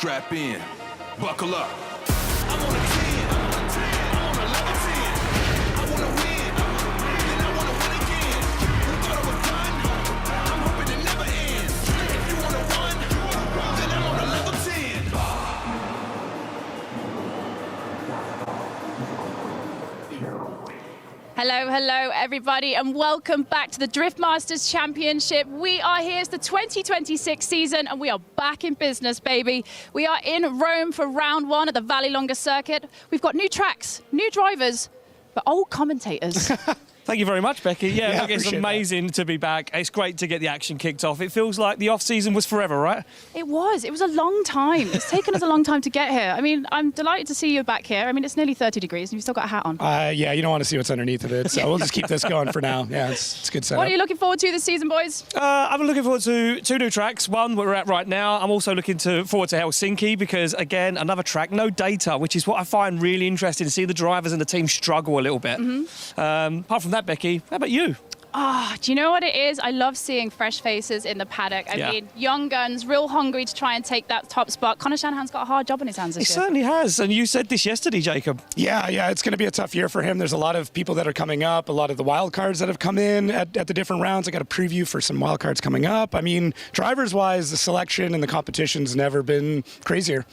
Strap in, buckle up. I'm on a 10, I'm on a level 10. I wanna win, then I wanna win again. Who thought it was done? I'm hoping it never ends. If you wanna run, then I'm on a level 10. Hello everybody, and welcome back to the Drift Masters Championship. We are here, it's the 2026 season, and we are back in business, baby. We are in Rome for round one at the Vallelunga circuit. We've got new tracks, new drivers, but old commentators. Thank you very much, Becky. Yeah, look, it's amazing that. to be back. It's great to get the action kicked off. It feels like the off-season was forever, right? It was a long time. It's taken us a long time to get here. I mean, I'm delighted to see you back here. I mean, it's nearly 30 degrees and you've still got a hat on. Yeah, you don't want to see what's underneath of it, so we'll just keep this going for now. Yeah, it's a good setup. What are you looking forward to this season, boys? I'm looking forward to two new tracks. One, where we're at right now. I'm also looking forward to Helsinki because, again, another track, no data, which is what I find really interesting to see the drivers and the team struggle a little bit. Apart from that, Becky, how about you? Do you know what it is? I love seeing fresh faces in the paddock. I mean, young guns, real hungry to try and take that top spot. Connor Shanahan's got a hard job on his hands this year. He certainly has, and you said this yesterday, Jacob. Yeah, it's going to be a tough year for him. There's a lot of people that are coming up, a lot of the wild cards that have come in at the different rounds. I got a preview for some wild cards coming up. I mean, drivers-wise, the selection and the competition's never been crazier.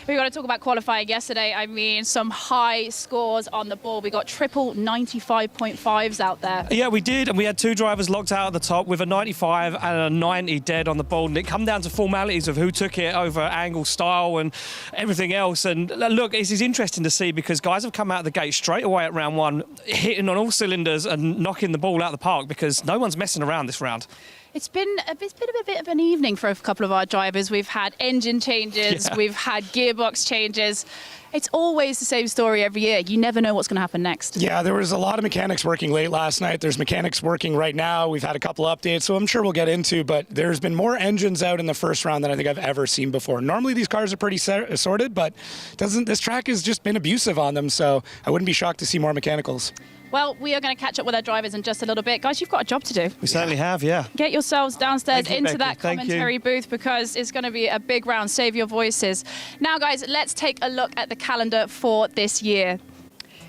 We got to talk about qualifying yesterday. I mean, some high scores on the board. We got triple 95.5s out there. Yeah, we did, and we had two drivers locked out at the top with a 95 and a 90 dead on the board, and it come down to formalities of who took it over angle, style, and everything else. And look, this is interesting to see because guys have come out of the gate straight away at round one, hitting on all cylinders and knocking the ball out of the park because no one's messing around this round. It's been a bit of an evening for a couple of our drivers. We've had engine changes, we've had gearbox changes. It's always the same story every year. You never know what's going to happen next. Yeah, there was a lot of mechanics working late last night. There's mechanics working right now. We've had a couple updates, so I'm sure we'll get into, but there's been more engines out in the first round than I think I've ever seen before. Normally these cars are pretty sorted, but this track has just been abusive on them, so I wouldn't be shocked to see more mechanicals. Well, we are going to catch up with our drivers in just a little bit. Guys, you've got a job to do. We certainly have, yeah. Get yourselves downstairs into Becky. that commentary booth because it's going to be a big round. Save your voices. Now, guys, let's take a look at the calendar for this year.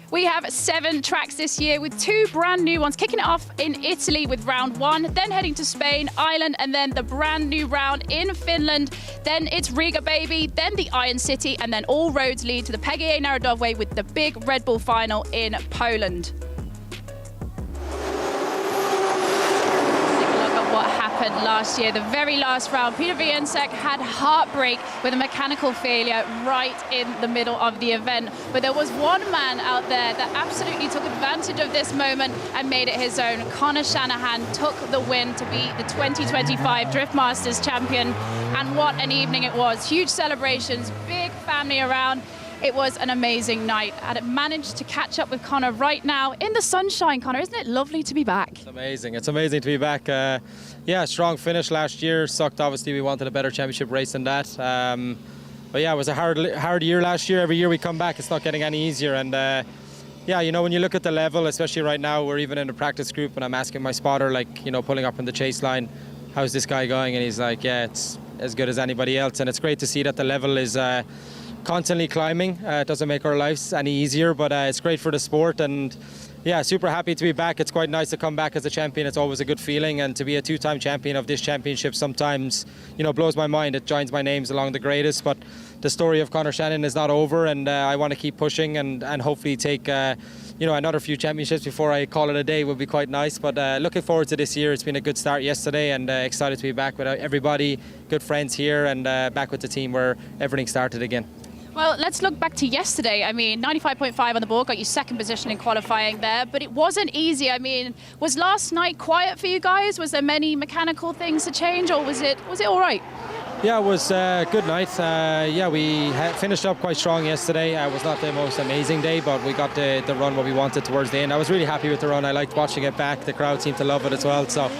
We have 7 tracks this year with 2 brand new ones, kicking it off in Italy with round 1, then heading to Spain, Ireland, and then the brand new round in Finland. Then it's Riga, baby, then the Iron City, and then all roads lead to the PGA Narodowe with the big Red Bull final in Poland. What happened last year, the very last round. Peter Viensek had heartbreak with a mechanical failure right in the middle of the event. But there was one man out there that absolutely took advantage of this moment and made it his own. Connor Shanahan took the win to be the 2025 Drift Masters champion. And what an evening it was. Huge celebrations, big family around. It was an amazing night, and it managed to catch up with Connor right now in the sunshine. Connor, isn't it lovely to be back? It's amazing. It's amazing to be back. Yeah, strong finish last year. Sucked, obviously. We wanted a better championship race than that. But yeah, it was a hard year last year. Every year we come back, it's not getting any easier. And yeah, you know, when you look at the level, especially right now, we're even in a practice group, and I'm asking my spotter, like, you know, pulling up in the chase line, how's this guy going? And he's like, yeah, it's as good as anybody else. And it's great to see that the level is constantly climbing. It doesn't make our lives any easier, but it's great for the sport. And yeah, super happy to be back. It's quite nice to come back as a champion. It's always a good feeling, and to be a 2-time champion of this championship sometimes, you know, blows my mind. It joins my names along the greatest, but the story of Connor Shanahan is not over, and I want to keep pushing and hopefully take you know, another few championships before I call it a day would be quite nice. But looking forward to this year. It's been a good start yesterday, and excited to be back with everybody, good friends here, and back with the team where everything started again. Well, let's look back to yesterday. I mean, 95.5 on the board, got you second position in qualifying there, but it wasn't easy. I mean, was last night quiet for you guys? Was there many mechanical things to change, or was it all right? Yeah, it was a good night. Yeah, we finished up quite strong yesterday. It was not the most amazing day, but we got the run what we wanted towards the end. I was really happy with the run. I liked watching it back. The crowd seemed to love it as well. So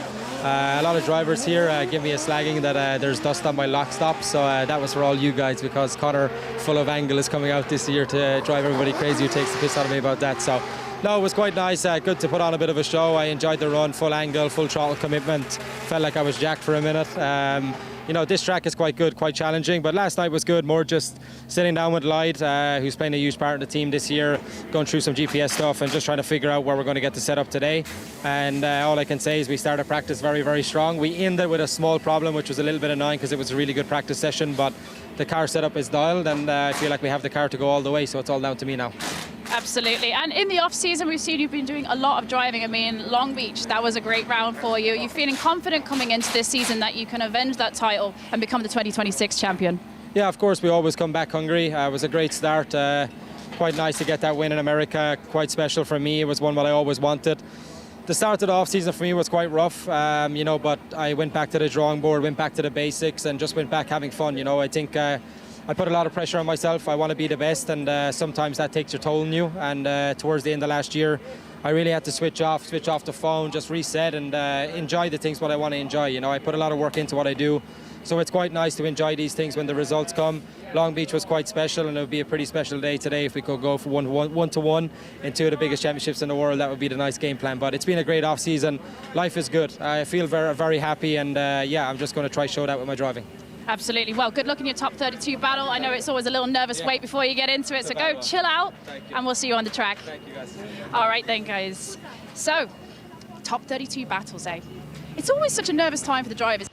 a lot of drivers here give me a slagging that there's dust on my lock stop. So that was for all you guys, because Connor, full of angle, is coming out this year to drive everybody crazy who takes the piss out of me about that. So no, it was quite nice. Good to put on a bit of a show. I enjoyed the run, full angle, full throttle commitment. Felt like I was jacked for a minute. you know, this track is quite good, quite challenging. But last night was good, more just sitting down with Lloyd, who's playing a huge part in the team this year, going through some GPS stuff and just trying to figure out where we're going to get the setup today. And all I can say is we started practice very, very strong. We ended with a small problem, which was a little bit annoying because it was a really good practice session, but the car setup is dialed, and I feel like we have the car to go all the way, so it's all down to me now. Absolutely. And in the off-season, we've seen you've been doing a lot of driving. I mean, Long Beach, that was a great round for you. Are you feeling confident coming into this season that you can avenge that title and become the 2026 champion? Yeah, of course, we always come back hungry. It was a great start. Quite nice to get that win in America. Quite special for me. It was one that I always wanted. The start of the off-season for me was quite rough, you know, but I went back to the drawing board, went back to the basics, and just went back having fun. You know, I think I put a lot of pressure on myself. I want to be the best, and sometimes that takes your toll on you. And towards the end of last year, I really had to switch off the phone, just reset, and enjoy the things what I want to enjoy. You know, I put a lot of work into what I do, so it's quite nice to enjoy these things when the results come. Long Beach was quite special, and it would be a pretty special day today if we could go for one to one in two of the biggest championships in the world. That would be the nice game plan. But it's been a great off season. Life is good. I feel very, very happy, and yeah, I'm just going to try show that with my driving. Absolutely. Well, good luck in your top 32 battle. I know it's always a little nervous wait before you get into it, so go chill out, and we'll see you on the track. Thank you, guys. All right then, guys. So, top 32 battles, eh? It's always such a nervous time for the drivers.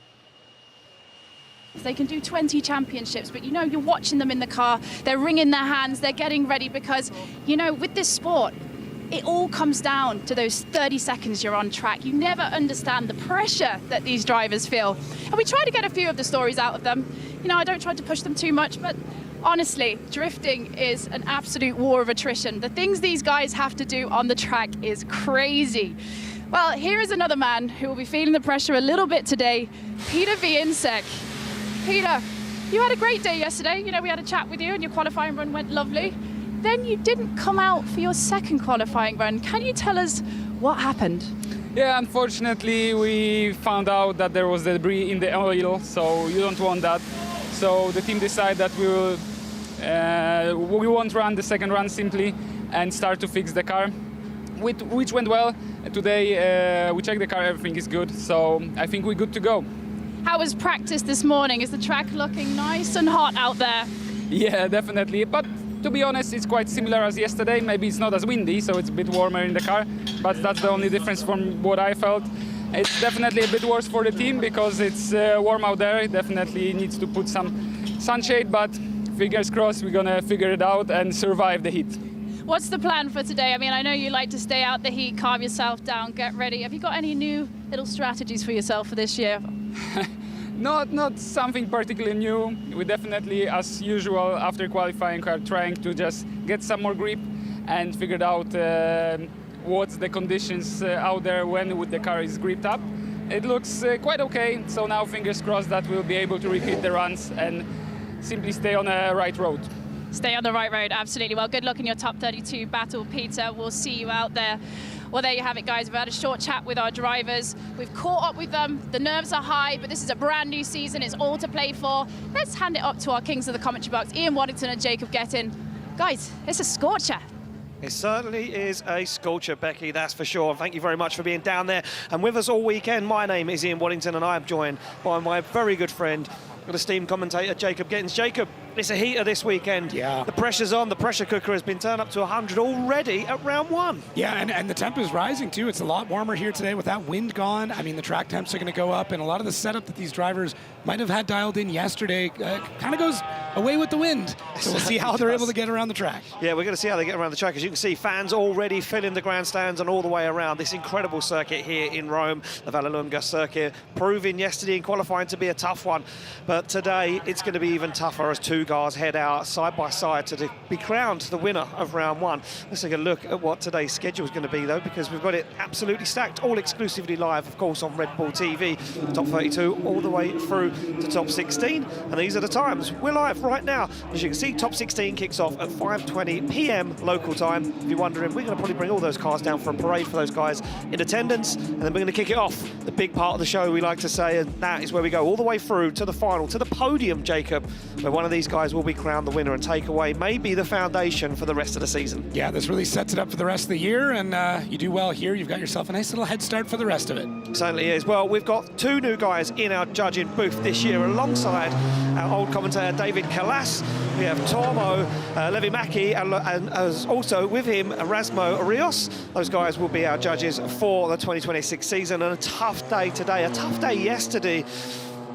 They can do 20 championships, but you know, you're watching them in the car, they're wringing their hands, they're getting ready because, you know, with this sport, it all comes down to those 30 seconds you're on track. You never understand the pressure that these drivers feel. And we try to get a few of the stories out of them. You know, I don't try to push them too much, but honestly, drifting is an absolute war of attrition. The things these guys have to do on the track is crazy. Well, here is another man who will be feeling the pressure a little bit today, Peter Viensek. Peter, you had a great day yesterday. You know, we had a chat with you and your qualifying run went lovely. Then you didn't come out for your second qualifying run. Can you tell us what happened? Yeah, unfortunately, we found out that there was debris in the oil, so you don't want that. So the team decided that we won't run the second run simply and start to fix the car, which went well. Today we checked the car, everything is good, so I think we're good to go. How was practice this morning? Is the track looking nice and hot out there? Yeah, definitely. But to be honest, it's quite similar as yesterday. Maybe it's not as windy, so it's a bit warmer in the car. But that's the only difference from what I felt. It's definitely a bit worse for the team because it's warm out there. It definitely needs to put some sunshade, but fingers crossed we're going to figure it out and survive the heat. What's the plan for today? I mean, I know you like to stay out the heat, calm yourself down, get ready. Have you got any new little strategies for yourself for this year? Not something particularly new. We definitely, as usual, after qualifying, are trying to just get some more grip and figure out what's the conditions out there when the car is gripped up. It looks quite okay, so now fingers crossed that we'll be able to repeat the runs and simply stay on the right road. Stay on the right road, absolutely. Well, good luck in your top 32 battle, Peter. We'll see you out there. Well, there you have it, guys. We've had a short chat with our drivers. We've caught up with them. The nerves are high, but this is a brand new season. It's all to play for. Let's hand it up to our kings of the commentary box, Ian Waddington and Jacob Gettin. Guys, it's a scorcher. It certainly is a scorcher, Becky, that's for sure. Thank you very much for being down there and with us all weekend. My name is Ian Waddington and I am joined by my very good friend, esteemed commentator, Jacob Gittins. Jacob, it's a heater this weekend. Yeah. The pressure's on. The pressure cooker has been turned up to 100 already at round one. Yeah, and the temp is rising too. It's a lot warmer here today with that wind gone. I mean, the track temps are going to go up, and a lot of the setup that these drivers might have had dialed in yesterday kind of goes away with the wind. So we'll see how they're able to get around the track. Yeah, we're going to see how they get around the track. As you can see, fans already filling the grandstands and all the way around this incredible circuit here in Rome, the Vallelunga circuit, proving yesterday in qualifying to be a tough one. But today, it's going to be even tougher as two guys head out side by side to be crowned the winner of round one. Let's take a look at what today's schedule is going to be, though, because we've got it absolutely stacked, all exclusively live, of course, on Red Bull TV, top 32 all the way through to top 16. And these are the times. We're live right now. As you can see, top 16 kicks off at 5:20 p.m. local time. If you're wondering, we're going to probably bring all those cars down for a parade for those guys in attendance, and then we're going to kick it off, the big part of the show, we like to say, and that is where we go all the way through to the final, to the podium, Jacob, where one of these guys will be crowned the winner and take away maybe the foundation for the rest of the season. Yeah, this really sets it up for the rest of the year, and you do well here. You've got yourself a nice little head start for the rest of it. Certainly is. Well, we've got 2 new guys in our judging booth this year alongside our old commentator David Kalas. We have Tormo Levimäki and as also with him Rasmo Rios. Those guys will be our judges for the 2026 season, and a tough day today, a tough day yesterday.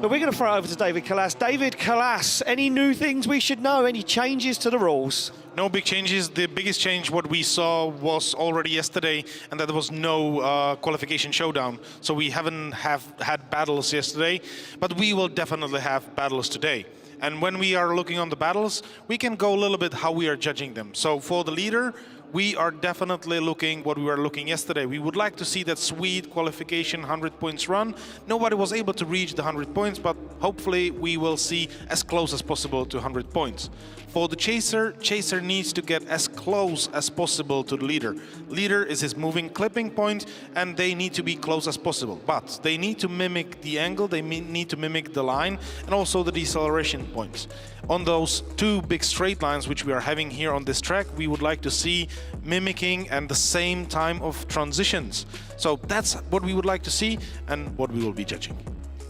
But we're going to throw it over to David Kalas. David Kalas, any new things we should know? Any changes to the rules? No big changes. The biggest change what we saw was already yesterday, and that there was no qualification showdown. So we haven't had battles yesterday, but we will definitely have battles today. And when we are looking on the battles, we can go a little bit how we are judging them. So for the leader, we are definitely looking what we were looking yesterday. We would like to see that sweet qualification 100 points run. Nobody was able to reach the 100 points, but hopefully we will see as close as possible to 100 points. For the chaser needs to get as close as possible to the leader. Leader is his moving clipping point, and they need to be close as possible. But they need to mimic the angle, they need to mimic the line, and also the deceleration points. On those 2 big straight lines which we are having here on this track, we would like to see mimicking and the same time of transitions. So that's what we would like to see and what we will be judging.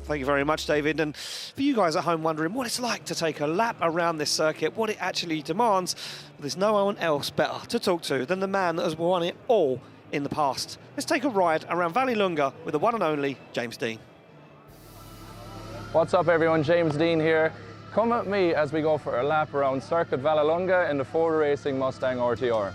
Thank you very much, David. And for you guys at home wondering what it's like to take a lap around this circuit, what it actually demands, there's no one else better to talk to than the man that has won it all in the past. Let's take a ride around Vallelunga with the one and only James Deane. What's up everyone, James Deane here. Come with me as we go for a lap around Circuit Vallelunga in the Ford Racing Mustang RTR.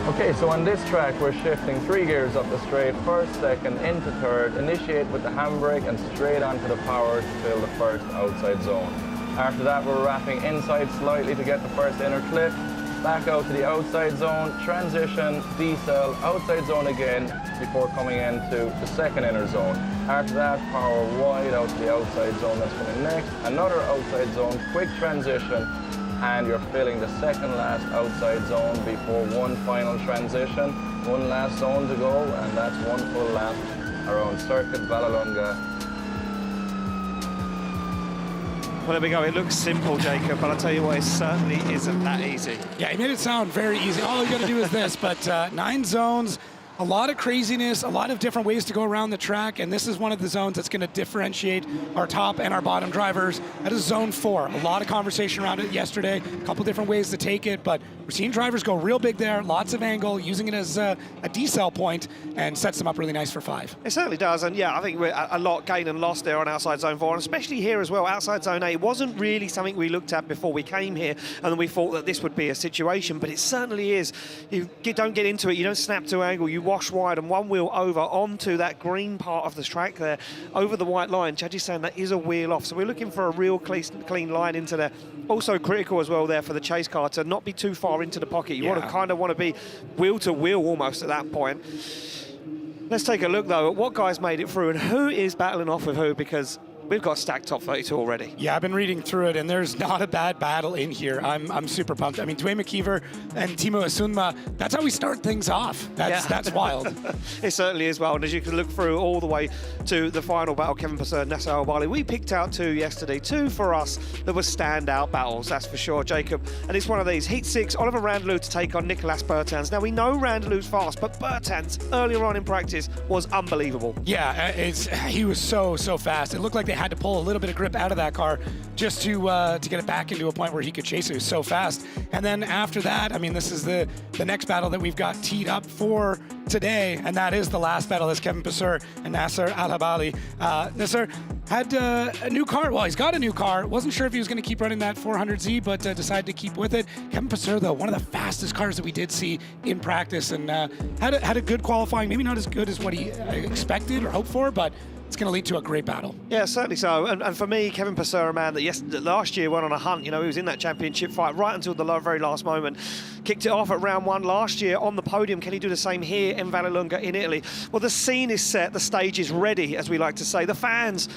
Okay, so on this track we're shifting 3 gears up the straight, first, second, into third, initiate with the handbrake and straight onto the power to fill the first outside zone. After that we're wrapping inside slightly to get the first inner clip, back out to the outside zone, transition, decel, outside zone again before coming into the second inner zone. After that, power wide out to the outside zone that's coming next, another outside zone, quick transition, and you're filling the second last outside zone before one final transition. One last zone to go, and that's one full lap around Circuit Vallelunga. Well, there we go. It looks simple, Jacob, but I'll tell you what, it certainly isn't that easy. Yeah, he made it sound very easy. All you got to do is this, but 9 zones, a lot of craziness, a lot of different ways to go around the track, and this is one of the zones that's going to differentiate our top and our bottom drivers. That is zone 4. A lot of conversation around it yesterday, a couple different ways to take it, but we're seeing drivers go real big there, lots of angle, using it as a decel point, and sets them up really nice for 5. It certainly does, and yeah, I think we're a lot gain and loss there on outside zone 4, and especially here as well, outside zone 8. It wasn't really something we looked at before we came here, and then we thought that this would be a situation, but it certainly is. You don't get into it, you don't snap to angle, you wash wide and one wheel over onto that green part of the track there, over the white line. Judges saying that is a wheel off, so we're looking for a real clean line into there. Also critical as well there for the chase car to not be too far into the pocket. You kind of want to be wheel to wheel almost at that point. Let's take a look though at what guys made it through and who is battling off with who, because we've got stacked top 32 already. Yeah, I've been reading through it, and there's not a bad battle in here. I'm super pumped. I mean, Dwayne McKeever and Timo Asunmaa, that's how we start things off. That's wild. It certainly is wild. As you can look through all the way to the final battle, Kevin Purser and Nasser Al-Bali, we picked out 2 yesterday, 2 for us that were standout battles, that's for sure, Jacob. And it's one of these. Heat 6, Oliver Randalu to take on Nicolas Bertans. Now, we know Randalu's fast, but Bertans, earlier on in practice, was unbelievable. Yeah, he was so fast. It looked like they had to pull a little bit of grip out of that car just to get it back into a point where he could chase it. It was so fast. And then after that, I mean, this is the next battle that we've got teed up for today, and that is the last battle. Is Kevin Purser and Nasser Al-Bali. Nasser had a new car. Well, he's got a new car. Wasn't sure if he was going to keep running that 400Z, but decided to keep with it. Kevin Purser, though, one of the fastest cars that we did see in practice, and had a good qualifying. Maybe not as good as what he expected or hoped for, but it's going to lead to a great battle. Yeah, certainly so. And for me, Kevin Purser, a man that last year went on a hunt. You know, he was in that championship fight right until the very last moment. Kicked it off at round 1 last year on the podium. Can he do the same here in Vallelunga in Italy? Well, the scene is set. The stage is ready, as we like to say. The fans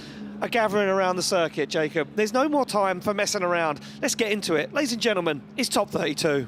are gathering around the circuit, Jacob. There's no more time for messing around. Let's get into it. Ladies and gentlemen, it's Top 32.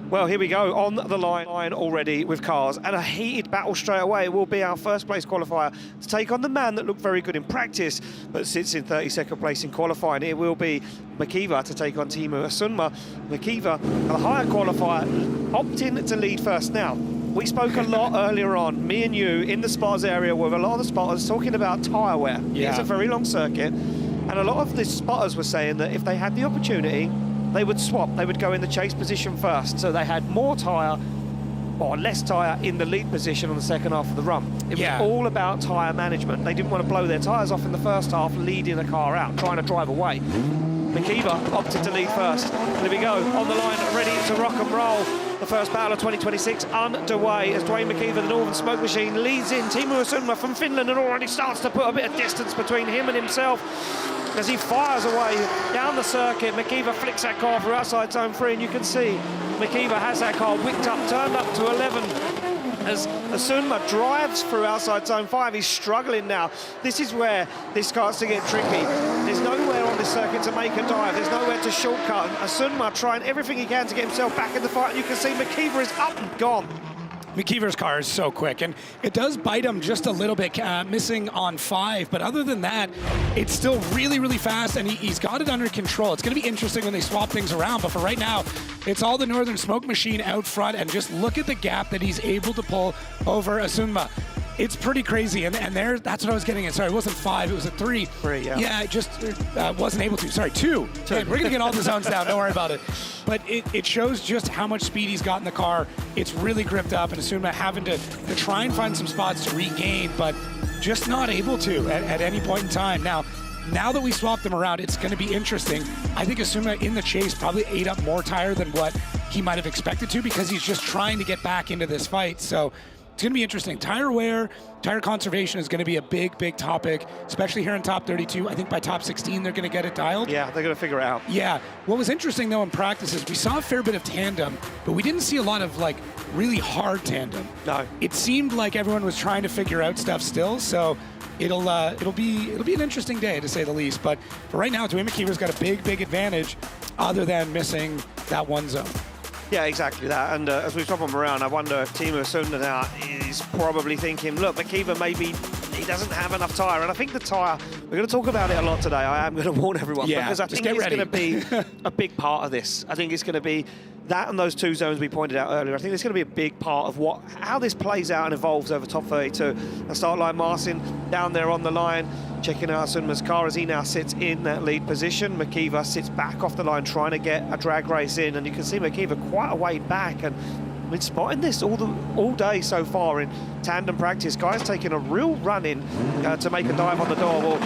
Well, here we go, on the line already with cars, and a heated battle straight away. It will be our first place qualifier to take on the man that looked very good in practice, but sits in 32nd place in qualifying. It will be McKeever to take on Teemu Asunmaa. McKeever, a higher qualifier, opting to lead first. Now, we spoke a lot earlier on, me and you, in the spotters area with a lot of the spotters talking about tyre wear. Yeah. It's a very long circuit, and a lot of the spotters were saying that if they had the opportunity, they would swap, they would go in the chase position first, so they had more tyre or less tyre in the lead position on the second half of the run. It was all about tyre management. They didn't want to blow their tyres off in the first half, leading the car out, trying to drive away. McKeever opted to lead first. There we go, on the line, ready to rock and roll. The first battle of 2026 underway as Dwayne McKeever, the Northern Smoke Machine, leads in. Teemu Asunmaa from Finland and already starts to put a bit of distance between him and himself. As he fires away down the circuit, McKeever flicks that car through outside zone 3, and you can see McKeever has that car whipped up, turned up to 11. As Asunmaa drives through outside zone 5, he's struggling now. This is where this starts to get tricky. There's nowhere on this circuit to make a dive. There's nowhere to shortcut. And Asunmaa trying everything he can to get himself back in the fight. And you can see McKeever is up and gone. McKeever's car is so quick, and it does bite him just a little bit, missing on 5, but other than that, it's still really, really fast, and he's got it under control. It's going to be interesting when they swap things around, but for right now, it's all the Northern Smoke Machine out front, and just look at the gap that he's able to pull over Asunmaa. It's pretty crazy, and there, that's what I was getting at. Sorry, it wasn't 5, it was a 3. 3, yeah. Yeah, I just wasn't able to. Sorry, 2. Man, we're going to get all the zones down, don't worry about it. But it shows just how much speed he's got in the car. It's really gripped up, and Asunmaa having to try and find some spots to regain, but just not able to at any point in time. Now that we swapped them around, it's going to be interesting. I think Asunmaa in the chase probably ate up more tire than what he might have expected to, because he's just trying to get back into this fight. So it's going to be interesting. Tire wear, tire conservation is going to be a big, big topic, especially here in top 32. I think by top 16, they're going to get it dialed. Yeah, they're going to figure it out. Yeah. What was interesting, though, in practice is we saw a fair bit of tandem, but we didn't see a lot of, like, really hard tandem. No. It seemed like everyone was trying to figure out stuff still, so it'll be an interesting day, to say the least. But for right now, Dwayne McKeever's got a big, big advantage other than missing that one zone. Yeah, exactly that. And as we swap them around, I wonder if Teemu Asunmaa now is probably thinking, look, McKeever maybe he doesn't have enough tyre. And I think the tyre, we're going to talk about it a lot today. I am going to warn everyone, because I think it's going to be a big part of this. I think it's going to be that and those 2 zones we pointed out earlier. I think it's going to be a big part of how this plays out and evolves over top 32. A start line, Marcin down there on the line, checking out Asunmaa's car as he now sits in that lead position. McKeever sits back off the line trying to get a drag race in, and you can see McKeever quite a way back. And I've been spotting this all day so far in tandem practice. Guys taking a real run in to make a dive on the door. Well,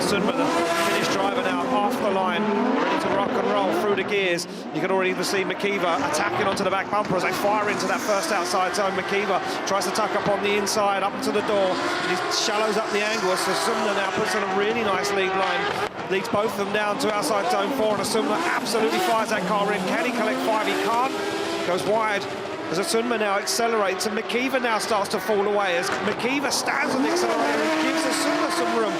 Asunmaa, the finished driver now off the line, ready to rock and roll through the gears. You can already even see McKeever attacking onto the back bumper as they fire into that first outside zone. McKeever tries to tuck up on the inside, up to the door, and he shallows up the angle. So Asunmaa now puts on a really nice lead line, leads both of them down to outside zone 4, and Asunmaa absolutely fires that car in. Can he collect 5? He can't. Goes wide as Asunmaa now accelerates, and McKeever now starts to fall away as McKeever stands on the accelerator and gives Asunmaa some room.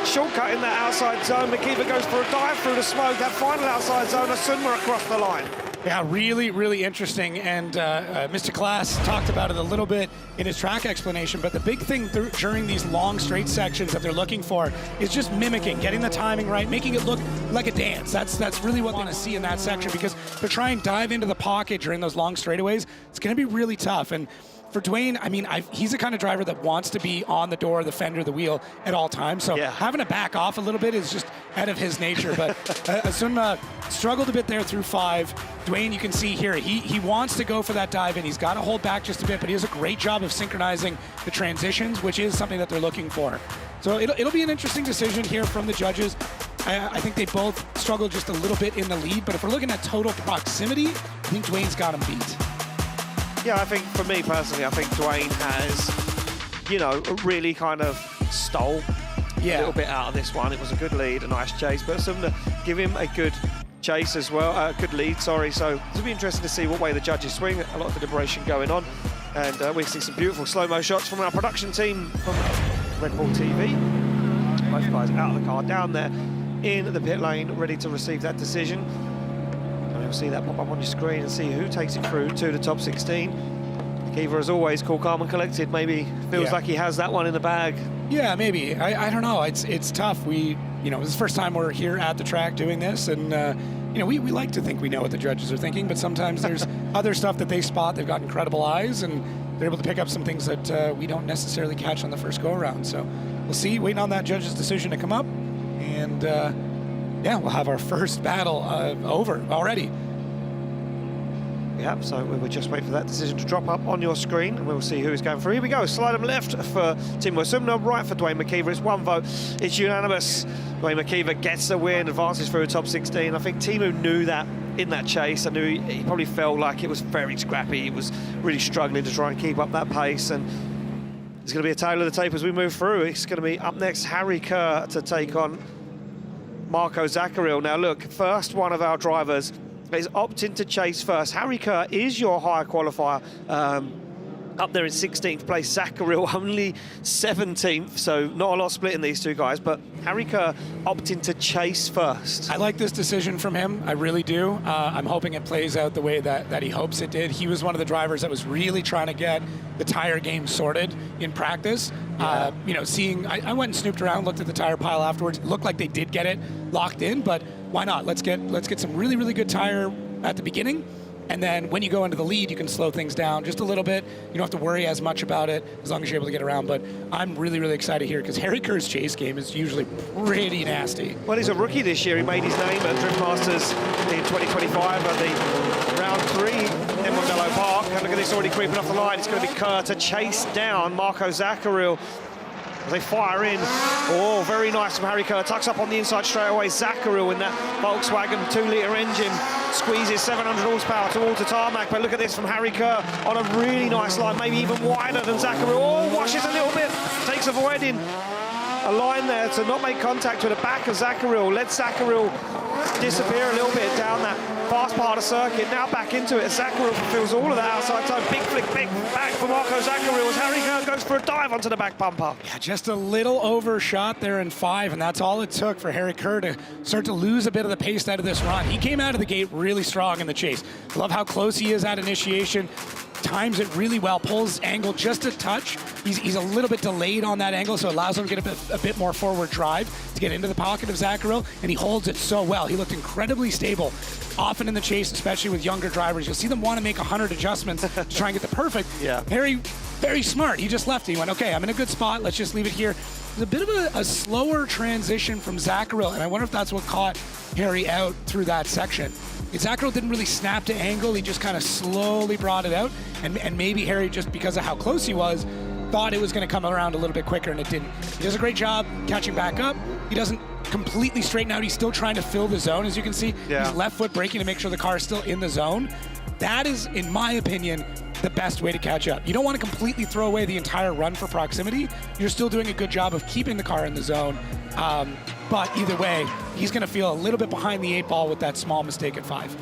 Shortcut in that outside zone. McKeever goes for a dive through the smoke. That final outside zone, Asunmaa across the line. Yeah, really, really interesting. And Mr. Class talked about it a little bit in his track explanation, but the big thing during these long straight sections that they're looking for is just mimicking, getting the timing right, making it look like a dance. That's really what they want to see in that section, because to try and dive into the pocket during those long straightaways, it's going to be really tough. And for Dwayne, I mean, he's the kind of driver that wants to be on the door, the fender, the wheel at all times. So having to back off a little bit is just out of his nature. But Asunmaa struggled a bit there through 5. Dwayne, you can see here, he wants to go for that dive in. He's got to hold back just a bit, but he does a great job of synchronizing the transitions, which is something that they're looking for. So it'll be an interesting decision here from the judges. I think they both struggled just a little bit in the lead, but if we're looking at total proximity, I think Dwayne's got him beat. Yeah, I think for me personally, I think Dwayne has, you know, really kind of stole a little bit out of this one. It was a good lead, a nice chase, but something to give him a good chase as well, good lead, sorry. So it'll be interesting to see what way the judges swing. A lot of deliberation going on, and we see some beautiful slow-mo shots from our production team from Red Bull TV. Both guys out of the car, down there in the pit lane, ready to receive that decision. see that pop up on your screen and see who takes it through to the top 16. McKeever, as always, cool, calm and collected. Maybe feels like he has that one in the bag. Yeah, maybe. I don't know. It's tough. This is the first time we're here at the track doing this, and we like to think we know what the judges are thinking, but sometimes there's other stuff that they spot. They've got incredible eyes, and they're able to pick up some things that we don't necessarily catch on the first go-around. So we'll see. Waiting on that judge's decision to come up, and we'll have our first battle over already. Yeah, so we will just wait for that decision to drop up on your screen, and we'll see who is going through. Here we go. Slide them left for Tim Asunmaa, right for Dwayne McKeever. It's one vote. It's unanimous. Dwayne McKeever gets the win, advances through the top 16. I think Timu knew that in that chase. I knew he probably felt like it was very scrappy. He was really struggling to try and keep up that pace, and it's going to be a tale of the tape as we move through. It's going to be up next, Harry Kerr to take on Marco Zakouril. Now look, first one of our drivers is opting to chase first. Harry Kerr is your higher qualifier, up there in 16th place. Zakouril only 17th, so not a lot splitting these two guys, but Harry Kerr opting to chase first. I like this decision from him, I really do. I'm hoping it plays out the way that he hopes it did. He was one of the drivers that was really trying to get the tire game sorted in practice. I went and snooped around, looked at the tire pile afterwards. It looked like they did get it locked in, but why not? Let's get some really, really good tire at the beginning, and then when you go into the lead, you can slow things down just a little bit. You don't have to worry as much about it as long as you're able to get around. But I'm really, really excited here because Harry Kerr's chase game is usually pretty nasty. Well, he's a rookie this year. He made his name at Drift Masters in 2025 at the round 3 in Mondello Park. And look at this, already creeping off the line. It's going to be Kerr to chase down Marco Zakouril. They fire in. Oh, very nice from Harry Kerr. Tucks up on the inside straight away. Zakouril in that Volkswagen 2-litre engine squeezes 700 horsepower towards the tarmac. But look at this from Harry Kerr on a really nice line, maybe even wider than Zakouril. Oh, washes a little bit. Takes avoiding a line there to not make contact with the back of Zakouril. Let Zakouril disappear a little bit down that fast part of the circuit. Now back into it. Zakouril fulfills all of that outside time. Big flick, big back for Marco Zakouril as Harry Kerr goes for a dive onto the back bumper. Yeah, just a little overshot there in 5, and that's all it took for Harry Kerr to start to lose a bit of the pace out of this run. He came out of the gate really strong in the chase. Love how close he is at initiation. Times it really well, pulls angle just a touch. He's a little bit delayed on that angle, so it allows him to get a bit more forward drive to get into the pocket of Zakouril, and he holds it so well. He looked incredibly stable. Often in the chase, especially with younger drivers, you'll see them want to make 100 adjustments to try and get the perfect. Yeah. Harry, very smart. He just left it. He went, okay, I'm in a good spot. Let's just leave it here. There's a bit of a slower transition from Zakouril, and I wonder if that's what caught Harry out through that section. Zakouril didn't really snap to angle. He just kind of slowly brought it out, and maybe Harry, just because of how close he was, thought it was going to come around a little bit quicker, and it didn't. He does a great job catching back up. He doesn't completely straighten out. He's still trying to fill the zone, as you can see. Yeah. He's left foot braking to make sure the car is still in the zone. That is, in my opinion, the best way to catch up. You don't want to completely throw away the entire run for proximity. You're still doing a good job of keeping the car in the zone. But either way, he's going to feel a little bit behind the 8 ball with that small mistake at 5.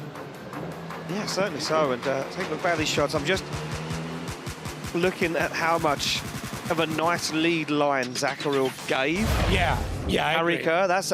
Yeah, certainly so. And take a look back at these shots. I'm just looking at how much of a nice lead line Zakouril gave. Yeah, Harry Kerr, that's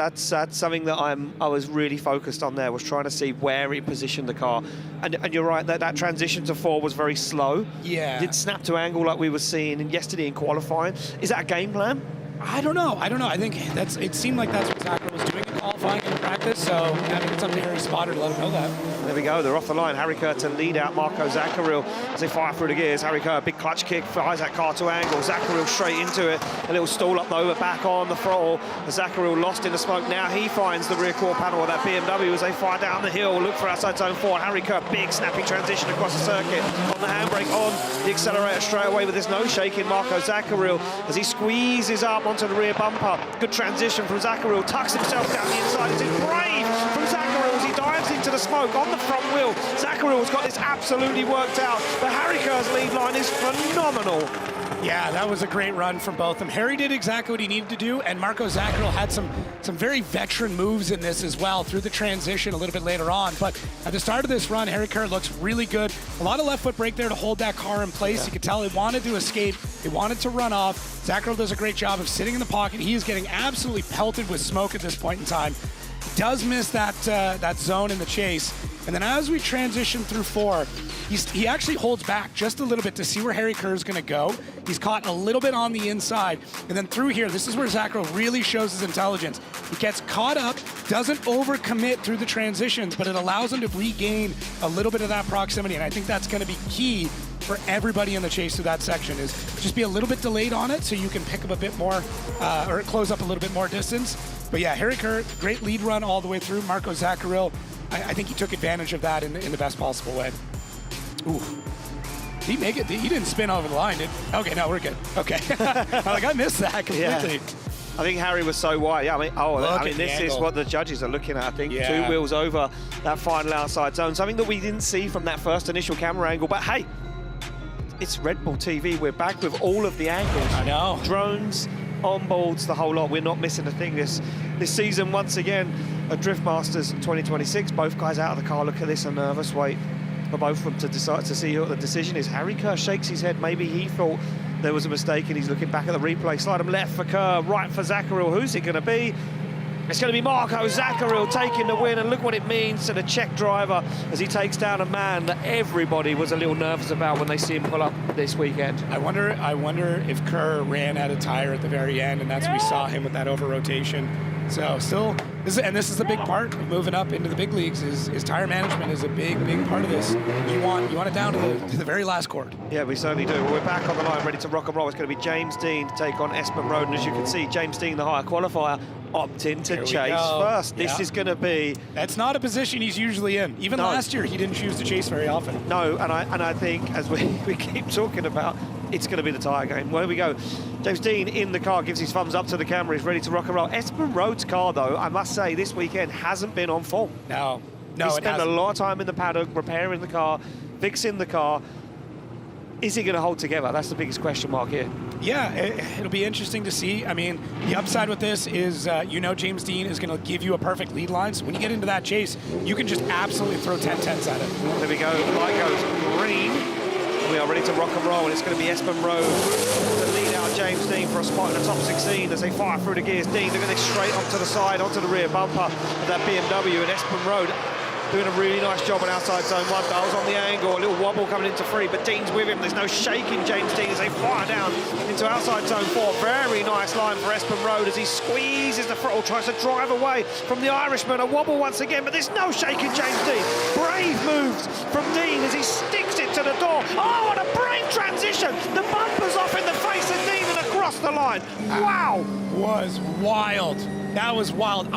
something that I was really focused on there, was trying to see where he positioned the car. And you're right, that transition to 4 was very slow. Yeah. Didn't snap to angle like we were seeing yesterday in qualifying. Is that a game plan? I don't know. I think it seemed like that's what Zakouril was doing in qualifying and practice, so I think it's up to Harry's spotter to let him know that. There we go, they're off the line. Harry Kerr to lead out Marco Zakouril as they fire through the gears. Harry Kerr, big clutch kick, fires that car to angle. Zakouril straight into it. A little stall up though, but back on the throttle. Zakouril lost in the smoke. Now he finds the rear quarter panel of that BMW as they fire down the hill. Look for outside zone 4. Harry Kerr, big snappy transition across the circuit. On the handbrake, on the accelerator straight away with this nose shaking. Marco Zakouril as he squeezes up onto the rear bumper. Good transition from Zakouril. Tucks himself down the inside. It's brave from Zakouril as he dives into the smoke on the front wheel. Zakouril got this absolutely worked out, but Harry Kerr's lead line is phenomenal. Yeah, that was a great run from both of them. Harry did exactly what he needed to do, and Marco Zakouril had some very veteran moves in this as well through the transition a little bit later on. But at the start of this run, Harry Kerr looks really good. A lot of left foot brake there to hold that car in place. Yeah. You could tell it wanted to escape. It wanted to run off. Zakouril does a great job of sitting in the pocket. He is getting absolutely pelted with smoke at this point in time. Does miss that zone in the chase. And then as we transition through 4, he actually holds back just a little bit to see where Harry Kerr is going to go. He's caught a little bit on the inside. And then through here, this is where Zakouril really shows his intelligence. He gets caught up, doesn't overcommit through the transitions, but it allows him to regain a little bit of that proximity. And I think that's going to be key for everybody in the chase through that section, is just be a little bit delayed on it so you can pick up a bit more, or close up a little bit more distance. But yeah, Harry Kerr, great lead run all the way through. Marco Zakouril, I think he took advantage of that in the best possible way. Ooh. Did he make it? He didn't spin over the line, did he? Okay, no, we're good. Okay. I missed that completely. Yeah. I think Harry was so wide. Yeah, I mean, this is what the judges are looking at. I think 2 wheels over that final outside zone. Something that we didn't see from that first initial camera angle. But hey, it's Red Bull TV. We're back with all of the angles. I know. Drones, onboards, the whole lot. We're not missing a thing this season. Once again, at Drift Masters 2026, both guys out of the car. Look at this, a nervous wait for both of them to decide to see what the decision is. Harry Kerr shakes his head. Maybe he thought there was a mistake and he's looking back at the replay. Slide him left for Kerr, right for Zakouril. Who's it going to be? It's going to be Marco Zakouril taking the win, and look what it means to the Czech driver as he takes down a man that everybody was a little nervous about when they see him pull up this weekend. I wonder if Kerr ran out of tire at the very end, and that's when we saw him with that over rotation. So still, this is the big part of moving up into the big leagues. Is tire management is a big part of this. You want it down to the very last chord. Yeah, we certainly do. Well, we're back on the line, ready to rock and roll. It's going to be James Deane to take on Espen Rohde, and as you can see, James Deane, the higher qualifier, opting to chase first. This is going to be... That's not a position he's usually in. Even last year, he didn't choose to chase very often. No, and I think, as we keep talking about, it's going to be the tyre game. Well, here we go. James Deane in the car, gives his thumbs up to the camera. He's ready to rock and roll. Espen Rohde's car, though, I must say, this weekend hasn't been on form. No, he spent a lot of time in the paddock, repairing the car, fixing the car. Is he going to hold together? That's the biggest question mark here. Yeah, it'll be interesting to see. I mean, the upside with this is, James Deane is going to give you a perfect lead line. So when you get into that chase, you can just absolutely throw 10-10s at it. There we go. The light goes green. We are ready to rock and roll, and it's going to be Espen Rohde to lead out James Deane for a spot in the top 16 as they fire through the gears. Deane, look at this, straight onto the side, onto the rear bumper of that BMW, and Espen Rohde doing a really nice job on outside zone 1. Bell's on the angle, a little wobble coming into 3, but Deane's with him. There's no shaking James Deane as they fire down into outside zone 4. Very nice line for Espen Rohde as he squeezes the throttle, tries to drive away from the Irishman. A wobble once again, but there's no shaking James Deane. Brave moves from Deane as he sticks it to the door. Oh, what a brave transition! The bumper's off in the face of Deane and across the line. Wow! Was wild. That was wild.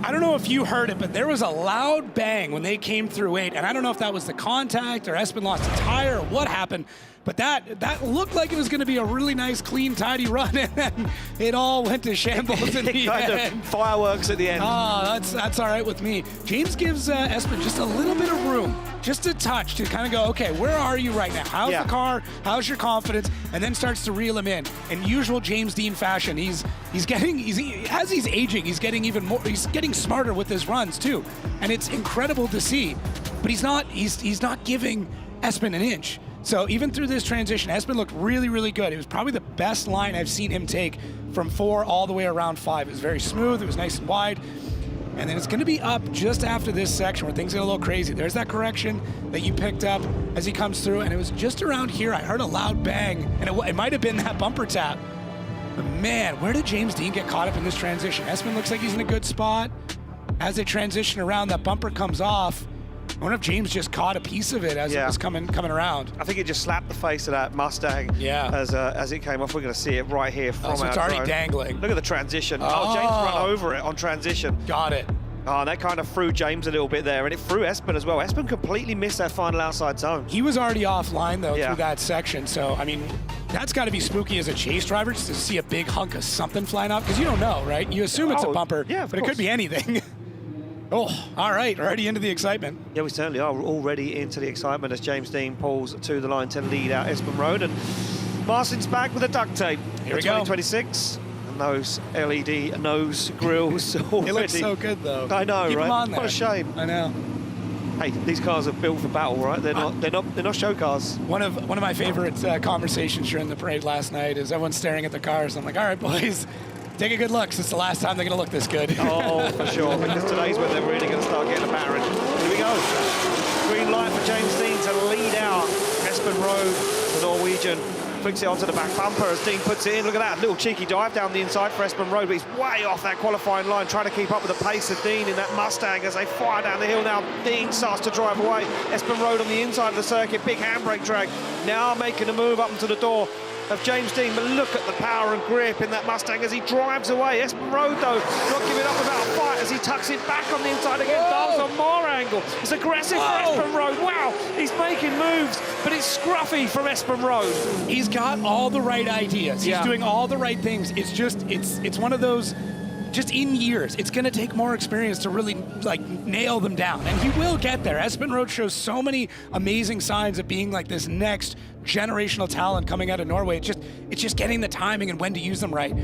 I don't know if you heard it, but there was a loud bang when they came through 8, and I don't know if that was the contact or Espen lost a tire or what happened, but that looked like it was going to be a really nice, clean, tidy run, and then it all went to shambles in the end. Fireworks at the end. Oh, that's all right with me. James gives Espen just a little bit of room, just a touch to kind of go, okay, where are you right now? How's the car? How's your confidence? And then starts to reel him in. In usual James Deane fashion, as he's aging, he's getting even more. He's getting smarter with his runs too, and it's incredible to see. But he's not giving Espen an inch. So even through this transition, Espen looked really, really good. It was probably the best line I've seen him take from 4 all the way around 5. It was very smooth. It was nice and wide. And then it's going to be up just after this section where things get a little crazy. There's that correction that you picked up as he comes through, and it was just around here. I heard a loud bang, and it might have been that bumper tap. But man, where did James Deane get caught up in this transition? Espen looks like he's in a good spot. As they transition around, that bumper comes off. I wonder if James just caught a piece of it as it was coming around. I think it just slapped the face of that Mustang as it came off. We're going to see it right here from so it's already dangling. Look at the transition. Oh, James ran over it on transition. Got it. Oh, and that kind of threw James a little bit there, and it threw Espen as well. Espen completely missed that final outside zone. He was already offline, though, through that section. So, I mean, that's got to be spooky as a chase driver, just to see a big hunk of something flying off, because you don't know, right? You assume it's a bumper, but it could be anything. Oh, all right, already into the excitement. Yeah, we certainly are already into the excitement as James Deane pulls to the line to lead out Espen Rohde. And Marcin's back with a duct tape. Here we go. 2026. And those LED nose grills already. It looks so good, though. I know, Keep right? them on there. What a shame. I know. Hey, these cars are built for battle, right? They're not show cars. One of my favorite conversations during the parade last night is everyone's staring at the cars. I'm like, all right, boys, take a good look. It's the last time they're going to look this good. Oh, for sure. Because today's when they're really going to start getting a battering. Here we go. go. Green light for James Deane to lead out. Espen Rohde, the Norwegian, flicks it onto the back bumper as Deane puts it in. Look at that little cheeky dive down the inside for Espen Rohde, but he's way off that qualifying line, trying to keep up with the pace of Deane in that Mustang as they fire down the hill now. Deane starts to drive away. Espen Rohde on the inside of the circuit, big handbrake drag, now making a move up into the door of James Deane, but look at the power and grip in that Mustang as he drives away. Espen Rohde, though, not giving up about a fight as he tucks it back on the inside again. Dives on more angle. It's aggressive for Espen Rohde. Wow, he's making moves, but it's scruffy from Espen Rohde. He's got all the right ideas. He's doing all the right things. It's just, it's one of those, just in years, it's going to take more experience to really like nail them down, and he will get there. Espen Rohde shows so many amazing signs of being like this next generational talent coming out of Norway. It's just getting the timing and when to use them right.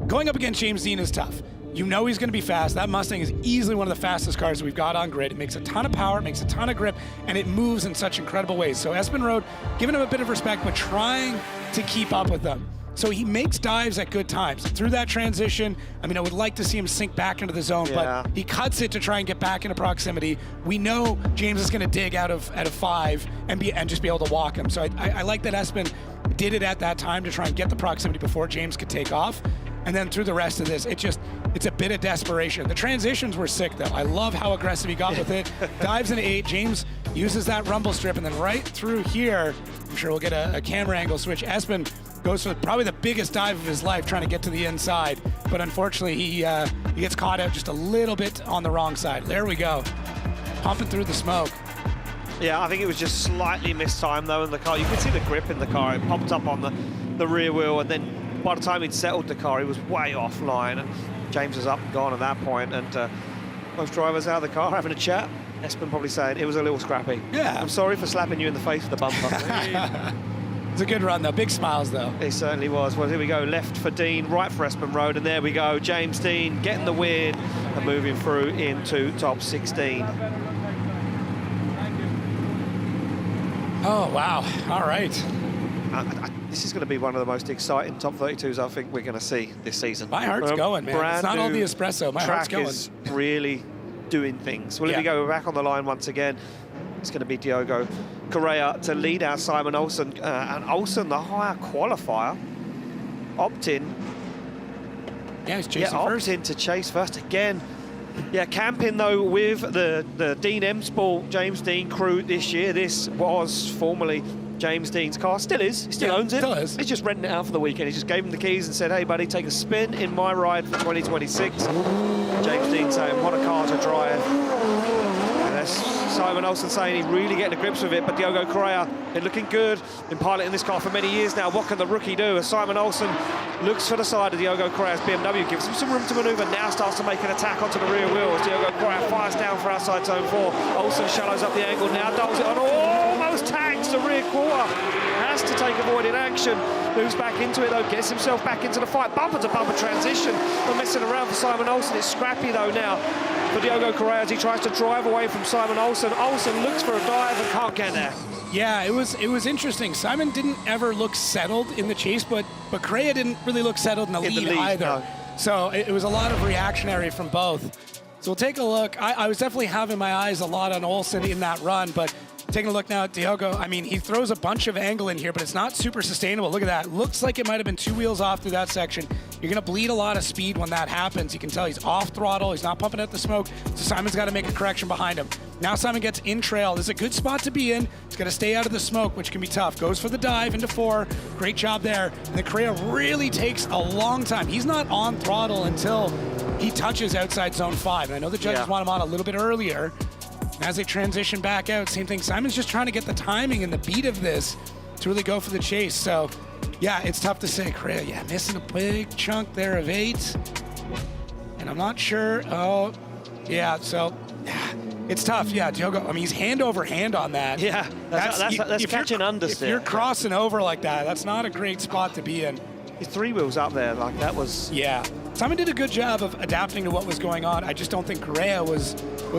Going up against James Deane is tough. You know he's going to be fast. That Mustang is easily one of the fastest cars we've got on grid. It makes a ton of power, it makes a ton of grip, and it moves in such incredible ways. So Espen Rohde, giving him a bit of respect, but trying to keep up with them. So he makes dives at good times. Through that transition, I mean, I would like to see him sink back into the zone, but he cuts it to try and get back into proximity. We know James is going to dig out of 5 and just be able to walk him. So I like that Espen did it at that time to try and get the proximity before James could take off. And then through the rest of this, it's a bit of desperation. The transitions were sick, though. I love how aggressive he got with it. Dives into 8. James uses that rumble strip, and then right through here, I'm sure we'll get a camera angle switch. Espen goes for probably the biggest dive of his life trying to get to the inside, but unfortunately he gets caught out just a little bit on the wrong side. There we go, pumping through the smoke. Yeah, I think it was just slightly mistimed though in the car. You could see the grip in the car. It popped up on the rear wheel, and then by the time he'd settled the car, he was way offline, and James was up and gone at that point, and most drivers out of the car having a chat. Espen probably saying it was a little scrappy. Yeah. I'm sorry for slapping you in the face with the bumper. It's a good run, though. Big smiles, though. It certainly was. Well, here we go. Left for Deane, right for Espen Rohde, and there we go. James Deane getting the win and moving through into top 16. Oh, wow. All right. This is going to be one of the most exciting top 32s I think we're going to see this season. My heart's going, man. It's not all the espresso. My heart's going. Track is really doing things. Well, here we go. We're back on the line once again. It's going to be Diogo Correia to lead out Simon Olsen. And Olsen, the higher qualifier, opting. Yeah, he's chasing first. Opting to chase first again. Yeah, camping though with the Deane M Sport James Deane crew this year. This was formerly James Deane's car. Still is. He still owns it. Still is. He's just renting it out for the weekend. He just gave him the keys and said, hey, buddy, take a spin in my ride for 2026. James Deane saying, what a car to drive. And that's Simon Olsen saying he's really getting to grips with it, but Diogo Correia been looking good, been piloting this car for many years now. What can the rookie do? As Simon Olsen looks for the side of Diogo Correia's BMW, gives him some room to manoeuvre, now starts to make an attack onto the rear wheel as Diogo Correia fires down for outside zone 4. Olsen shallows up the angle, now dials it on, almost tags the rear quarter. Has to take avoided action, moves back into it though, gets himself back into the fight. Bumper to bumper transition, not messing around for Simon Olsen. It's scrappy though now for Diogo Correia as he tries to drive away from Simon Olsen. Olsen looks for a dive and can't get there. Yeah, it was interesting. Simon didn't ever look settled in the chase, but Correia didn't really look settled in the lead either. No. So it was a lot of reactionary from both. So we'll take a look. I was definitely having my eyes a lot on Olsen in that run, but taking a look now at Diogo, I mean, he throws a bunch of angle in here, but it's not super sustainable. Look at that. Looks like it might have been 2 wheels off through that section. You're going to bleed a lot of speed when that happens. You can tell he's off throttle. He's not pumping out the smoke. So Simon's got to make a correction behind him. Now Simon gets in trail. This is a good spot to be in. He's got to stay out of the smoke, which can be tough. Goes for the dive into 4. Great job there. And the Correia really takes a long time. He's not on throttle until he touches outside zone 5. And I know the judges want him on a little bit earlier. As they transition back out, same thing. Simon's just trying to get the timing and the beat of this to really go for the chase. So, yeah, it's tough to say. Correia, missing a big chunk there of 8. And I'm not sure. Oh, yeah, so it's tough. Yeah, Diogo, I mean, he's hand over hand on that. Yeah, that's catching under still. If you're crossing over like that, that's not a great spot to be in. He's 3 wheels up there, like that was... Yeah. Simon did a good job of adapting to what was going on. I just don't think Correia was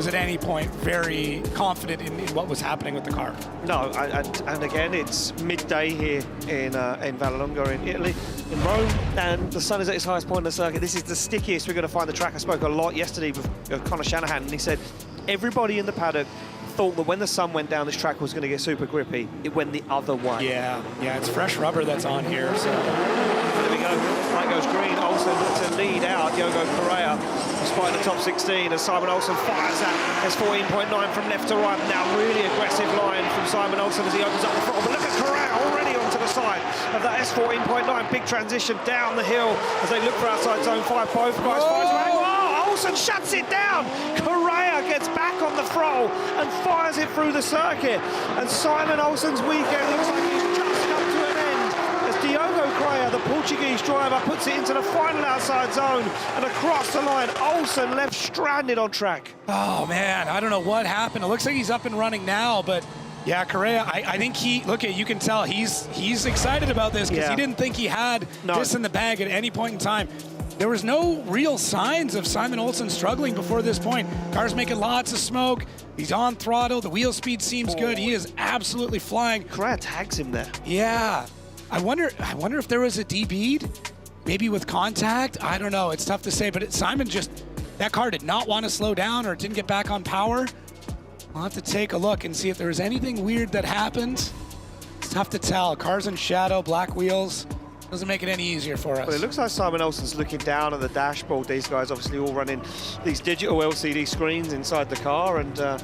at any point very confident in what was happening with the car. No, and again, it's midday here in Vallelunga in Italy, in Rome, and the sun is at its highest point in the circuit. This is the stickiest we're going to find the track. I spoke a lot yesterday with Connor Shanahan, and he said everybody in the paddock thought that when the sun went down, this track was going to get super grippy. It went the other way. Yeah, it's fresh rubber that's on here. So there we go. Flag goes green. Olsen to lead out. Diogo Correia, despite the top 16, as Simon Olsen fires that S14.9 from left to right. Now really aggressive line from Simon Olsen as he opens up the throttle. But look at Correia already onto the side of that S14.9. Big transition down the hill as they look for outside zone 5. Both guys fires. Oh, Olsen shuts it down. Correia gets back on the throttle and fires it through the circuit. And Simon Olsen's weekend looks like he's just come to an end as Diogo Correia, the Portuguese driver, puts it into the final outside zone and across the line. Olsen left stranded on track. oh man, I don't know what happened. It looks like he's up and running now, but yeah, Correia, I think you can tell he's excited about this because he didn't think he had this in the bag at any point in time. There was no real signs of Simon Olsen struggling before this point. Car's making lots of smoke. He's on throttle. The wheel speed seems good. He is absolutely flying. Correia tags him there. Yeah. I wonder if there was a DB'd, maybe with contact. I don't know. It's tough to say, but Simon that car did not want to slow down or didn't get back on power. We'll have to take a look and see if there was anything weird that happened. It's tough to tell. Car's in shadow, black wheels. Doesn't make it any easier for us. Well, it looks like Simon Olsen's looking down at the dashboard. These guys obviously all running these digital LCD screens inside the car, and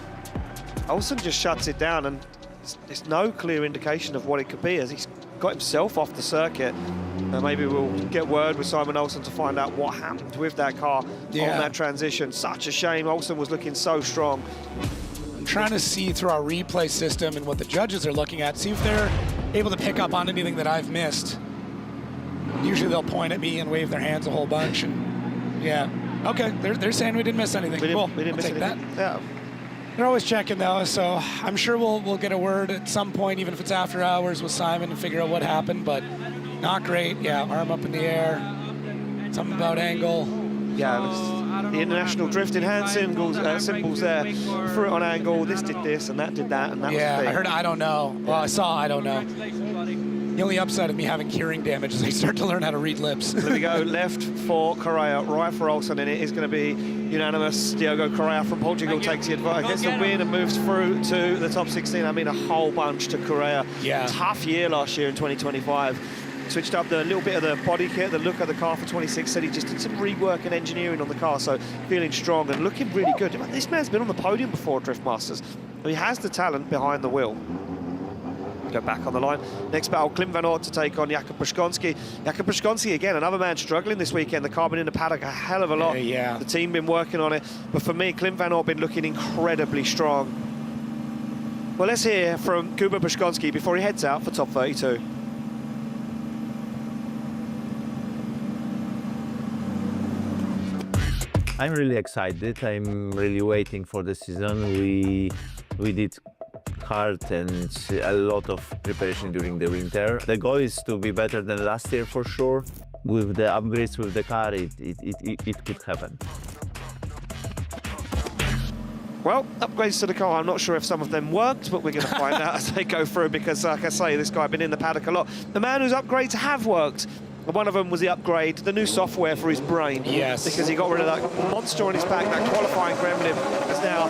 Olsen just shuts it down, and there's no clear indication of what it could be as he's got himself off the circuit. Maybe we'll get word with Simon Olsen to find out what happened with that car on that transition. Such a shame. Olsen was looking so strong. I'm trying to see through our replay system and what the judges are looking at, see if they're able to pick up on anything that I've missed. Usually they'll point at me and wave their hands a whole bunch. And yeah, okay, they're saying we didn't miss anything. We didn't miss anything. Yeah. They're always checking though, so I'm sure we'll get a word at some point, even if it's after hours, with Simon and figure out what happened. But not great. Yeah, arm up in the air. Something about angle. Yeah, it was the international drifting hand symbols there. Threw it on angle. This did this and that did that, and that was the thing. I heard I don't know. Well, I saw I don't know. The only upside of me having hearing damage is I start to learn how to read lips. There we go, left for Correia, right for Olsen, and it is going to be unanimous. Diogo Correia from Portugal takes the advantage, gets the win and moves through to the top 16. I mean, a whole bunch to Correia. Yeah. Tough year last year in 2025. Switched up the little bit of the body kit, the look of the car for 26. Said he just did some rework and engineering on the car, so feeling strong and looking really good. This man's been on the podium before at Drift Masters. He has the talent behind the wheel. Go back on the line. Next battle, Clint Van Oort to take on Jakob Przygonski. Jakob Przygonski, again, another man struggling this weekend. The car been in the paddock a hell of a lot. Yeah. The team been working on it. But for me, Clint Van Oort been looking incredibly strong. Well, let's hear from Kuba Przygonski before he heads out for Top 32. I'm really excited. I'm really waiting for the season. We did hard and a lot of preparation during the winter. The goal is to be better than last year for sure. With the upgrades with the car, it could happen. Well, upgrades to the car, I'm not sure if some of them worked, but we're going to find out as they go through because, like I say, this guy been in the paddock a lot. The man whose upgrades have worked, one of them was the upgrade, the new software for his brain. Yes. Because he got rid of that monster on his back, that qualifying gremlin. As now,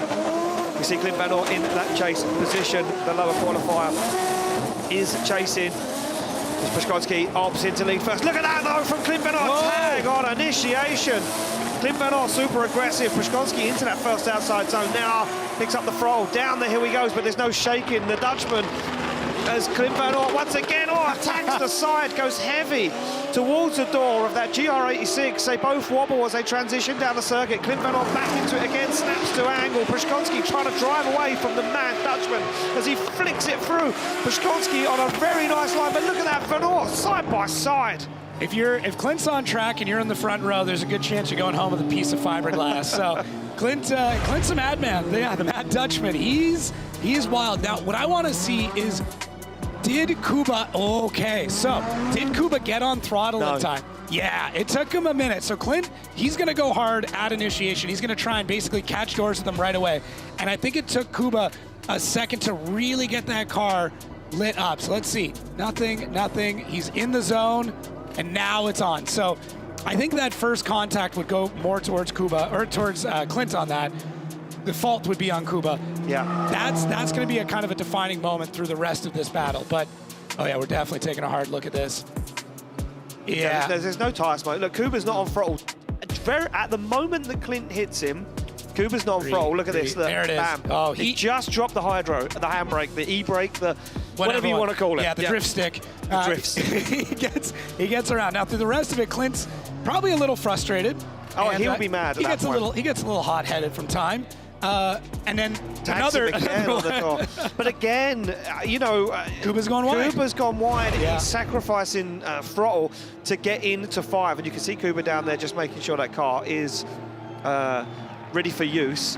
we see Clint Van Oort in that chase position. The lower qualifier is chasing. Przygonski opts into lead first. Look at that, though, from Clint Van Oort. Tag on initiation. Clint Van Oort super aggressive. Przygonski into that first outside zone. Now picks up the throttle. Down the hill he goes, but there's no shaking. The Dutchman, as Clint Van Oort once again, attacks the side, goes heavy towards the door of that GR86. They both wobble as they transition down the circuit. Clint Van Oort back into it again, snaps to angle. Przygonski trying to drive away from the mad Dutchman as he flicks it through. Przygonski on a very nice line, but look at that Van Oort side by side. If Clint's on track and you're in the front row, there's a good chance you're going home with a piece of fiberglass. So Clint's a madman. Yeah, the mad Dutchman. He's wild. Now, what I want to see is, did Kuba get on throttle in time? Yeah, it took him a minute. So Clint, he's going to go hard at initiation. He's going to try and basically catch doors with them right away. And I think it took Kuba a second to really get that car lit up. So let's see. Nothing. He's in the zone, and now it's on. So I think that first contact would go more towards Kuba, or towards Clint on that. The fault would be on Kuba. Yeah. That's going to be a kind of a defining moment through the rest of this battle. But, oh yeah, we're definitely taking a hard look at this. Yeah. There's no tire smoke. Look, Kuba's not on throttle. At the moment that Clint hits him, Kuba's not on throttle. Look at this. Look, There it is. bam. Oh, he just dropped the handbrake, the e-brake, the whatever you one. want to call it. Yeah, the drift stick. drift stick. he gets around. Now through the rest of it, Clint's probably a little frustrated. Oh, and, he'll be mad. He at gets that a point. little hot-headed from time. And then Tax him another again on the top. But again, you know, Kuba's gone wide. Kuba's gone wide. Yeah. He's sacrificing throttle to get into 5, and you can see Kuba down there just making sure that car is ready for use.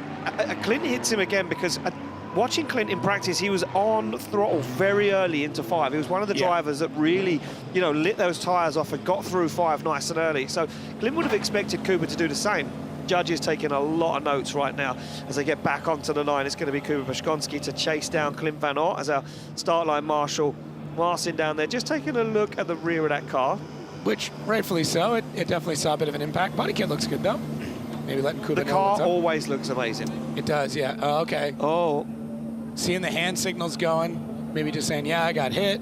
Clint hits him again because watching Clint in practice, he was on throttle very early into 5. He was one of the drivers that really, you know, lit those tyres off and got through 5 nice and early. So Clint would have expected Kuba to do the same. Judges taking a lot of notes right now as they get back onto the line. It's going to be Kuba Przygonski to chase down Clint Van Aert as our start line marshal. Marcin down there, just taking a look at the rear of that car. Which, rightfully so, it definitely saw a bit of an impact. Body kit looks good, though. Maybe letting Kuba The know car what's up. always looks amazing. It does, yeah. Oh, okay. Oh. Seeing the hand signals going, maybe just saying, yeah, I got hit.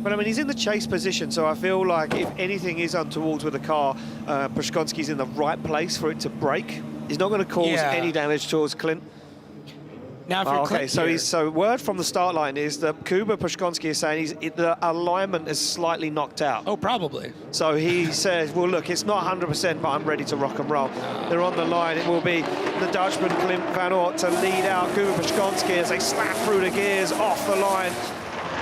But I mean, he's in the chase position, so I feel like if anything is untoward with the car, Przygonski's in the right place for it to break. He's not going to cause any damage towards Clint. Now, if you're okay, Clint so word from the start line is that Kuba Przygonski is saying the alignment is slightly knocked out. Oh, probably. So he says, well, look, it's not 100%, but I'm ready to rock and roll. They're on the line. It will be the Dutchman, Clint Van Aert, to lead out Kuba Przygonski as they slap through the gears off the line.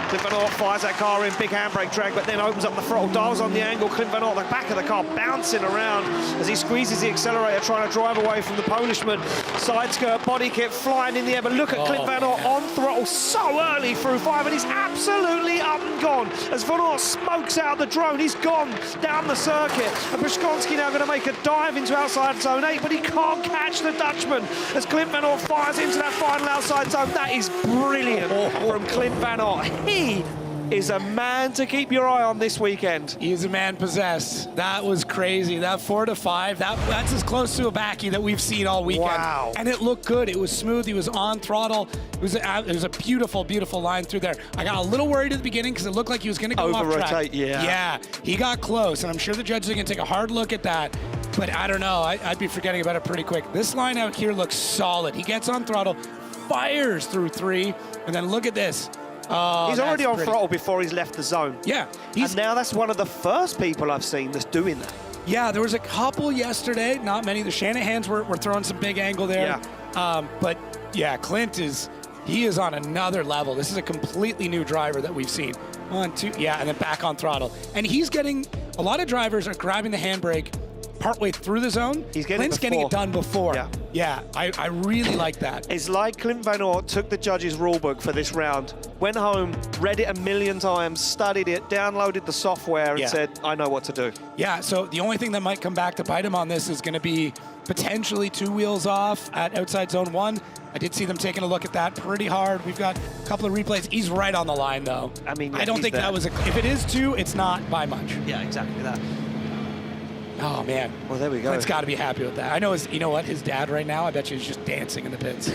Clint Van Aert fires that car in, big handbrake drag, but then opens up the throttle, dials on the angle. Clint Van Aert, the back of the car, bouncing around as he squeezes the accelerator, trying to drive away from the Polishman. Side skirt, body kit flying in the air, but look at Clint Van Aert on throttle so early through 5, and he's absolutely up and gone. As Van Aert smokes out the drone, he's gone down the circuit. And Przygonski now going to make a dive into outside zone 8, but he can't catch the Dutchman as Clint Van Aert fires into that final outside zone. That is brilliant from Clint Van Aert. He is a man to keep your eye on this weekend. He is a man possessed. That was crazy. That 4 to 5, that's as close to a backy that we've seen all weekend. Wow. And it looked good. It was smooth. He was on throttle. It was a beautiful, beautiful line through there. I got a little worried at the beginning because it looked like he was going to go off track. Over-rotate, yeah. Yeah, he got close, and I'm sure the judges are going to take a hard look at that. But I don't know. I'd be forgetting about it pretty quick. This line out here looks solid. He gets on throttle, fires through 3, and then look at this. Oh, he's already on throttle before he's left the zone. Yeah. And now that's one of the first people I've seen that's doing that. Yeah, there was a couple yesterday, not many. The Shanahans were throwing some big angle there. Yeah. But yeah, Clint is on another level. This is a completely new driver that we've seen. 1, 2, yeah, and then back on throttle. And he's getting, a lot of drivers are grabbing the handbrake partway through the zone. Clint's getting it done before. Yeah, I really like that. It's like Clint Van Aert took the judges' rulebook for this round, went home, read it a million times, studied it, downloaded the software, and said, I know what to do. Yeah, so the only thing that might come back to bite him on this is going to be potentially 2 wheels off at outside zone 1. I did see them taking a look at that pretty hard. We've got a couple of replays. He's right on the line, though. I mean, I don't think that was if it is 2, it's not by much. Yeah, exactly that. Oh, man. Well, there we go. Clint's got to be happy with that. I know you know what? His dad right now, I bet you, is just dancing in the pits.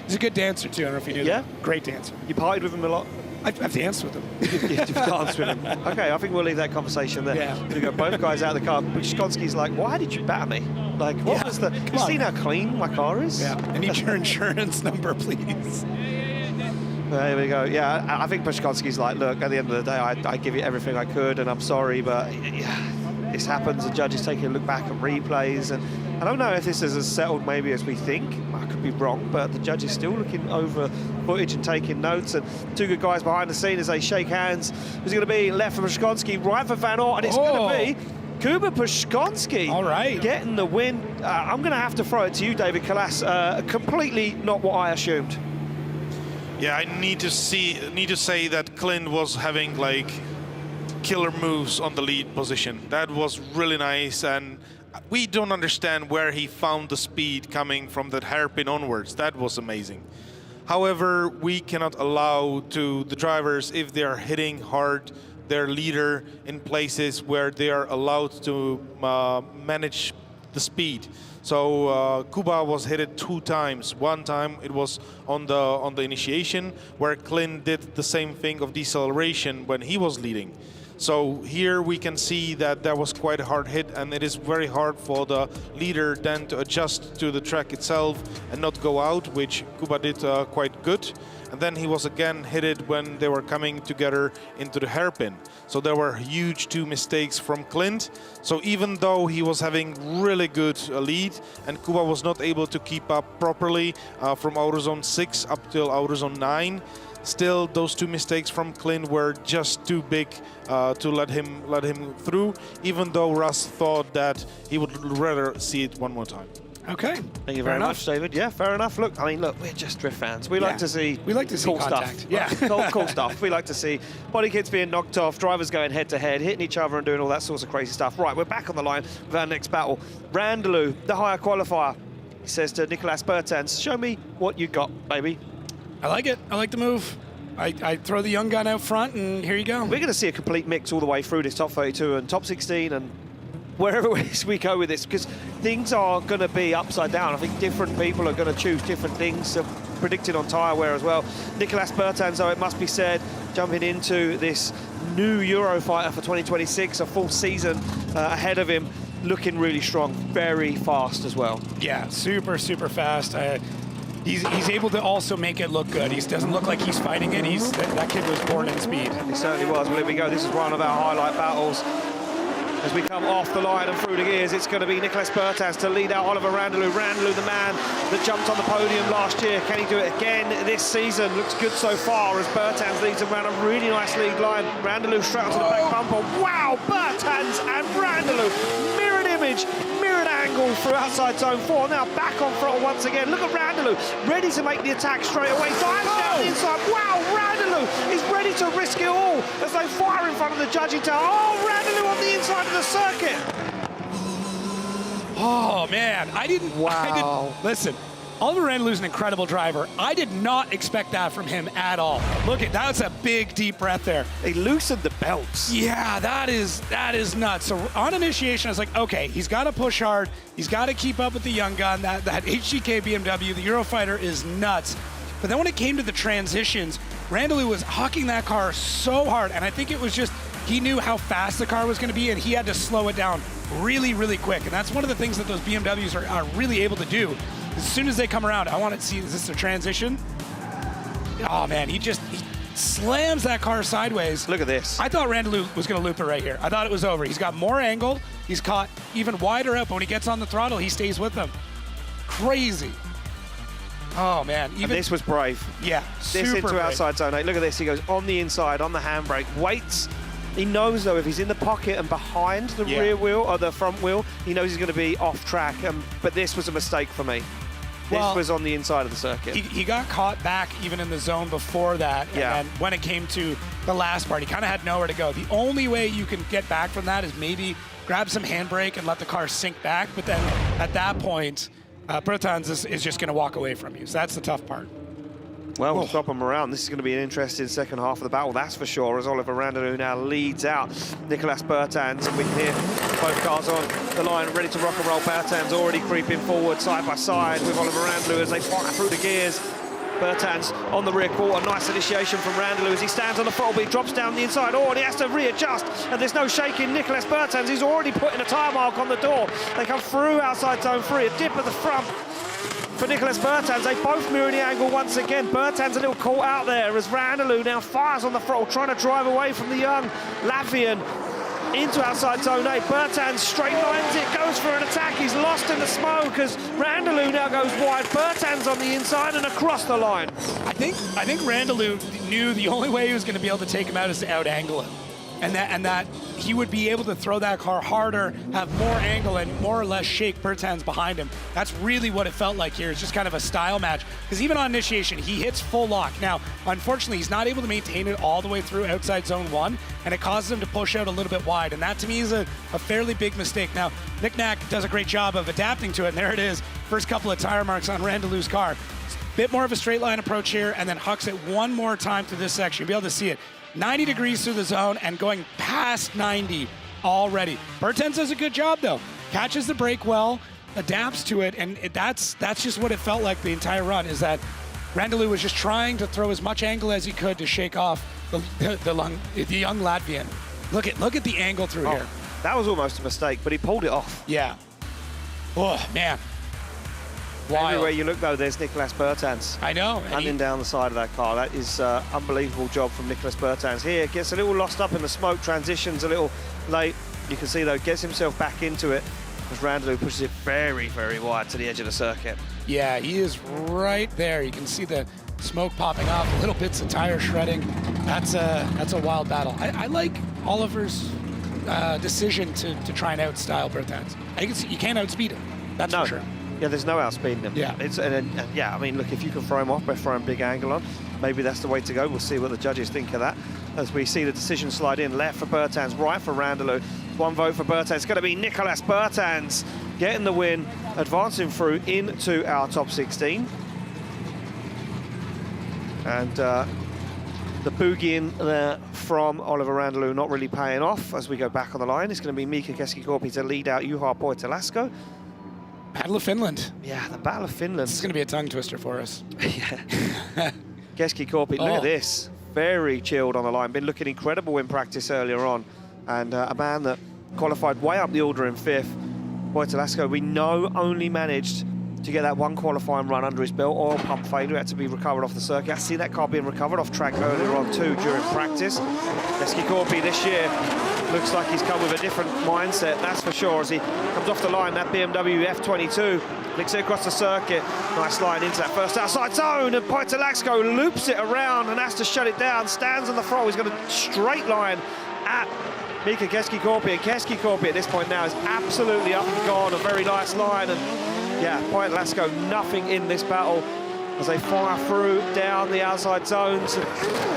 He's a good dancer, too. I don't know if you knew that. Great dancer. You partied with him a lot? I've danced with him. You've danced with him. Okay, I think we'll leave that conversation there. Yeah. We've got both guys out of the car. Przygonski's like, why did you batter me? Like, what was the... You seen how clean my car is? Yeah. I need your insurance number, please. There we go. Yeah, I think Przygonski's like, look, at the end of the day, I give you everything I could, and I'm sorry, but this happens. The judges taking a look back at replays, and I don't know if this is as settled maybe as we think. I could be wrong, but the judge is still looking over footage and taking notes, and 2 good guys behind the scene as they shake hands. Who's going to be left for Przygonski, right for Van Aert, and it's going to be Kuba Przygonski. All right. Getting the win. I'm going to have to throw it to you, David Kalas. Completely not what I assumed. Yeah, I need to say that Clint was having like killer moves on the lead position. That was really nice, and we don't understand where he found the speed coming from that hairpin onwards. That was amazing. However, we cannot allow to the drivers, if they are hitting hard their leader in places where they are allowed to manage the speed. So Kuba was hit it 2 times. One time it was on the initiation, where Clint did the same thing of deceleration when he was leading. So here we can see that that was quite a hard hit, and it is very hard for the leader then to adjust to the track itself and not go out, which Kuba did quite good. And then he was again hit it when they were coming together into the hairpin. So there were huge 2 mistakes from Clint. So even though he was having really good lead and Kuba was not able to keep up properly from outer zone 6 up till outer zone 9, still those 2 mistakes from Clint were just too big to let him through, even though Russ thought that he would rather see it one more time. Okay. Thank you very much, David. Yeah, fair enough. Look, I mean, look, we're just drift fans. We like to see cool contact. stuff. Yeah. cool stuff. We like to see body kits being knocked off, drivers going head to head, hitting each other and doing all that sorts of crazy stuff. Right, we're back on the line with our next battle. Randalu, the higher qualifier, he says to Nicolas Bertans, show me what you got, baby. I like it. I like the move. I throw the young gun out front, and here you go. We're going to see a complete mix all the way through this top 32 and top 16 and wherever we go with this, because things are going to be upside down. I think different people are going to choose different things, predicted on tyre wear as well. Nicolas Bertans, though, it must be said, jumping into this new Eurofighter for 2026, a full season ahead of him, looking really strong, very fast as well. Yeah, super fast. He's able to also make it look good. He doesn't look like he's fighting it. That kid was born in speed. He certainly was. Well, here we go. This is one of our highlight battles. As we come off the line and through the gears, it's going to be Nicolas Bertans to lead out Oliver Randalu. Randalu, the man that jumped on the podium last year. Can he do it again this season? Looks good so far as Bertans leads him around a really nice lead line. Randalu straight onto the back bumper. Wow, Bertans and Randalu. Mirrored image, mirrored angle through outside zone 4. Now back on throttle once again. Look at Randalu, ready to make the attack straight away. Fires down the inside. Wow, Randalu is ready to risk it all as they fire in front of the judging tower. Oh, Randalu on the inside of the circuit. Oh man, listen, Oliver Randalu's an incredible driver. I did not expect that from him at all. Look at that's a big deep breath there. They loosened the belts. Yeah, that is nuts. So on initiation, I was like, okay, he's got to push hard. He's got to keep up with the young gun. That HGK BMW, the Eurofighter, is nuts. But then when it came to the transitions, Randalu was hucking that car so hard, and I think it was just he knew how fast the car was going to be, and he had to slow it down really quick. And that's one of the things that those BMWs are really able to do. As soon as they come around, I want to see, is this a transition? Oh man, he slams that car sideways. Look at this. I thought Randalu was going to loop it right here. I thought it was over. He's got more angle. He's caught even wider up, but when he gets on the throttle, he stays with them. Crazy. Oh man, and this was brave. Yeah, this into outside zone 8. Look at this. He goes on the inside, on the handbrake, waits. He knows though if he's in the pocket and behind the rear wheel or the front wheel, he knows he's going to be off track. But this was a mistake for me. This was on the inside of the circuit. He got caught back even in the zone before that. Yeah. And then when it came to the last part, he kind of had nowhere to go. The only way you can get back from that is maybe grab some handbrake and let the car sink back. But then at that point, Bertans is just going to walk away from you. So that's the tough part. Well, we'll swap them around. This is going to be an interesting second half of the battle, that's for sure, as Oliver Randalu now leads out Nicolas Bertans. And we can hear both cars on the line, ready to rock and roll. Bertans already creeping forward side by side with Oliver Randalu as they fire through the gears. Bertans on the rear quarter, nice initiation from Randalu as he stands on the throttle, but he drops down the inside. Oh, and he has to readjust, and there's no shaking. Nicolas Bertans, he's already putting a tyre mark on the door. They come through outside zone 3, a dip at the front for Nicolas Bertans. They both mirror the angle once again. Bertans a little caught out there as Randalu now fires on the throttle, trying to drive away from the young Latvian into outside zone 8. Bertans straight lines it, goes for an attack. He's lost in the smoke as Randalu now goes wide. Bertans on the inside and across the line. I think Randalu knew the only way he was going to be able to take him out is to out-angle him. And that he would be able to throw that car harder, have more angle, and more or less shake Bertans behind him. That's really what it felt like here. It's just kind of a style match. Because even on initiation, he hits full lock. Now, unfortunately, he's not able to maintain it all the way through outside zone 1, and it causes him to push out a little bit wide. And that, to me, is a fairly big mistake. Now, Nick Nack does a great job of adapting to it, and there it is. First couple of tire marks on Randalu's car. Bit more of a straight line approach here, and then hucks it one more time through this section. You'll be able to see it. 90 degrees through the zone and going past 90 already. Bertans does a good job, though. catches the brake well, adapts to it, and that's just what it felt like the entire run, is that Randalu was just trying to throw as much angle as he could to shake off the young Latvian. Look at the angle through here. That was almost a mistake, but he pulled it off. Yeah. Oh, man. Wild. Everywhere you look, though, there's Nicolas Bertans. I know. Running down the side of that car. That is unbelievable job from Nicolas Bertans. Here, gets a little lost up in the smoke, transitions a little late. You can see, though, gets himself back into it as Randalu pushes it very, very wide to the edge of the circuit. Yeah, he is right there. You can see the smoke popping off, little bits of tire shredding. That's a wild battle. I like Oliver's decision to try and outstyle Bertans. You can't outspeed him. That's for sure. Yeah, there's no outspeeding him. Yeah. I mean, look, if you can throw him off by throwing big angle on, maybe that's the way to go. We'll see what the judges think of that. As we see the decision slide in, left for Bertans, right for Randalu. One vote for Bertans. It's going to be Nicolas Bertans getting the win, advancing through into our top 16. And the boogieing there from Oliver Randalu not really paying off as we go back on the line. It's going to be Mika Keski-Korpi to lead out Juha Pöytälaakso. Battle of Finland. Yeah, the Battle of Finland. This is going to be a tongue twister for us. Yeah. Keski-Korpi, look at this. Very chilled on the line. Been looking incredible in practice earlier on. And a man that qualified way up the order in 5th. Pöytälaakso, we know, only managed to get that one qualifying run under his belt. Oil pump failure had to be recovered off the circuit. I see that car being recovered off track earlier on too during practice. Keski-Korpi this year looks like he's come with a different mindset, that's for sure, as he comes off the line. That BMW F22 flicks it across the circuit. Nice line into that first outside zone, and Pöytälaakso loops it around and has to shut it down. Stands on the throttle. He's got a straight line at Mika Keski-Korpi, and Keski-Korpi at this point now is absolutely up and gone. A very nice line, and yeah, Pöytälaakso nothing in this battle as they fire through down the outside zones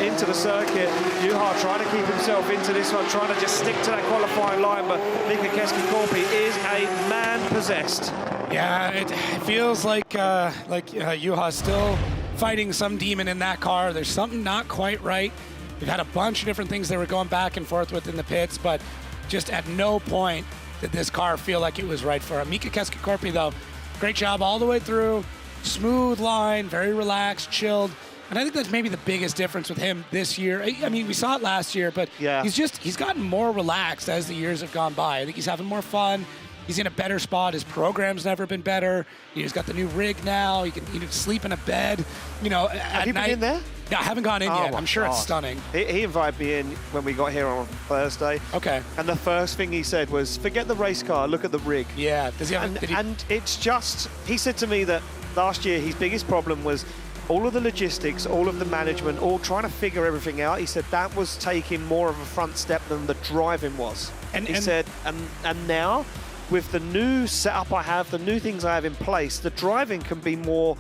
into the circuit. Juha trying to keep himself into this one, trying to just stick to that qualifying line, but Mika Keski-Korpi is a man possessed. Yeah, it feels like Juha's still fighting some demon in that car. There's something not quite right. We've had a bunch of different things they were going back and forth with in the pits, but just at no point did this car feel like it was right for him. Mika Keski-Korpi, though, great job all the way through. Smooth line, very relaxed, chilled. And I think that's maybe the biggest difference with him this year. I mean, we saw it last year, but yeah, he's gotten more relaxed as the years have gone by. I think he's having more fun. He's in a better spot. His program's never been better. He's got the new rig now. He can sleep in a bed, at night. Have you been in there? No, I haven't gone in yet. I'm sure it's stunning. He invited me in when we got here on Thursday. Okay. And the first thing he said was, forget the race car, look at the rig. Yeah. Does he have and it's just, he said to me that last year his biggest problem was all of the logistics, all of the management, all trying to figure everything out. He said that was taking more of a front step than the driving was. And he said, and now, with the new setup I have, the new things I have in place, the driving can be more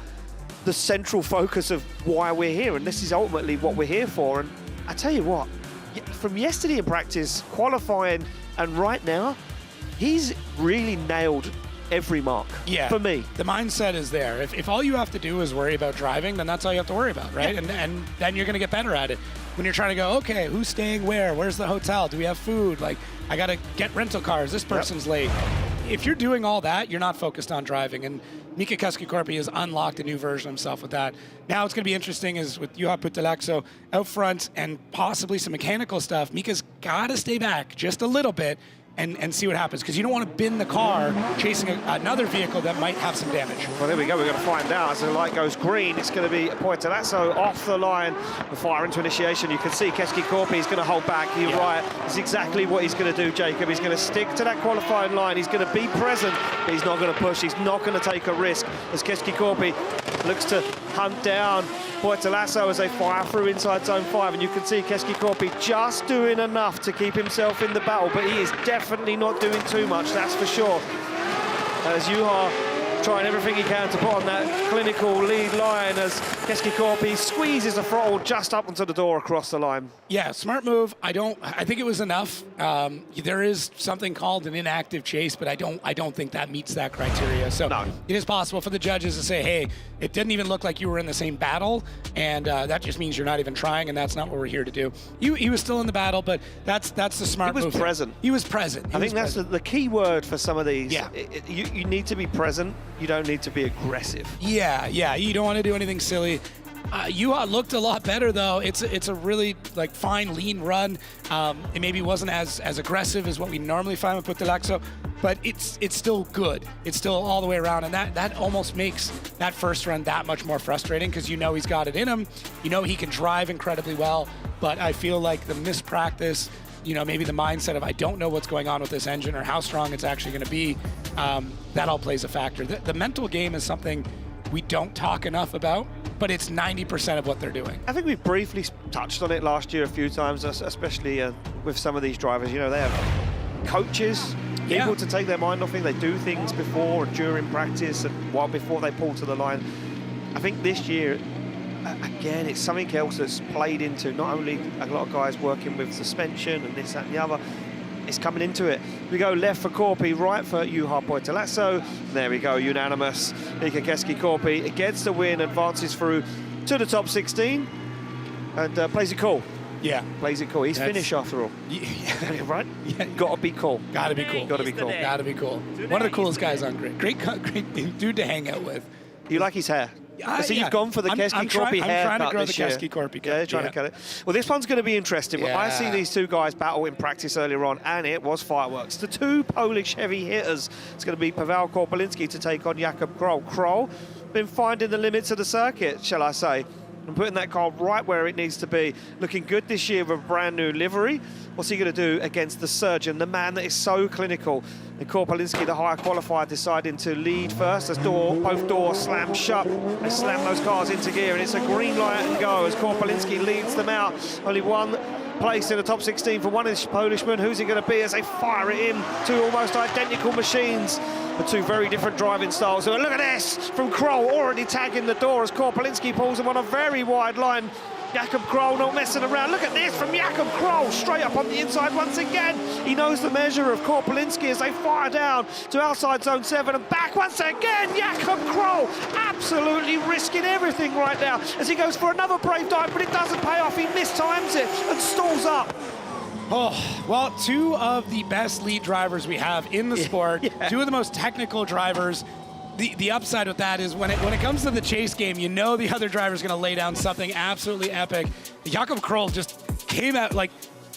the central focus of why we're here, and this is ultimately what we're here for. And I tell you what, from yesterday in practice, qualifying, and right now, he's really nailed every mark. Yeah, for me. The mindset is there. If all you have to do is worry about driving, then that's all you have to worry about, right? Yeah. And then you're going to get better at it. When you're trying to go, okay, who's staying where? Where's the hotel? Do we have food? Like, I got to get rental cars. This person's late. If you're doing all that, you're not focused on driving. And Mika Keski-Korpi has unlocked a new version of himself with that. Now it's going to be interesting is with Juha Pöytälaakso out front and possibly some mechanical stuff. Mika's got to stay back just a little bit and see what happens, because you don't want to bin the car chasing another vehicle that might have some damage. Well, there we go. We're going to find out as the light goes green. It's going to be Pöytälaakso off the line. The fire into initiation. You can see Keski-Korpi is going to hold back. You're right. It's exactly what he's going to do, Jacob. He's going to stick to that qualifying line. He's going to be present, but he's not going to push. He's not going to take a risk as Keski-Korpi looks to hunt down Pöytälaakso as they fire through inside zone 5. And you can see Keski-Korpi just doing enough to keep himself in the battle, but he is definitely not doing too much, that's for sure. As Juha trying everything he can to put on that clinical lead line as Keski-Korpi squeezes the throttle just up onto the door across the line. Yeah, smart move. I think it was enough. There is something called an inactive chase, but I don't think that meets that criteria. So No. it is possible for the judges to say, hey, it didn't even look like you were in the same battle, and that just means you're not even trying, and that's not what we're here to do. He was still in the battle, but that's the smart move. He was present. He was present. I think that's the key word for some of these. Yeah. You need to be present. You don't need to be aggressive. Yeah. You don't want to do anything silly. Juha looked a lot better though. It's a really like fine, lean run. It maybe wasn't as aggressive as what we normally find with Pöytälaakso, but it's still good. It's still all the way around, and that almost makes that first run that much more frustrating because you know he's got it in him. You know he can drive incredibly well, but I feel like the mispractice, maybe the mindset of I don't know what's going on with this engine or how strong it's actually going to be, that all plays a factor. The mental game is something we don't talk enough about, but it's 90% of what they're doing. I think we briefly touched on it last year a few times, especially with some of these drivers. They have coaches, people to take their mind off things. They do things before and during practice and before they pull to the line. I think this year, again, it's something else that's played into not only a lot of guys working with suspension and this, that, and the other. It's coming into it. We go left for Korpi, right for Juha Pöytälaakso. There we go, unanimous. Ika Keski-Korpi. It gets the win, advances through to the top 16, and plays it cool. Yeah. Plays it cool. He's finished after all. Yeah. Right? Yeah. Gotta be cool. Gotta be cool. Gotta be cool. Gotta be cool. One of the coolest guys on grid. Great dude to hang out with. You like his hair? So yeah. you've gone for the Keski-Korpi haircut I'm trying to grow the this year. Keski-Korpi cut. Yeah, trying to cut it. Well, this one's going to be interesting. Yeah. I see these two guys battle in practice earlier on, and it was fireworks. The two Polish heavy hitters. It's going to be Paweł Korpulinski to take on Jakub Krol. Krol been finding the limits of the circuit, shall I say, and putting that car right where it needs to be. Looking good this year with a brand new livery. What's he going to do against the surgeon, the man that is so clinical? And Korpulinski, the higher qualifier, deciding to lead first as both doors slam shut. They slam those cars into gear, and it's a green light and go as Korpulinski leads them out. Only one place in the top 16 for one of these Polishmen. Who's it going to be as they fire it in? Two almost identical machines, but two very different driving styles. So look at this from Krol, already tagging the door as Korpulinski pulls him on a very wide line. Jakub Krol not messing around. Look at this from Jakub Krol, straight up on the inside once again. He knows the measure of Korpulinski as they fire down to outside zone 7 and back once again. Jakub Krol absolutely risking everything right now as he goes for another brave dive, but it doesn't pay off. He mistimes it and stalls up. Oh, well, two of the best lead drivers we have in the sport, two of the most technical drivers. The upside with that is when it comes to the chase game, you know the other driver's going to lay down something absolutely epic. Jakub Krol just came out like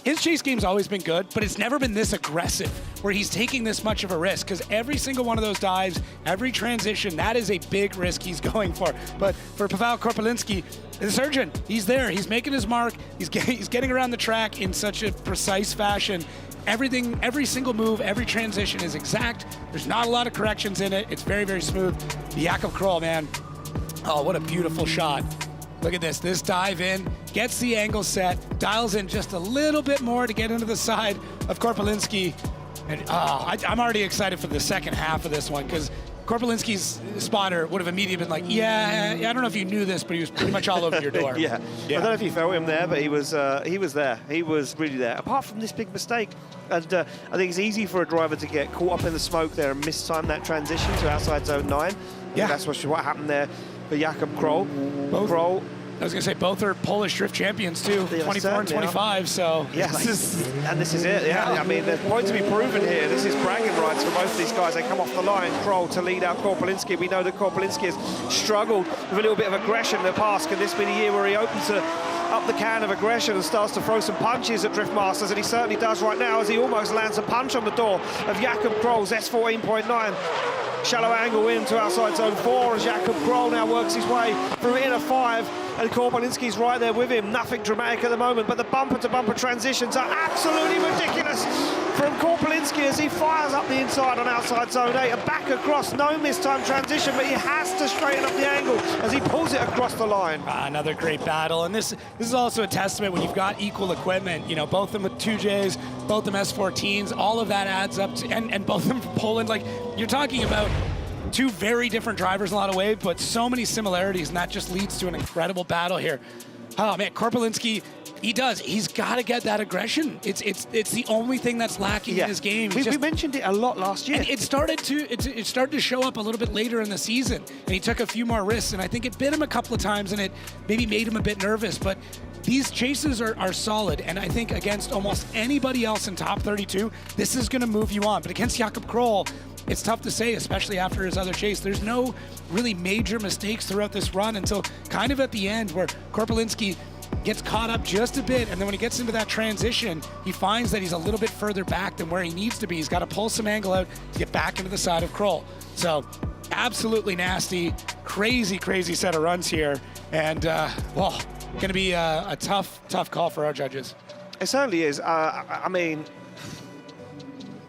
his chase game's always been good, but it's never been this aggressive where he's taking this much of a risk because every single one of those dives, every transition, that is a big risk he's going for. But for Paweł Korpulinski, the surgeon, he's there. He's making his mark. He's getting around the track in such a precise fashion. Everything, every single move, every transition is exact. There's not a lot of corrections in it. It's very, very smooth. Jakub Krol, man. Oh, what a beautiful shot. Look at this. This dive in, gets the angle set, dials in just a little bit more to get into the side of Korpulinski. And I'm already excited for the second half of this one because Korpulinski's spotter would have immediately been like, yeah, I don't know if you knew this, but he was pretty much all over your door. Yeah. I don't know if you felt him there, but he was there. He was really there. Apart from this big mistake, and I think it's easy for a driver to get caught up in the smoke there and mistime that transition to outside zone 9. Yeah. That's what happened there for Jakub Krol. I was going to say both are Polish drift champions too, 24 and 25. So yes, this is it. Yeah, I mean, there's point to be proven here. This is bragging rights for both of these guys. They come off the line, Krol to lead out Korpulinski. We know that Korpulinski has struggled with a little bit of aggression in the past. Can this be the year where he opens up the can of aggression and starts to throw some punches at Drift Masters? And he certainly does right now as he almost lands a punch on the door of Jakub Krol's S14.9. Shallow angle into outside zone 4 as Jakub Krol now works his way through inner 5, and Korpulinski's right there with him. Nothing dramatic at the moment, but the bumper-to-bumper transitions are absolutely ridiculous from Korpulinski as he fires up the inside on outside zone 8 and back across. No mistime transition, but he has to straighten up the angle as he pulls it across the line. Another great battle, and this is also a testament when you've got equal equipment. You know, both of them with 2Js, both of them S14s, all of that adds up to, and both of them from Poland. Like, you're talking about two very different drivers in a lot of ways, but so many similarities, and that just leads to an incredible battle here. Oh man, Korpulinski, he's got to get that aggression. It's the only thing that's lacking in his game. We mentioned it a lot last year. And it started to show up a little bit later in the season, and he took a few more risks, and I think it bit him a couple of times, and it maybe made him a bit nervous, but these chases are solid, and I think against almost anybody else in top 32, this is going to move you on. But against Jakob Krol, it's tough to say, especially after his other chase. There's no really major mistakes throughout this run until kind of at the end where Korpulinski gets caught up just a bit, and then when he gets into that transition, he finds that he's a little bit further back than where he needs to be. He's got to pull some angle out to get back into the side of Krol. So absolutely nasty, crazy set of runs here, and going to be a tough call for our judges. It certainly is. I mean,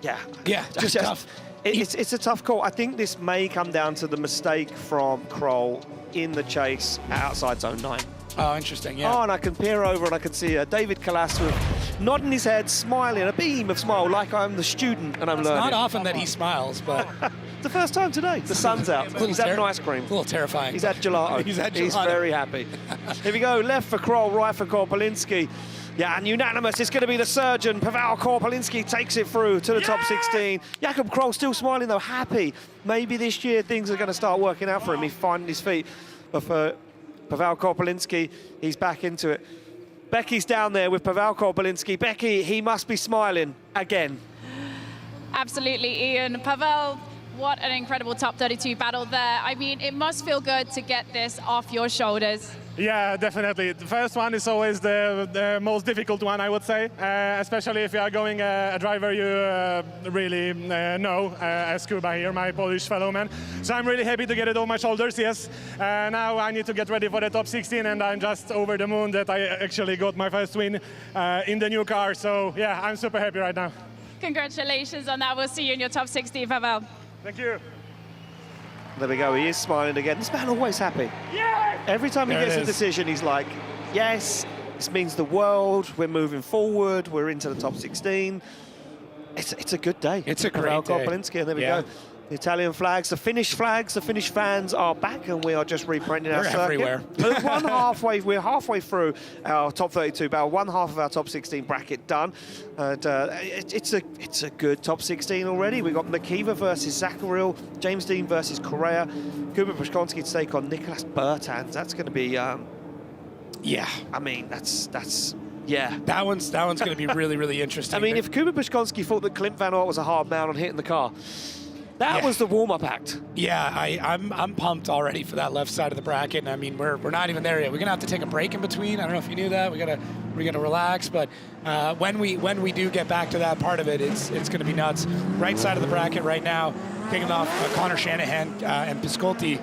just tough. It's a tough call. I think this may come down to the mistake from Krol in the chase outside zone 9. Oh, interesting, yeah. Oh, and I can peer over and I can see David Kalas nodding his head, smiling, a beam of smile, like I'm the student and I'm learning. It's not often that he smiles, but... the first time today. The sun's out. He's had an ice cream. A little terrifying. He's had gelato. He's very happy. Here we go. Left for Krol, right for Korpulinski. Yeah, and unanimous. It's going to be the surgeon. Pavel Korpulinski takes it through to the top 16. Jakob Krol still smiling, though, happy. Maybe this year things are going to start working out for him. He's finding his feet. But for Pavel Korpulinski, he's back into it. Becky's down there with Pavel Korpulinski. Becky, he must be smiling again. Absolutely, Ian. Pavel, what an incredible top 32 battle there. I mean, it must feel good to get this off your shoulders. Yeah, definitely. The first one is always the most difficult one, I would say, especially if you are going a driver you really know, as Kuba here, my Polish fellow man. So I'm really happy to get it off my shoulders, yes. Now I need to get ready for the top 16, and I'm just over the moon that I actually got my first win in the new car. So yeah, I'm super happy right now. Congratulations on that. We'll see you in your top 16, Pavel. Thank you. There we go, he is smiling again. This man always happy. Yeah! Every time he gets a decision, he's like, yes, this means the world, we're moving forward, we're into the top 16. It's a good day. It's a great day. Korpulinski, and there we go. The Italian flags, the Finnish fans are back, and we are just reprinting our circuit. Everywhere. We're halfway through our top 32 battle, one half of our top 16 bracket done. And it's a good top 16 already. We've got McKeever versus Zakouril, James Deane versus Correia, Przygonski to take on Nicholas Bertans. That's going to be, I mean, that's. Yeah. That one's going to be really interesting. I mean, if Przygonski thought that Klimt van Aert was a hard man on hitting the car, that was the warm-up act. Yeah, I'm pumped already for that left side of the bracket. And I mean, we're not even there yet. We're gonna have to take a break in between. I don't know if you knew that. We're gonna relax. But when we do get back to that part of it, it's gonna be nuts. Right side of the bracket right now, kicking off Connor Shanahan and Pisculi.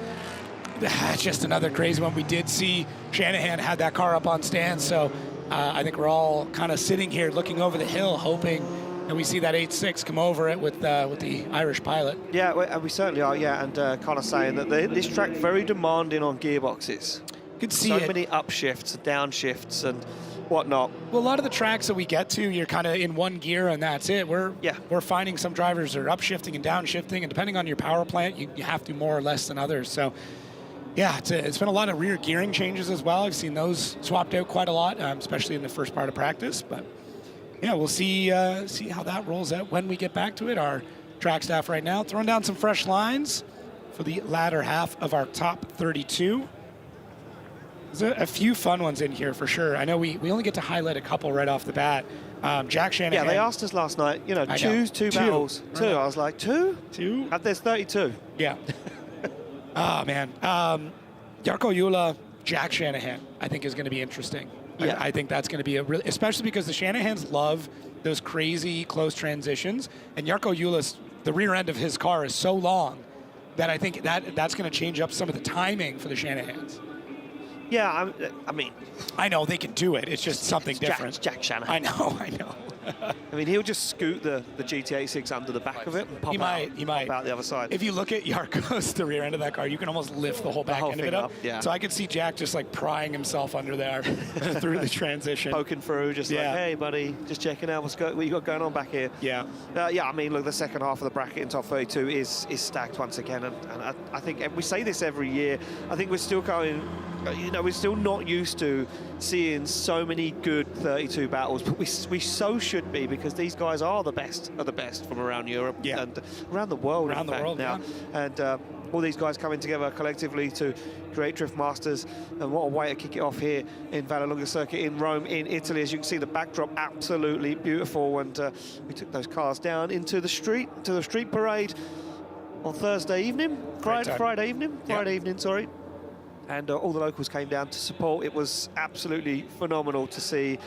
Just another crazy one. We did see Shanahan had that car up on stands, so I think we're all kind of sitting here looking over the hill, hoping. And we see that 8.6 come over it with the Irish pilot. Yeah, we certainly are, yeah. And Connor saying that this track very demanding on gearboxes. Could see so many upshifts, downshifts, and whatnot. Well, a lot of the tracks that we get to, you're kind of in one gear and that's it. We're finding some drivers are upshifting and downshifting, and depending on your power plant, you have to more or less than others. So, yeah, it's been a lot of rear gearing changes as well. I've seen those swapped out quite a lot, especially in the first part of practice. But yeah, we'll see how that rolls out when we get back to it. Our track staff right now throwing down some fresh lines for the latter half of our top 32. There's a few fun ones in here for sure. I know we only get to highlight a couple right off the bat. Jack Shanahan. Yeah, they asked us last night, choose two battles. Two. I was like, two? Two? There's 32. Yeah. Oh, man. Jarkko Juhla, Jack Shanahan, I think is going to be interesting. Yeah. I think that's going to be especially because the Shanahans love those crazy close transitions, and Jarkko Juhla's, the rear end of his car is so long that I think that's going to change up some of the timing for the Shanahans. Yeah, I mean, I know they can do it. It's just something different. Jack Shanahan. I know. I mean, he'll just scoot the GT86 under the back of it and pop He might. pop out the other side. If you look at Jarkko's, the rear end of that car, you can almost lift the whole back whole end of thing it up. up, yeah. So I could see Jack just like prying himself under there through the transition. Poking through, just like, hey, buddy, just checking out what you got going on back here. Yeah. Yeah, I mean, look, the second half of the bracket in top 32 is stacked once again. And I think we say this every year. I think we're still going, we're still not used to seeing so many good 32 battles, but we so should be, because these guys are the best of the best from around Europe and around the world. Around the world now. Yeah. And all these guys coming together collectively to create Drift Masters, and what a way to kick it off here in Vallelunga Circuit in Rome, in Italy. As you can see, the backdrop absolutely beautiful, and we took those cars down into the street parade on Thursday evening, Friday evening, sorry. And all the locals came down to support. It was absolutely phenomenal to see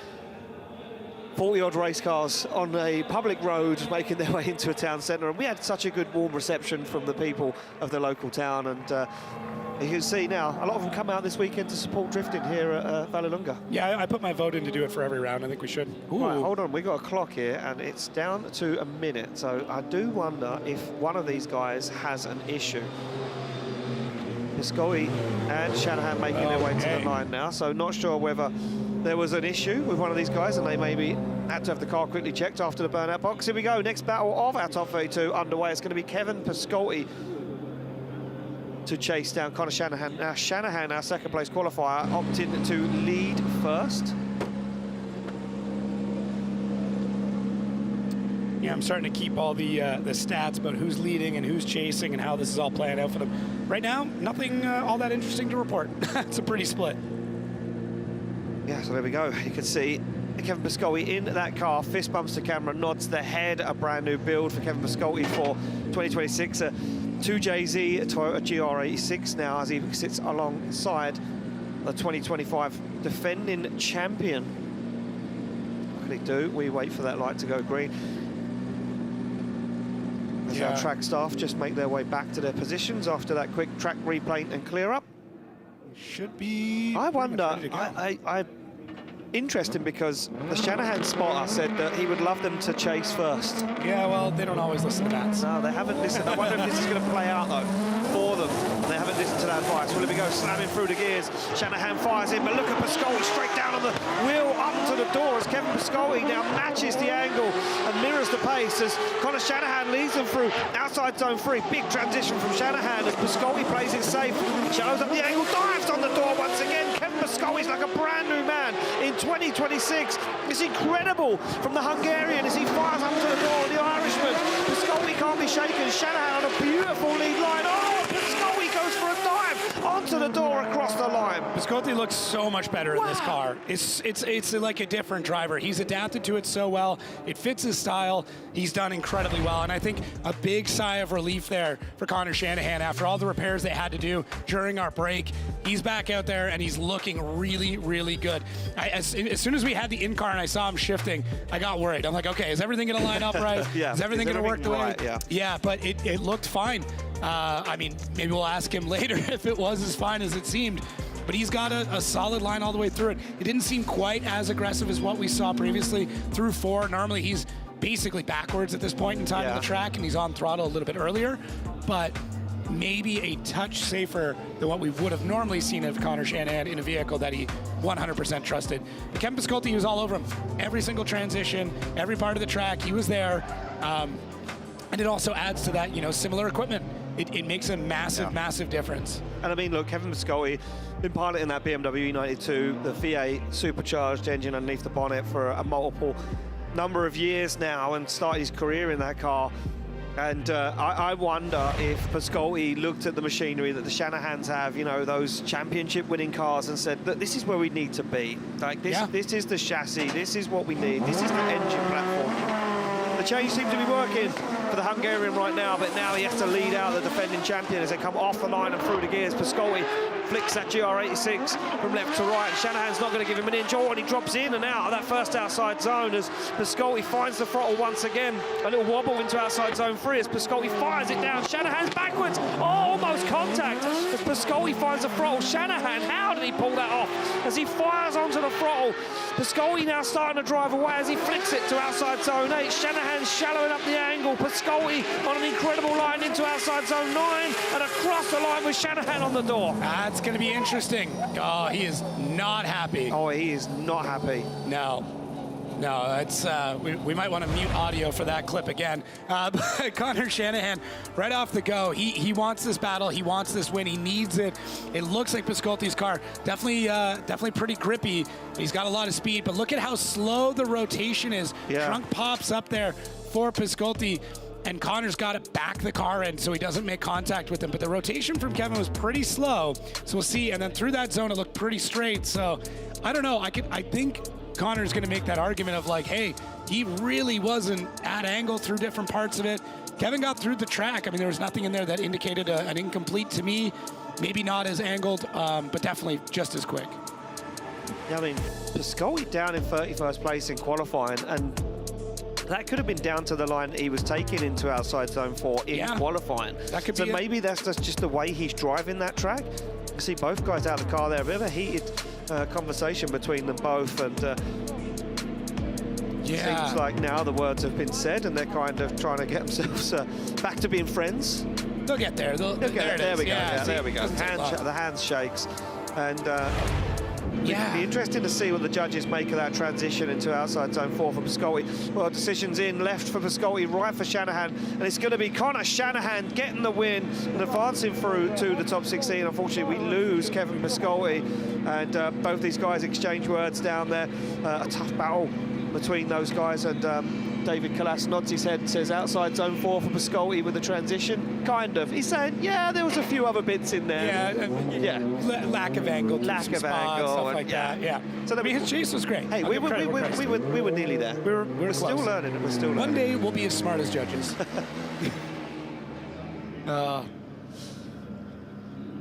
40-odd race cars on a public road making their way into a town centre, and we had such a good warm reception from the people of the local town. And you can see now a lot of them come out this weekend to support drifting here at Vallelunga. Yeah, I put my vote in to do it for every round. I think we should. Right, hold on, we got a clock here and it's down to a minute, so I do wonder if one of these guys has an issue. Pisculi and Shanahan making their way to the line now, so not sure whether there was an issue with one of these guys and they maybe had to have the car quickly checked after the burnout box. Here we go, next battle of our top 32 underway. It's going to be Kevin Pisculi to chase down Connor Shanahan. Now Shanahan, our second place qualifier, opted to lead first. Yeah, I'm starting to keep all the stats about who's leading and who's chasing and how this is all playing out for them. Right now, nothing all that interesting to report. It's a pretty split. Yeah, so there we go. You can see Kevin Pisculi in that car, fist bumps to camera, nods the head, a brand new build for Kevin Pisculi for 2026. 2JZ, a Toyota GR86 now, as he sits alongside the 2025 defending champion. What can he do? We wait for that light to go green. As our track staff just make their way back to their positions after that quick track repaint and clear up. Should be. I wonder, interesting, because the Shanahan spotter said that he would love them to chase first. Yeah, well, they don't always listen to that. No, they haven't listened. I wonder if this is going to play out, though, for them. They haven't listened to that advice. Well, here we go, slamming through the gears. Shanahan fires in, but look at Pisculi straight down on the wheel, up to the door, as Kevin Pisculi now matches the angle and mirrors the pace as Connor Shanahan leads them through outside zone 3. Big transition from Shanahan as Pisculi plays it safe. Shows up the angle, dives on the door once again. Kevin Pisculi is like a brand new man in 2026. It's incredible from the Hungarian as he fires up to the door. The Irishman, Pisculi can't be shaken. Shanahan on a beautiful lead line. Oh, Pisculi goes for a dive onto the door across the line. Pisculi looks so much better in this car. It's like a different driver. He's adapted to it so well. It fits his style. He's done incredibly well, and I think a big sigh of relief there for Connor Shanahan after all the repairs they had to do during our break. He's back out there and he's looking really, really good. As soon as we had the in-car and I saw him shifting, I got worried. I'm like, okay, is everything going to line up right? Is everything going to work the way? Yeah, but it looked fine. I mean, maybe we'll ask him later if it was as fine as it seemed. But he's got a solid line all the way through it. It didn't seem quite as aggressive as what we saw previously through 4. Normally he's basically backwards at this point in time on the track, and he's on throttle a little bit earlier. But maybe a touch safer than what we would have normally seen of Connor Shanahan in a vehicle that he 100% trusted. But Kevin Pisculi was all over him. Every single transition, every part of the track, he was there. And it also adds to that, similar equipment. It makes a massive, massive difference. And I mean, look, Kevin Pisculi been piloting that BMW E92, the V8 supercharged engine underneath the bonnet for a multiple number of years now, and started his career in that car. And I wonder if Pisculi looked at the machinery that the Shanahans have, those championship-winning cars, and said that this is where we need to be. Like this is the chassis, this is what we need, this is the engine platform. The change seems to be working for the Hungarian right now, but now he has to lead out the defending champion as they come off the line and through the gears. Pisculi flicks that GR86 from left to right. Shanahan's not going to give him an inch. Oh, and he drops in and out of that first outside zone as Pisculi finds the throttle once again. A little wobble into outside zone 3 as Pisculi fires it down. Shanahan's backwards. Oh, almost contact as Pisculi finds the throttle. Shanahan, how did he pull that off? As he fires onto the throttle, Pisculi now starting to drive away as he flicks it to outside zone 8. Shanahan's shallowing up the angle. Pisculi on an incredible line into outside zone 9 and across the line with Shanahan on the door. That's going to be interesting. Oh, he is not happy. Oh, he is not happy. No, it's we might want to mute audio for that clip again. But Connor Shanahan, right off the go, he wants this battle. He wants this win. He needs it. It looks like Pisculti's car definitely pretty grippy. He's got a lot of speed, but look at how slow the rotation is. Yeah. Trunk pops up there for Pisculti. And Connor's got to back the car in so he doesn't make contact with him. But the rotation from Kevin was pretty slow. So we'll see. And then through that zone, it looked pretty straight. So I don't know. I think Connor's going to make that argument of like, hey, he really wasn't at angle through different parts of it. Kevin got through the track. I mean, there was nothing in there that indicated an incomplete to me. Maybe not as angled, but definitely just as quick. Yeah, I mean, Pisculi down in 31st place in qualifying, and that could have been down to the line he was taking into outside zone 4 in qualifying. That could so be maybe that's just the way he's driving that track. You see both guys out of the car there. A bit of a heated conversation between them both, and seems like now the words have been said and they're kind of trying to get themselves back to being friends. They'll get there. They'll get there. There we go. Yeah, there we go. The hands shakes. And it'd be interesting to see what the judges make of that transition into outside zone 4 for Pisculi. Well, decisions in, left for Pisculi, right for Shanahan, and it's going to be Connor Shanahan getting the win and advancing through to the top 16. Unfortunately, we lose Kevin Pisculi, and both these guys exchange words down there. A tough battle between those guys, and David Kalas nods his head and says outside zone 4 for Pisculi with the transition. Kind of. He's saying, yeah, there was a few other bits in there. Lack of angle. Lack of spots, angle. Stuff like that. Yeah. So I mean, his chase was great. Hey, we were nearly there. We're still learning. We're still learning. One day we'll be as smart as judges.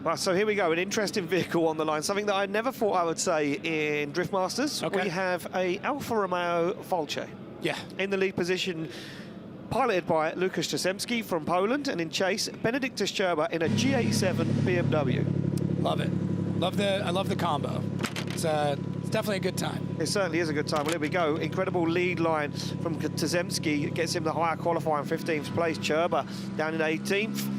Right, so here we go, an interesting vehicle on the line, something that I never thought I would say in Drift Masters. Okay. We have a Alfa Romeo Volce. Yeah. In the lead position, piloted by Łukasz Jazmki from Poland, and in chase, Benediktus Cirba in a G87 BMW. Love it. I love the combo. It's definitely a good time. It certainly is a good time. Well, here we go. Incredible lead line from Jazmki. Gets him the higher qualifying 15th place. Cirba down in 18th.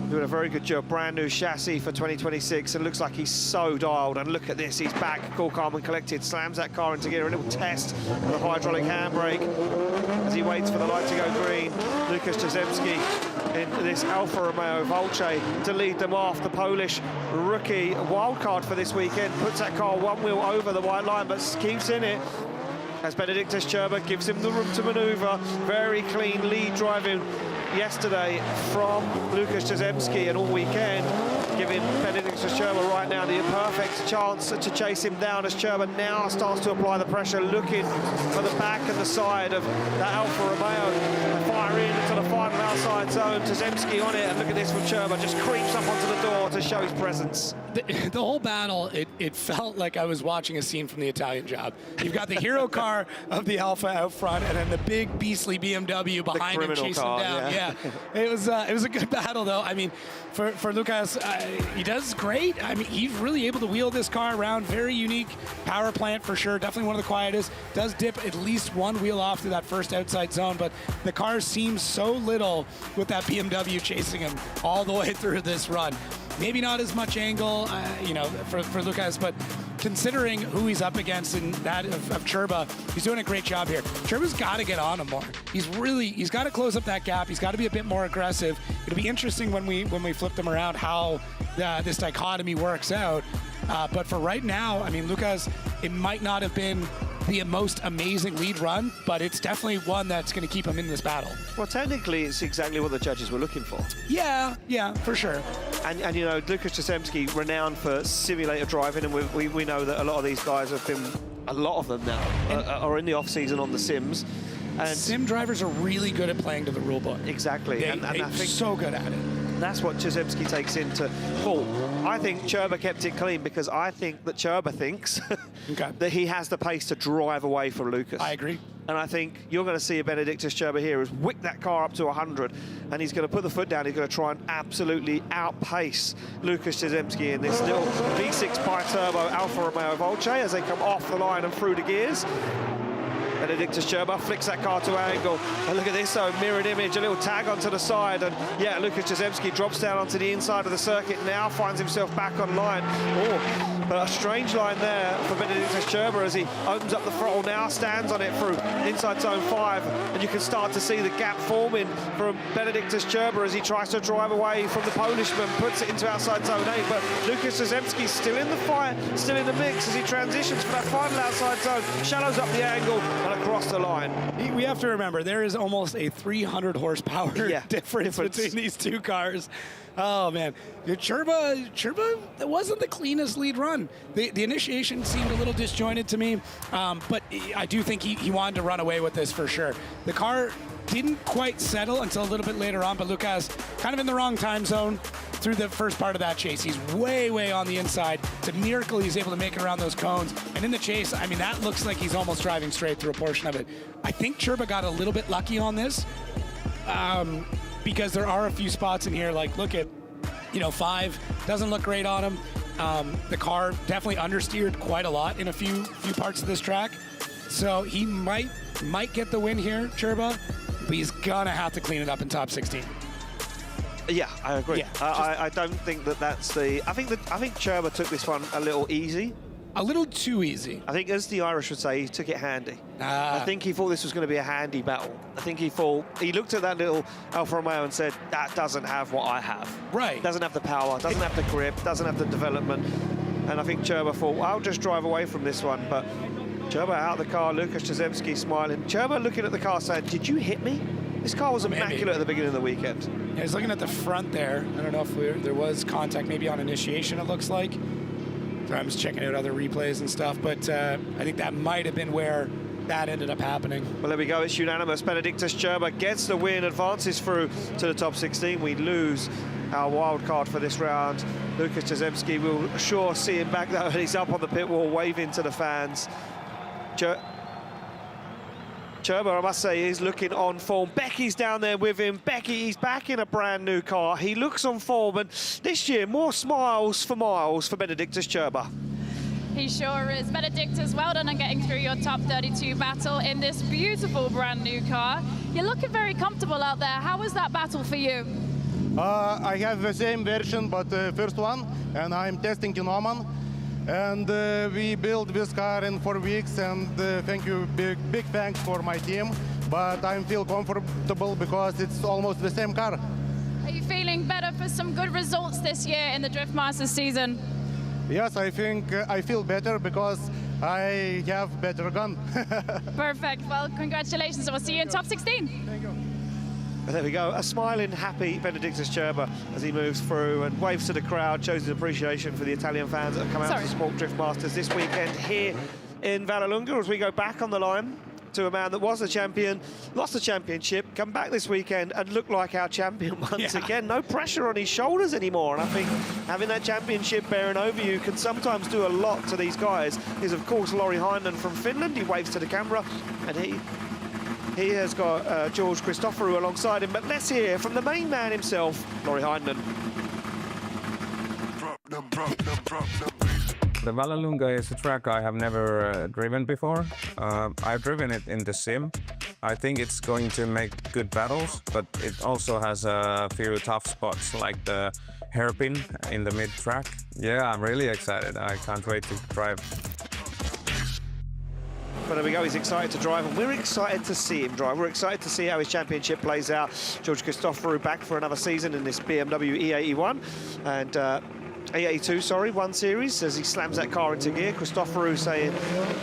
Doing a very good job. Brand new chassis for 2026. And looks like he's so dialed. And look at this. He's back, cool, calm and collected. Slams that car into gear. A little test of the hydraulic handbrake as he waits for the light to go green. Łukasz Jazmki in this Alfa Romeo Volce to lead them off. The Polish rookie wildcard for this weekend. Puts that car one wheel over the white line, but keeps in it. As Benediktus Cirba gives him the room to manoeuvre. Very clean lead driving yesterday from Łukasz Jazmki, and all weekend giving Benediktus Cirba right now the perfect chance to chase him down as Cirba now starts to apply the pressure, looking for the back and the side of that Alfa Romeo. Fire in into the final outside zone. Jazmki on it, and look at this from Cirba, just creeps up onto the door to show his presence. The whole battle, it felt like I was watching a scene from the Italian Job. You've got the hero car of the Alfa out front, and then the big beastly BMW behind him chasing him down. Yeah. It was a good battle though. I mean, for Łukasz, he does great. I mean, he's really able to wheel this car around. Very unique power plant for sure. Definitely one of the quietest. Does dip at least one wheel off to that first outside zone, but the car seems so little with that BMW chasing him all the way through this run. Maybe not as much angle, for Łukasz, but considering who he's up against and that of Cirba, he's doing a great job here. Cirba's got to get on him more. He's got to close up that gap. He's got to be a bit more aggressive. It'll be interesting when we flip them around how this dichotomy works out. But for right now, I mean, Łukasz, it might not have been the most amazing lead run, but it's definitely one that's going to keep him in this battle. Well, technically, it's exactly what the judges were looking for. Yeah, for sure. And Łukasz Jazmki, renowned for simulator driving, and we know that a lot of these guys have been, a lot of them now, are in the off-season on the sims. And sim drivers are really good at playing to the rule book. Exactly. They're so good at it. That's what Jazmki takes into full. I think Cirba kept it clean because I think that Cirba thinks that he has the pace to drive away from Lucas. I agree. And I think you're going to see a Benedictus Cirba here who's whipped that car up to 100, and he's going to put the foot down. He's going to try and absolutely outpace Lucas Jazmki in this little V6 bi-turbo Alfa Romeo Volce as they come off the line and through the gears. Benedictus Cirba flicks that car to angle. And look at this, though, mirrored image, a little tag onto the side. And yeah, Lucas Jazmki drops down onto the inside of the circuit now, finds himself back on line. Oh, but a strange line there for Benedictus Cirba as he opens up the throttle now, stands on it through inside zone 5. And you can start to see the gap forming from Benedictus Cirba as he tries to drive away from the Polishman, puts it into outside zone 8. But Lucas Jazmki still in the fight, still in the mix as he transitions for that final outside zone, shallows up the angle and across the line. We have to remember, there is almost a 300 horsepower difference between these two cars. Oh, man. Cirba, that wasn't the cleanest lead run. The initiation seemed a little disjointed to me, but I do think he wanted to run away with this for sure. The car didn't quite settle until a little bit later on, but Lucas kind of in the wrong time zone through the first part of that chase. He's way, way on the inside. It's a miracle he's able to make it around those cones. And in the chase, I mean, that looks like he's almost driving straight through a portion of it. I think Cirba got a little bit lucky on this because there are a few spots in here, like look at, 5 doesn't look great on him. The car definitely understeered quite a lot in a few parts of this track. So he might get the win here, Cirba, but he's gonna have to clean it up in top 16. Yeah, I agree. Yeah, I don't think that's the... I think Cirba took this one a little easy. A little too easy. I think, as the Irish would say, he took it handy. I think he thought this was going to be a handy battle. I think he looked at that little Alfa Romeo and said, that doesn't have what I have. Right. Doesn't have the power, doesn't have the grip, doesn't have the development. And I think Cirba thought, I'll just drive away from this one. But Cirba out of the car, Lucas Jazmki smiling. Cirba looking at the car saying, did you hit me? This car was immaculate at the beginning of the weekend. Yeah, he's looking at the front there. I don't know if there was contact maybe on initiation, it looks like. So I'm just checking out other replays and stuff, but I think that might have been where that ended up happening. Well, there we go. It's unanimous. Benedictus Cirba gets the win, advances through to the top 16. We lose our wild card for this round. Lucas Jazmki will sure see him back, though, and he's up on the pit wall waving to the fans. Cirba, I must say, is looking on form. Becky's down there with him. Becky, he's back in a brand new car. He looks on form, and this year, more smiles for miles for Benedictus Cirba. He sure is. Benedictus, well done on getting through your top 32 battle in this beautiful brand new car. You're looking very comfortable out there. How was that battle for you? I have the same version, but the first one, and I'm testing in Oman. And we built this car in 4 weeks, and thank you, big thanks for my team. But I feel comfortable because it's almost the same car. Are you feeling better for some good results this year in the Drift Masters season? Yes, I think I feel better because I have better gun. Perfect. Well, congratulations. We'll see you in top 16. Thank you. There we go, a smiling, happy Benedictus Cirba as he moves through and waves to the crowd, shows his appreciation for the Italian fans that have come out to support Drift Masters this weekend here in Vallelunga as we go back on the line to a man that was the champion, lost the championship, come back this weekend and look like our champion once again. No pressure on his shoulders anymore, and I think having that championship bearing over you can sometimes do a lot to these guys. He's, of course, Lauri Heinonen from Finland. He waves to the camera, and he has got George Christoforou alongside him, but let's hear from the main man himself, Lauri Heinonen. The Vallelunga is a track I have never driven before. I've driven it in the sim. I think it's going to make good battles, but it also has a few tough spots like the hairpin in the mid-track. Yeah, I'm really excited. I can't wait to drive. But there we go, he's excited to drive, and we're excited to see him drive. We're excited to see how his championship plays out. George Christoforou back for another season in this BMW E81. And 882, sorry, 1 Series, as he slams that car into gear. Christoforou saying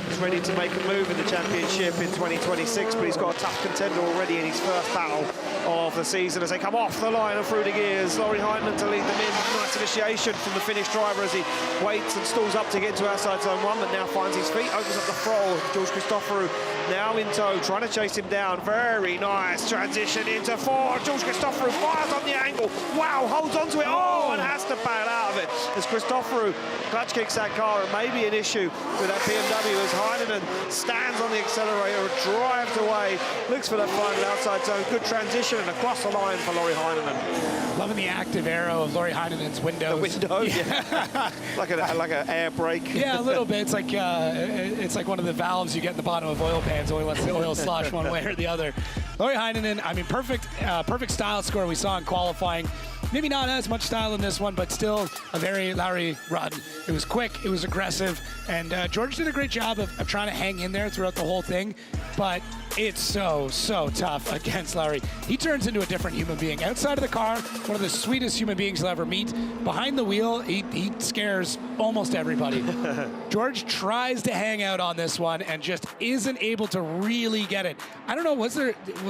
he's ready to make a move in the championship in 2026, but he's got a tough contender already in his first battle of the season as they come off the line and through the gears. Laurie Heinonen to lead them in. Nice initiation from the Finnish driver as he waits and stalls up to get to outside zone 1, but now finds his feet, opens up the throttle. George Christoforou now in tow, trying to chase him down. Very nice transition into 4. George Christoforou fires on the angle. Wow, holds onto it. Oh, and has to bail out of it as Christoforou clutch kicks that car. It may be an issue with that BMW as Heinonen stands on the accelerator and drives away. Looks for that final outside zone. Good transition and across the line for Laurie Heinonen. Loving the active arrow of Laurie Heinenen's windows. The window, yeah. like an air brake. Yeah, a little bit. It's like one of the valves you get in the bottom of oil pans. Only lets the oil slosh one way or the other. Laurie Heinonen, I mean, perfect style score we saw in qualifying. Maybe not as much style in this one, but still a very Larry run. It was quick, it was aggressive, and George did a great job of trying to hang in there throughout the whole thing, but it's so tough against Larry. He turns into a different human being. Outside of the car, one of the sweetest human beings you'll ever meet. Behind the wheel, he scares almost everybody. George tries to hang out on this one and just isn't able to really get it. I don't know, was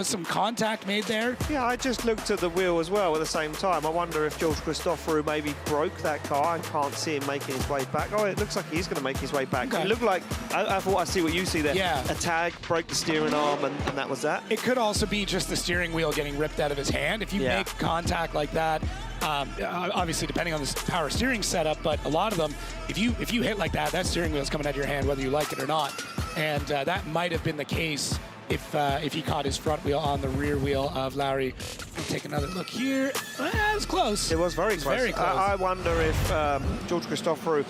some contact made there? Yeah, I just looked at the wheel as well at the same time. I wonder if George Christoforou maybe broke that car and can't see him making his way back. Oh, it looks like he's going to make his way back. Okay. It looked like, I thought I see what you see there. Yeah. A tag, broke the steering arm, and that was that. It could also be just the steering wheel getting ripped out of his hand. If you make contact like that, obviously depending on the power steering setup, but a lot of them, if you hit like that, that steering wheel is coming out of your hand whether you like it or not. And that might have been the case if he caught his front wheel on the rear wheel of Larry. We'll take another look here. It was close. It was very close. Very close. I wonder if George Christoforou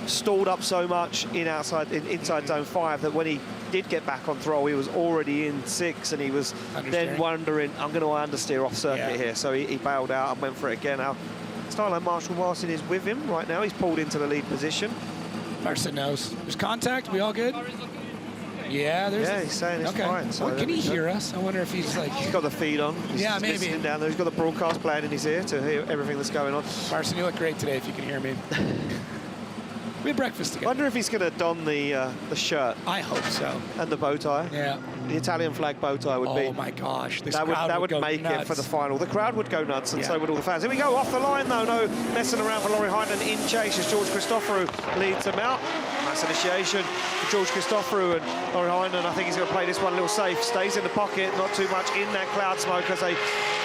stalled up so much inside zone 5 that when he did get back on throttle, he was already in 6, and he was then wondering, I'm going to understeer off circuit here. So he bailed out and went for it again. Now, Stylo Marshall Martin is with him right now. He's pulled into the lead position. Martin knows. There's contact. We all good? Yeah, he's saying it's fine. So can he hear us? I wonder if he's like... He's got the feed on. He's maybe. listening down there. He's got the broadcast playing in his ear to hear everything that's going on. Martin, you look great today, if you can hear me. We had breakfast together. I wonder if he's going to don the shirt. I hope so. And the bow tie. Yeah. The Italian flag bow tie would be. Oh my gosh, that would make it for the final. The crowd would go nuts, and so would all the fans. Here we go, off the line though. No messing around for Laurie Heinonen in chase as George Christoforou leads them out. Nice initiation for George Christoforou, and Laurie Heinonen, I think he's going to play this one a little safe. Stays in the pocket, not too much in that cloud smoke as they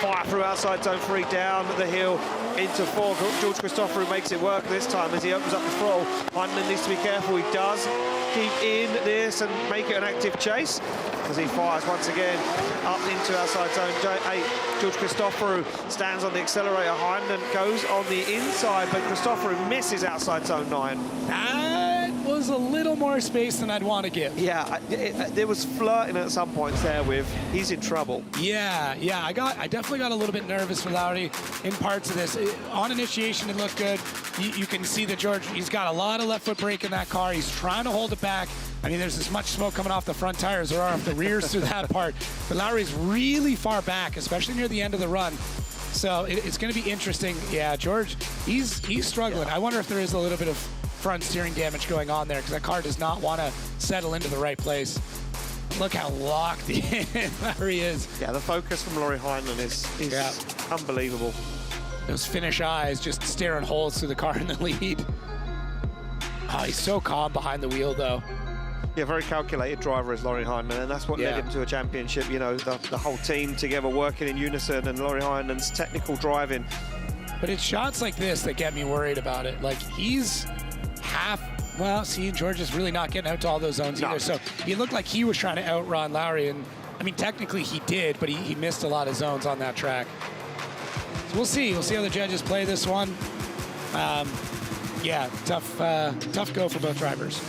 fire through outside zone 3 down the hill into 4. George Christoforou makes it work this time as he opens up the throttle. Heinonen needs to be careful. He does keep in this and make it an active chase as he fires once again up into outside zone 8. George Christoforou stands on the accelerator. Heinonen goes on the inside, but Christoforou misses outside zone 9. That was a little more space than I'd want to give. Yeah, there was flirting at some points there with he's in trouble. Yeah, I definitely got a little bit nervous for Larry in parts of this. On initiation, it looked good. You can see that George, he's got a lot of left foot brake in that car. He's trying to hold it back. I mean, there's as much smoke coming off the front tires as there are off the rears through that part. But Larry's really far back, especially near the end of the run. So it's going to be interesting. Yeah, George, he's struggling. I wonder if there is a little bit of front steering damage going on there because that car does not want to settle into the right place. Look how locked in Larry is. Yeah, the focus from Laurie Heinonen is unbelievable. Those Finnish eyes just staring holes through the car in the lead. Oh, he's so calm behind the wheel, though. Yeah, very calculated driver is Laurie Heinonen, and that's what led him to a championship. You know, the whole team together working in unison, and Laurie Heinenen's technical driving. But it's shots like this that get me worried about it. Like, he's George is really not getting out to all those zones either. So he looked like he was trying to outrun Larry, and I mean, technically he did, but he missed a lot of zones on that track. So we'll see. We'll see how the judges play this one. Tough go for both drivers.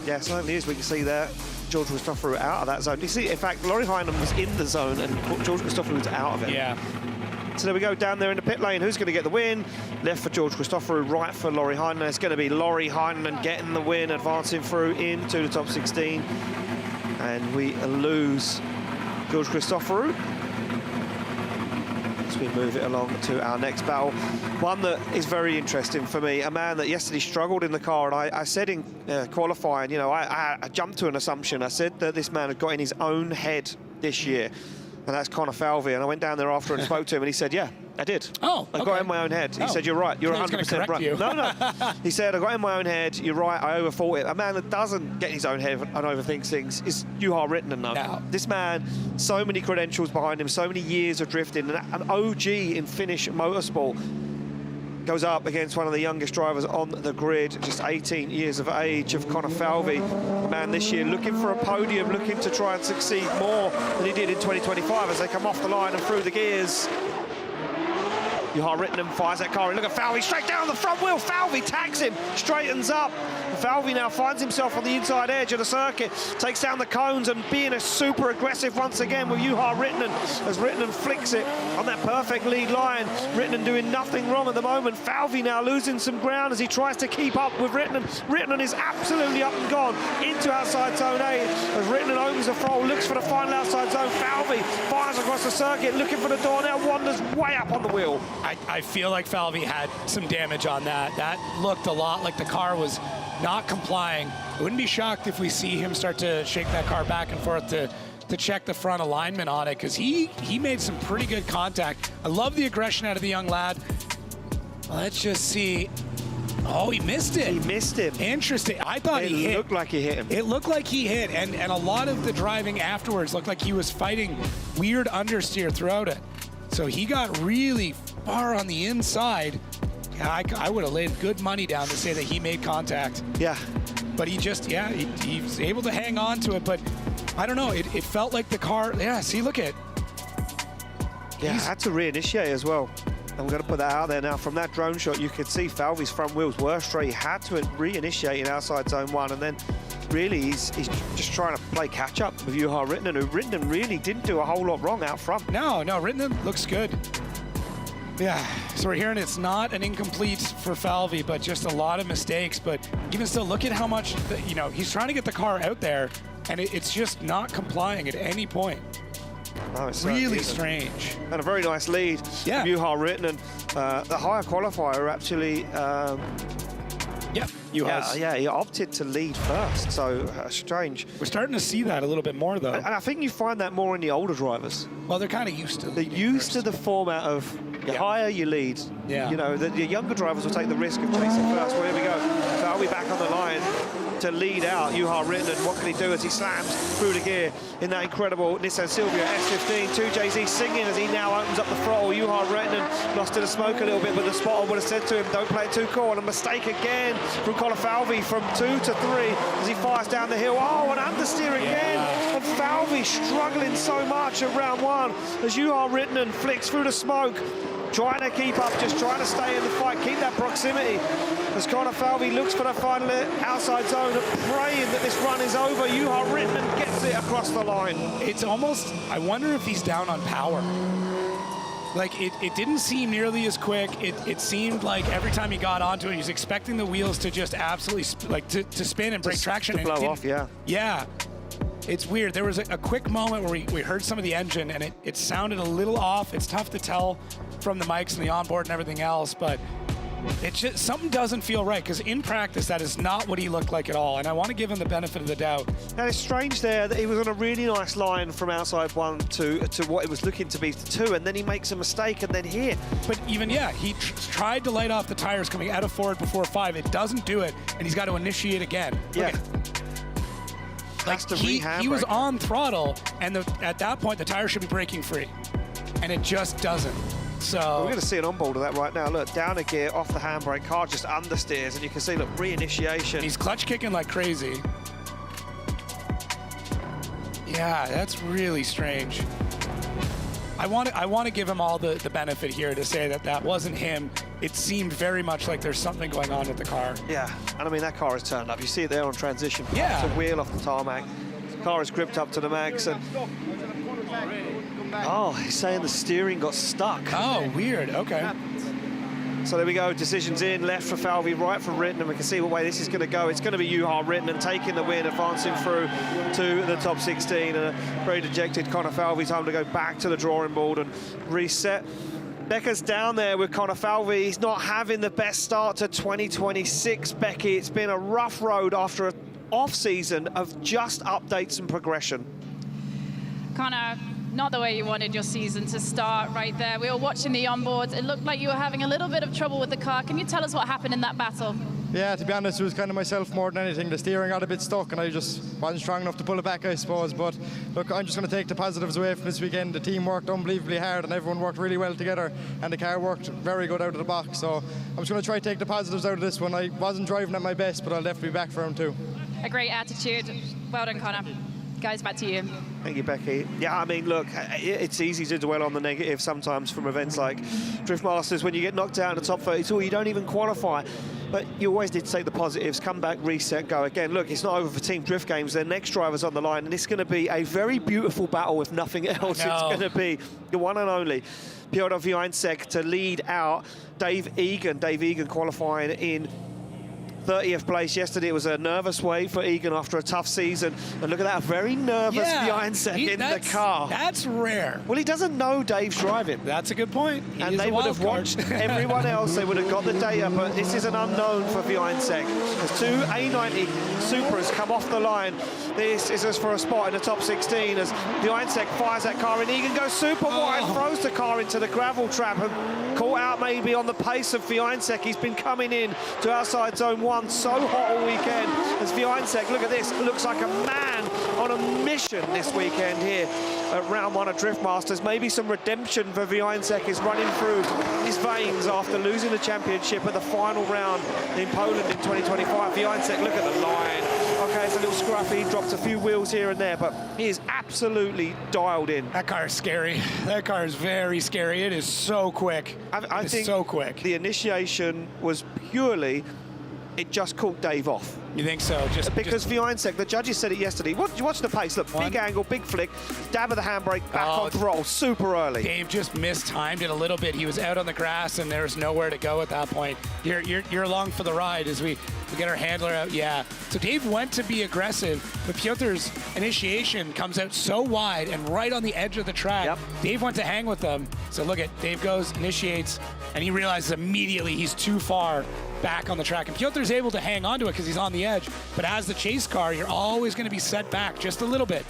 Yeah, certainly is. We can see there George Christoforou out of that zone. You see, in fact, Laurie Heinonen was in the zone and George Christoforou was out of it. Yeah. So there we go, down there in the pit lane. Who's going to get the win? Left for George Christoforou, right for Laurie Heinonen. It's going to be Laurie Heinonen getting the win, advancing through into the top 16. And we lose George Christoforou. as we move it along to our next battle. One that is very interesting for me, a man that yesterday struggled in the car, and I said in qualifying, you know, I jumped to an assumption. I said that this man had got in his own head this year, and that's Connor Falvey. And I went down there after and spoke to him, and he said, yeah, I did. Oh, I got in my own head. He said, you're right. You're 100% right. You. No. He said, I got in my own head. You're right. I overthought it. A man that doesn't get in his own head and overthinks things is Juha Rittinen. No. This man, so many credentials behind him, so many years of drifting, an OG in Finnish motorsport. Goes up against one of the youngest drivers on the grid, just 18 years of age, of Connor Falvey. A man this year looking for a podium, looking to try and succeed more than he did in 2025 as they come off the line and through the gears. Juha Rittinen fires that car in. Look at Falvey straight down the front wheel. Falvey tags him, straightens up. Falvey now finds himself on the inside edge of the circuit, takes down the cones and being a super aggressive once again with Juha Rittinen as Rittinen flicks it on that perfect lead line. Rittinen doing nothing wrong at the moment. Falvey now losing some ground as he tries to keep up with Rittinen. Rittinen is absolutely up and gone into outside zone 8 as Rittinen opens the throttle, looks for the final outside zone. Falvey fires across the circuit, looking for the door now. Wanders way up on the wheel. I feel like Falvey had some damage on that. That looked a lot like the car was not complying. I wouldn't be shocked if we see him start to shake that car back and forth to check the front alignment on it, because he made some pretty good contact. I love the aggression out of the young lad. Let's just see. Oh, he missed it. He missed him. Interesting. I thought he hit. It looked like he hit him. It looked like he hit, and a lot of the driving afterwards looked like he was fighting weird understeer throughout it. So he got really far on the inside. I would have laid good money down to say that he made contact. Yeah. But he just, he was able to hang on to it. But I don't know, it felt like the car, see, look at. Yeah, had to reinitiate as well. I'm going to put that out there now. From that drone shot, you could see Falvey's front wheels were straight. He had to reinitiate in outside zone 1, and then really he's just trying to play catch up with Juha Rittinen, who Rittinen really didn't do a whole lot wrong out front. No, Rittinen looks good. Yeah, so we're hearing it's not an incomplete for Falvey, but just a lot of mistakes. But even still, look at how much, he's trying to get the car out there, and it's just not complying at any point. No, it's really strange. And a very nice lead from Juha Rittinen. The higher qualifier actually... he opted to lead first, so strange. We're starting to see that a little bit more, though. And I think you find that more in the older drivers. Well, they're kind of used to it. They're used to the format of higher you lead. Yeah. You know, the younger drivers will take the risk of chasing first. Well, here we go. Falvey back on the line to lead out Juha Rittinen. What can he do as he slams through the gear in that incredible Nissan Silvia S15? 2JZ singing as he now opens up the throttle. Juha Rittinen lost to the smoke a little bit, but the spotter would have said to him, don't play it too cool. And a mistake again from Connor Falvey from 2 to 3 as he fires down the hill. Oh, an understeer again. And Falvey struggling so much at round 1 as Juha Rittinen flicks through the smoke, trying to keep up, just trying to stay in the fight, keep that proximity. As Connor Falvey looks for the final outside zone, praying that this run is over. Juha Rittinen gets it across the line. It's almost, I wonder if he's down on power. Like, it didn't seem nearly as quick. It seemed like every time he got onto it, he was expecting the wheels to just absolutely, to spin and break traction. To blow off, yeah. Yeah. It's weird. There was a quick moment where we heard some of the engine, and it sounded a little off. It's tough to tell from the mics and the onboard and everything else, but it's just something doesn't feel right, because in practice that is not what he looked like at all, and I want to give him the benefit of the doubt. Now it's strange there that he was on a really nice line from outside 1 to what it was looking to be 2, and then he makes a mistake and then hit. But even he tried to light off the tires coming out of forward before 5. It doesn't do it, and he's got to initiate again. Yeah. Like he was on throttle, and at that point the tire should be breaking free, and it just doesn't. So we're going to see an onboard of that right now. Look, down a gear, off the handbrake, car just understeers, and you can see, look, reinitiation. He's clutch kicking like crazy. Yeah, that's really strange. I want to give him all the benefit here to say that wasn't him. It seemed very much like there's something going on with the car. Yeah, and I mean, that car is turned up. You see it there on transition. Yeah. It's a wheel off the tarmac. The car is gripped up to the max, and oh, he's saying the steering got stuck. Oh, weird. Okay. So there we go, decisions in, left for Falvey, right for Ritten, and we can see what way this is going to go. It's going to be Juha Ritten taking the win, advancing through to the top 16, and a very dejected Connor Falvey. Time to go back to the drawing board and reset. Becca's down there with Connor Falvey. He's not having the best start to 2026, Becky. It's been a rough road after an off-season of just updates and progression. Connor, not the way you wanted your season to start right there. We were watching the onboards. It looked like you were having a little bit of trouble with the car. Can you tell us what happened in that battle? Yeah, to be honest, it was kind of myself more than anything. The steering got a bit stuck and I just wasn't strong enough to pull it back, I suppose. But look, I'm just going to take the positives away from this weekend. The team worked unbelievably hard and everyone worked really well together, and the car worked very good out of the box. So I'm just going to try to take the positives out of this one. I wasn't driving at my best, but I'll definitely be back for him too. A great attitude. Well done, Connor. Guys, back to you. Thank you, Becky. Yeah, I mean, look, it's easy to dwell on the negative sometimes from events like Drift Masters. When you get knocked out in the top 32, you don't even qualify. But you always need to take the positives, come back, reset, go again. Look, it's not over for Team Drift Games. Their next driver's on the line, and it's going to be a very beautiful battle, if nothing else. It's going to be the one and only Piotr Wiańczek to lead out Dave Egan. Dave Egan qualifying in 30th place yesterday. It was a nervous way for Egan after a tough season. And look at that, a very nervous Wiańczek in the car. That's rare. Well, he doesn't know Dave's driving. That's a good point. And they would have watched everyone else. They would have got the data, but this is an unknown for Wiańczek. As two A90 Supras come off the line, this is just for a spot in the top 16 as Wiańczek fires that car and Egan goes super wide, throws the car into the gravel trap and caught out maybe on the pace of Wiańczek. He's been coming in to outside zone 1 so hot all weekend as Wiańczek, look at this, looks like a man on a mission this weekend here at round 1 of Drift Masters. Maybe some redemption for Wiańczek is running through his veins after losing the championship at the final round in Poland in 2025. Wiańczek, look at the line. Okay, it's a little scruffy, dropped a few wheels here and there, but he is absolutely dialed in. That car is scary. That car is very scary. It is so quick. I think so quick. The initiation was purely, it just caught Dave off. You think so? Because Wiańczek, the judges said it yesterday. Watch the pace. Look, big angle, big flick, dab of the handbrake, back on throttle, super early. Dave just mistimed it a little bit. He was out on the grass and there was nowhere to go at that point. You're along for the ride as we get our handler out. Yeah. So Dave went to be aggressive, but Piotr's initiation comes out so wide and right on the edge of the track. Yep. Dave went to hang with them. So look at Dave goes, initiates, and he realizes immediately he's too far back on the track. And Piotr's able to hang on to it because he's on the edge. But as the chase car, you're always going to be set back just a little bit.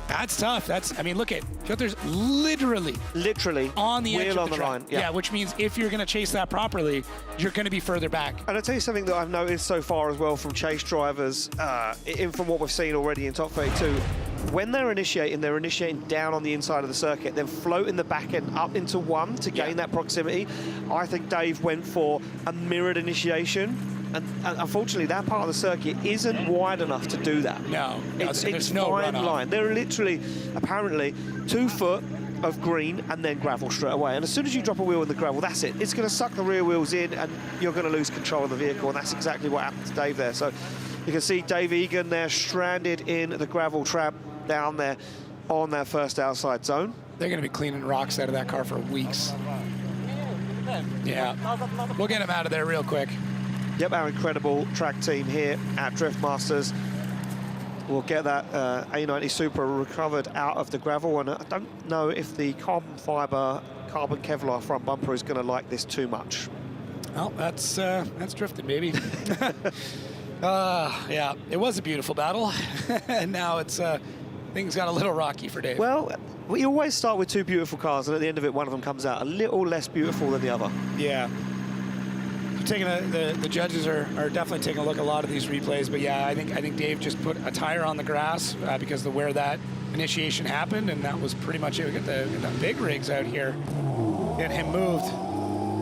That's tough. I mean, look at Piotr's literally on the edge of the track. Yeah, which means if you're going to chase that properly, you're going to be further back. And I'll tell you something that I've noticed so far as well from chase drivers, from what we've seen already in Top 32, when they're initiating down on the inside of the circuit, then floating the back end up into 1 to gain that proximity. I think Dave went for a mirrored initiation. And unfortunately, that part of the circuit isn't wide enough to do that. No, it's no fine runoff. line. There are literally, apparently, 2 foot of green and then gravel straight away. And as soon as you drop a wheel in the gravel, that's it. It's going to suck the rear wheels in and you're going to lose control of the vehicle. And that's exactly what happened to Dave there. So you can see Dave Egan there stranded in the gravel trap down there on that first outside zone. They're going to be cleaning rocks out of that car for weeks. Yeah, we'll get him out of there real quick. Yep, our incredible track team here at Drift Masters will get that A90 Supra recovered out of the gravel, and I don't know if the carbon fibre, carbon Kevlar front bumper is going to like this too much. Well, that's drifting, baby. Yeah, it was a beautiful battle, and now it's things got a little rocky for Dave. Well, we always start with 2 beautiful cars, and at the end of it, one of them comes out a little less beautiful than the other. Yeah. The judges are definitely taking a look at a lot of these replays, but yeah, I think Dave just put a tire on the grass because of where that initiation happened, and that was pretty much it. We got the big rigs out here, get him moved.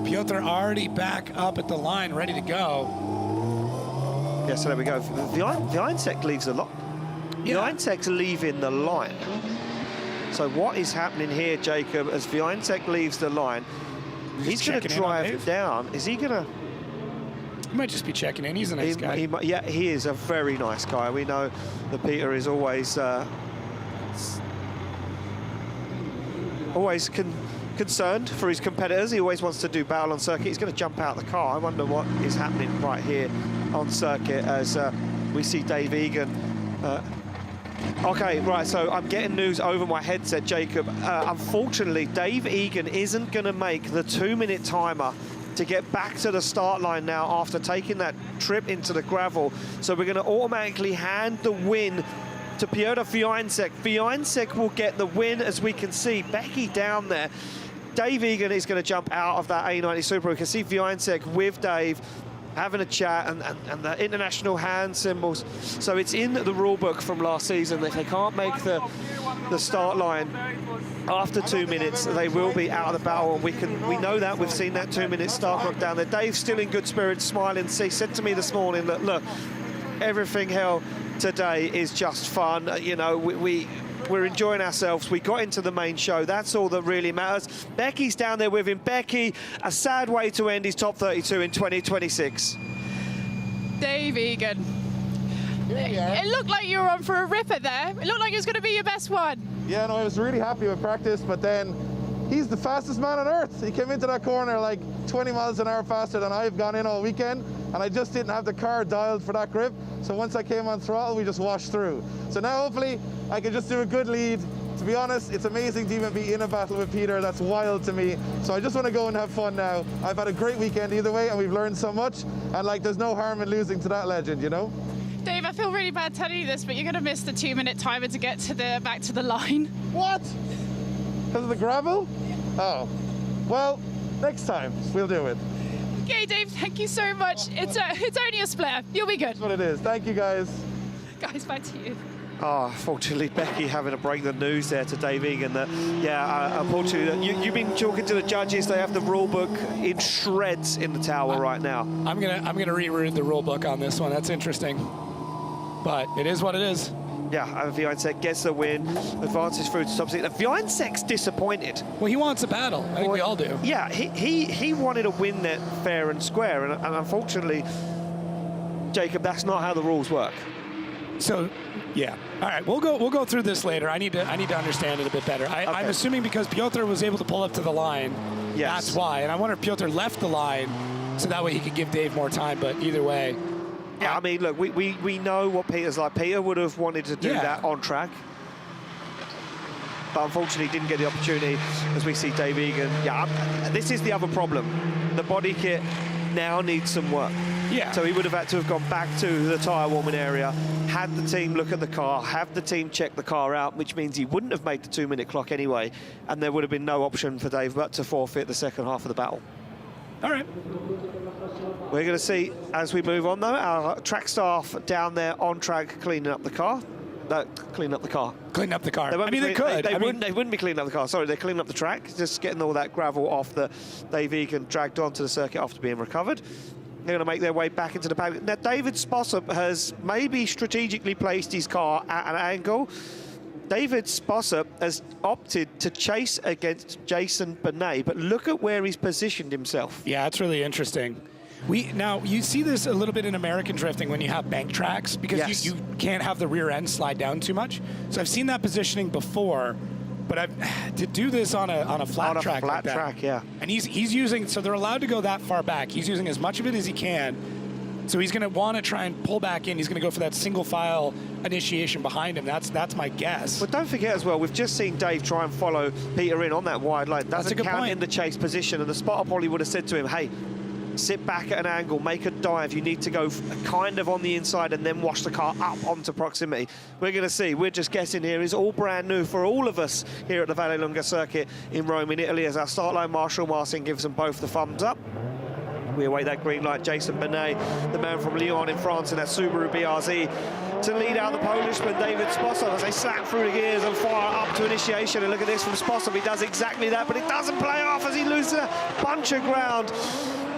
Piotr already back up at the line, ready to go. Yeah, so there we go. Wiańczek leaves the line. Yeah. Wiańczek's leaving the line. So what is happening here, Jacob, as Wiańczek leaves the line? He's going to drive down. Is he going to? He might just be checking in. He's a nice guy. Yeah, he is a very nice guy. We know that Peter is always can concerned for his competitors. He always wants to do battle on circuit. He's going to jump out of the car. I wonder what is happening right here on circuit as we see Dave Egan. Okay, right, so I'm getting news over my headset, Jacob. Unfortunately, Dave Egan isn't going to make the 2-minute timer to get back to the start line now after taking that trip into the gravel. So we're going to automatically hand the win to Piotr Fionek. Fionek will get the win, as we can see. Becky down there. Dave Egan is going to jump out of that A90 Super. We can see Fionek with Dave having a chat and the international hand symbols. So it's in the rule book from last season that if they can't make the start line after 2 minutes, they will be out of the battle. And we know that. We've seen that 2-minute start clock down there. Dave's still in good spirits, smiling. He said to me this morning that, look, everything hell today is just fun. You know, we're enjoying ourselves. We got into the main show. That's all that really matters. Becky's down there with him. Becky, a sad way to end his top 32 in 2026. Dave Egan. It looked like you were on for a ripper there. It looked like it was going to be your best one. Yeah, no, I was really happy with practice, but then he's the fastest man on earth. He came into that corner like 20 miles an hour faster than I've gone in all weekend, and I just didn't have the car dialed for that grip. So once I came on throttle, we just washed through. So now hopefully I can just do a good lead. To be honest, it's amazing to even be in a battle with Peter. That's wild to me. So I just want to go and have fun now. I've had a great weekend either way, and we've learned so much. And like, there's no harm in losing to that legend, you know? Dave, I feel really bad telling you this, but you're going to miss the 2-minute timer to get to back to the line. What? Because of the gravel? Oh. Well, next time we'll do it. Okay, Dave, thank you so much. It's only a split. You'll be good. That's what it is. Thank you, guys. Guys, back to you. Oh, unfortunately, Becky having to break the news there to Dave Egan that, unfortunately, you've been talking to the judges. They have the rule book in shreds in the tower right now. I'm gonna reread the rule book on this one. That's interesting, but it is what it is. Yeah, and Fionek gets the win, advances through to top 6. Fionek's disappointed. Well, he wants a battle. I think we all do. Yeah, he wanted a win there fair and square, and unfortunately, Jacob, that's not how the rules work. So, yeah. All right, we'll go through this later. I need to understand it a bit better. I'm assuming because Piotr was able to pull up to the line, that's why. And I wonder if Piotr left the line so that way he could give Dave more time. But either way. Yeah, I mean, look, we know what Peter's like. Peter would have wanted to do that on track, but unfortunately didn't get the opportunity, as we see Dave Egan. Yeah, this is the other problem. The body kit now needs some work. Yeah. So he would have had to have gone back to the tyre warming area, had the team look at the car, have the team check the car out, which means he wouldn't have made the 2-minute clock anyway, and there would have been no option for Dave but to forfeit the second half of the battle. All right. We're going to see, as we move on, though, our track staff down there on track cleaning up the car. Cleaning up the car. Cleaning up the car. I mean, they could. They wouldn't be cleaning up the car. Sorry, they're cleaning up the track, just getting all that gravel off that Dave Egan dragged onto the circuit after being recovered. They're going to make their way back into the paddock. Now, David Sposob has maybe strategically placed his car at an angle. David Sposob has opted to chase against Jason Benet, but look at where he's positioned himself. Yeah, it's really interesting. Now, you see this a little bit in American drifting when you have bank tracks, because you can't have the rear end slide down too much. So I've seen that positioning before, but to do this on a flat track like that. Track, yeah. And he's using, so they're allowed to go that far back. He's using as much of it as he can. So he's going to want to try and pull back in. He's going to go for that single file initiation behind him. That's my guess. But don't forget as well, we've just seen Dave try and follow Peter in on that wide line. That's a good count point. in the chase position, and the spotter probably would have said to him, hey, sit back at an angle, make a dive. You need to go kind of on the inside and then wash the car up onto proximity. We're going to see. We're just guessing here. It's all brand new for all of us here at the Vallelunga circuit in Rome, in Italy, as our start line marshal Marcin gives them both the thumbs up. We await that green light. Jason Benet, the man from Lyon in France, in that Subaru BRZ, to lead out the Polishman, David Sposob, as they slap through the gears and fire up to initiation. And look at this from Sposob. He does exactly that, but it doesn't play off as he loses a bunch of ground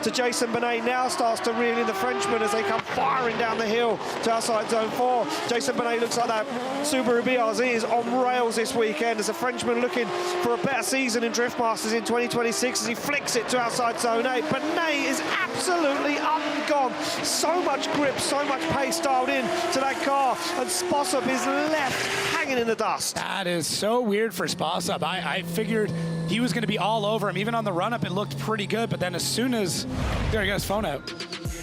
to Jason Benet. Now starts to reel in the Frenchman as they come firing down the hill to outside zone 4. Jason Benet looks like that Subaru BRZ is on rails this weekend as a Frenchman looking for a better season in Drift Masters in 2026 as he flicks it to outside zone 8. Benet is absolutely up and gone. So much grip, so much pace dialed in to that car, and Sposob is left hanging in the dust. That is so weird for Sposob. I figured he was going to be all over him. Even on the run-up, it looked pretty good, but then as soon as... There, he got his phone out.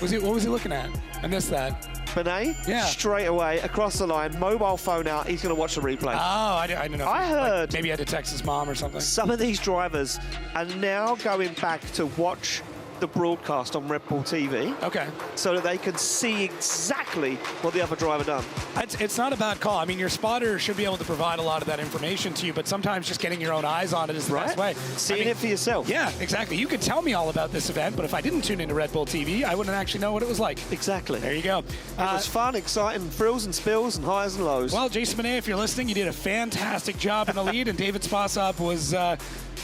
What was he looking at? I missed that. Benet, straight away, across the line, mobile phone out, he's going to watch the replay. Oh, I don't know. I heard... Like, maybe he had to text his mom or something. Some of these drivers are now going back to watch the broadcast on Red Bull TV. Okay. So that they can see exactly what the other driver done. It's not a bad call. I mean, your spotter should be able to provide a lot of that information to you, but sometimes just getting your own eyes on it is the best way. Seeing it for yourself. Yeah, exactly. You could tell me all about this event, but if I didn't tune into Red Bull TV, I wouldn't actually know what it was like. Exactly. There you go. It was fun, exciting, thrills and spills and highs and lows. Well, Jason Benet, if you're listening, you did a fantastic job in the lead, and David Sposob was,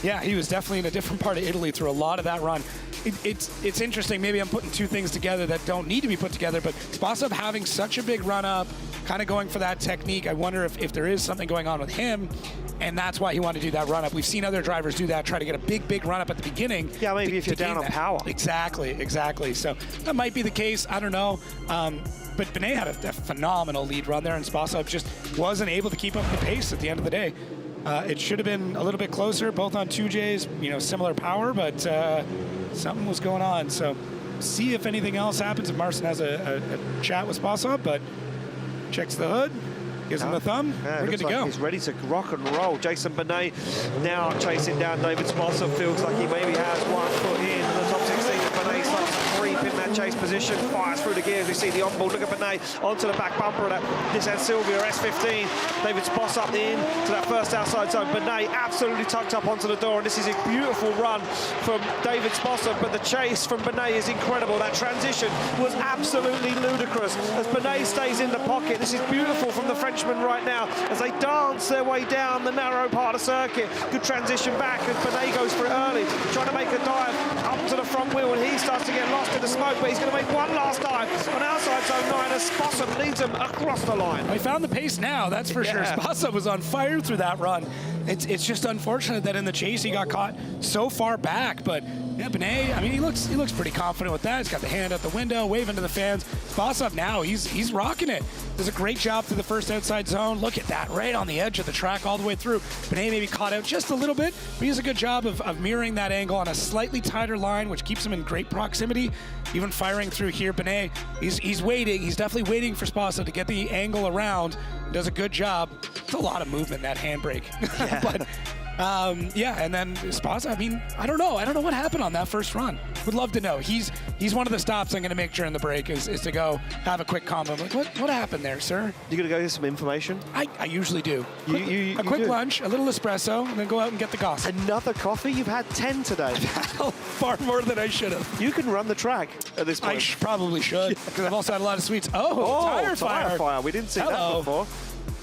he was definitely in a different part of Italy through a lot of that run. It's interesting. Maybe I'm putting two things together that don't need to be put together, but Sposob having such a big run-up, kind of going for that technique. I wonder if there is something going on with him, and that's why he wanted to do that run-up. We've seen other drivers do that, try to get a big run-up at the beginning. Yeah, maybe if you're down on power. Exactly. So that might be the case. I don't know. But Benet had a phenomenal lead run there, and Sposob just wasn't able to keep up the pace at the end of the day. It should have been a little bit closer, both on 2Js, similar power, but something was going on. So see if anything else happens, if Marcin has a chat with Sposob, but checks the hood, gives him a thumb. Yeah, we're good to go. He's ready to rock and roll. Jason Benet now chasing down David Sposob. Feels like he maybe has 1 foot in the top 16. Benet starts to creep in that chase position, fires through the gears. We see the onboard. Look at Benet onto the back bumper of that Nissan Silvia S15. David Sposob in to that first outside zone. Benet absolutely tucked up onto the door, and this is a beautiful run from David Sposob, but the chase from Benet is incredible. That transition was absolutely ludicrous as Benet stays in the pocket. This is beautiful from the Frenchman right now as they dance their way down the narrow part of the circuit. Good transition back as Benet goes for it early, trying to make a dive up to the front wheel, and he starts to get lost in the smoke, but he's going to make one last dive on outside zone 9 as Sposob leads him across the line. I found the pace now, that's for sure. Sposob was on fire through that run. It's just unfortunate that in the chase he got caught so far back, but yeah, Benet, I mean, he looks pretty confident with that. He's got the hand out the window, waving to the fans. Sposob now, he's rocking it. Does a great job through the first outside zone. Look at that, right on the edge of the track all the way through. Benet maybe caught out just a little bit, but he does a good job of mirroring that angle on a slightly tighter line, which keeps him in great proximity. Even firing through here, Benet, he's waiting. He's definitely waiting for Sposob to get the angle around. Does a good job. It's a lot of movement, that handbrake. Yeah. But and then Sposob, I mean, I don't know what happened on that first run. Would love to know. He's one of the stops I'm going to make during the break is to go have a quick combo. I'm like, what happened there, sir? You going to go get some information? I usually do. A quick lunch, a little espresso, and then go out and get the gossip. Another coffee? You've had 10 today. Far more than I should have. You can run the track at this point. I probably should, because I've also had a lot of sweets. Tire fire. We didn't see that before.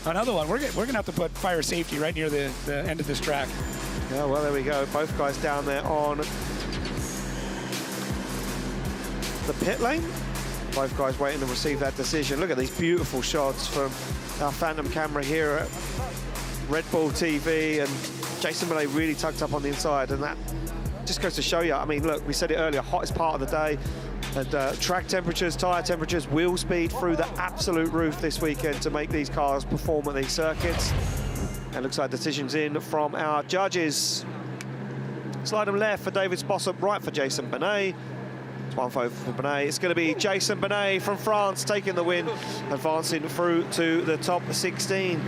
Another one. We're going to have to put fire safety right near the end of this track. Yeah, well, there we go. Both guys down there on the pit lane. Both guys waiting to receive that decision. Look at these beautiful shots from our Phantom camera here at Red Bull TV, and Jason Benet really tucked up on the inside, and that just goes to show you. I mean, look, we said it earlier, hottest part of the day. And track temperatures, tyre temperatures, wheel speed through the absolute roof this weekend to make these cars perform at these circuits. And looks like decisions in from our judges. Slide them left for David Sposob, right for Jason Benet. It's 1-4 for Benet. It's going to be Jason Benet from France taking the win, advancing through to the top 16.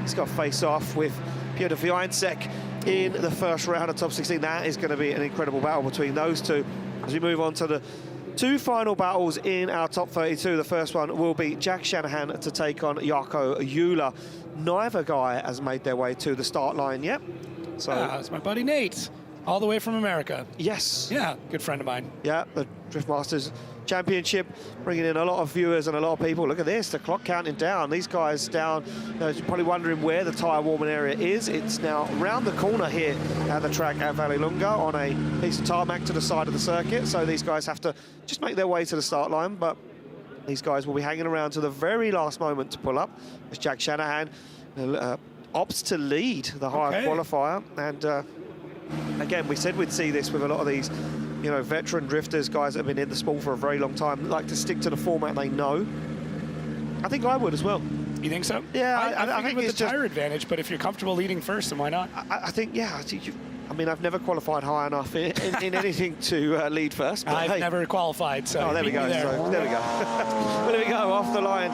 He's got face off with Piotr Wiańczek in the first round of top 16. That is going to be an incredible battle between those two. As we move on to the two final battles in our top 32. The first one will be Jack Shanahan to take on Jarkko Juhla. Neither guy has made their way to the start line yet. So it's my buddy Nate, all the way from America. Yes. Yeah, good friend of mine. Yeah, the Drift Masters Championship, bringing in a lot of viewers and a lot of people. Look at this, the clock counting down. These guys down, you're probably wondering where the tyre warming area is. It's now round the corner here at the track at Vallelunga on a piece of tarmac to the side of the circuit. So these guys have to just make their way to the start line, but these guys will be hanging around to the very last moment to pull up as Jack Shanahan opts to lead the higher qualifier. And again, we said we'd see this with a lot of these veteran drifters, guys that have been in the sport for a very long time, like to stick to the format they know. I think I would as well. You think so? Yeah, I think with the tire advantage, but if you're comfortable leading first, then why not? I think, yeah, I mean, I've never qualified high enough in anything to lead first. But I've never qualified, so there we go. there. So, there we go. Well, there we go. Off the line,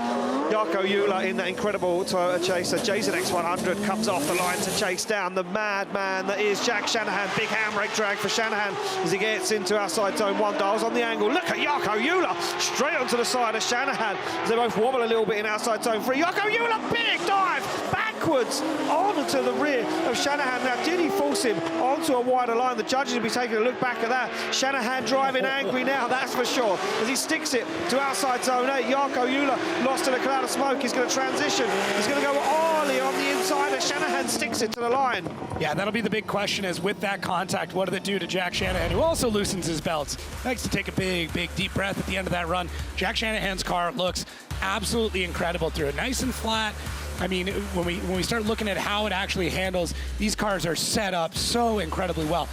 Jarkko Juhla in that incredible Toyota Chaser. Jason X100 comes off the line to chase down the madman that is Jack Shanahan. Big handbrake drag for Shanahan as he gets into outside zone 1. Dials on the angle. Look at Jarkko Juhla straight onto the side of Shanahan as they both wobble a little bit in outside zone 3. Jarkko Juhla, big dive backwards onto the rear of Shanahan. Now, did he force him onto a wider line? The judges will be taking a look back at that. Shanahan driving angry now, that's for sure, as he sticks it to outside zone 8. Jarkko Juhla lost in a cloud of smoke. He's going to transition. He's going to go early on the inside as Shanahan sticks it to the line. Yeah, that'll be the big question, is with that contact, what did it do to Jack Shanahan, who also loosens his belts? Likes to take a big deep breath at the end of that run. Jack Shanahan's car looks absolutely incredible through it. Nice and flat. I mean, when we start looking at how it actually handles, these cars are set up so incredibly well.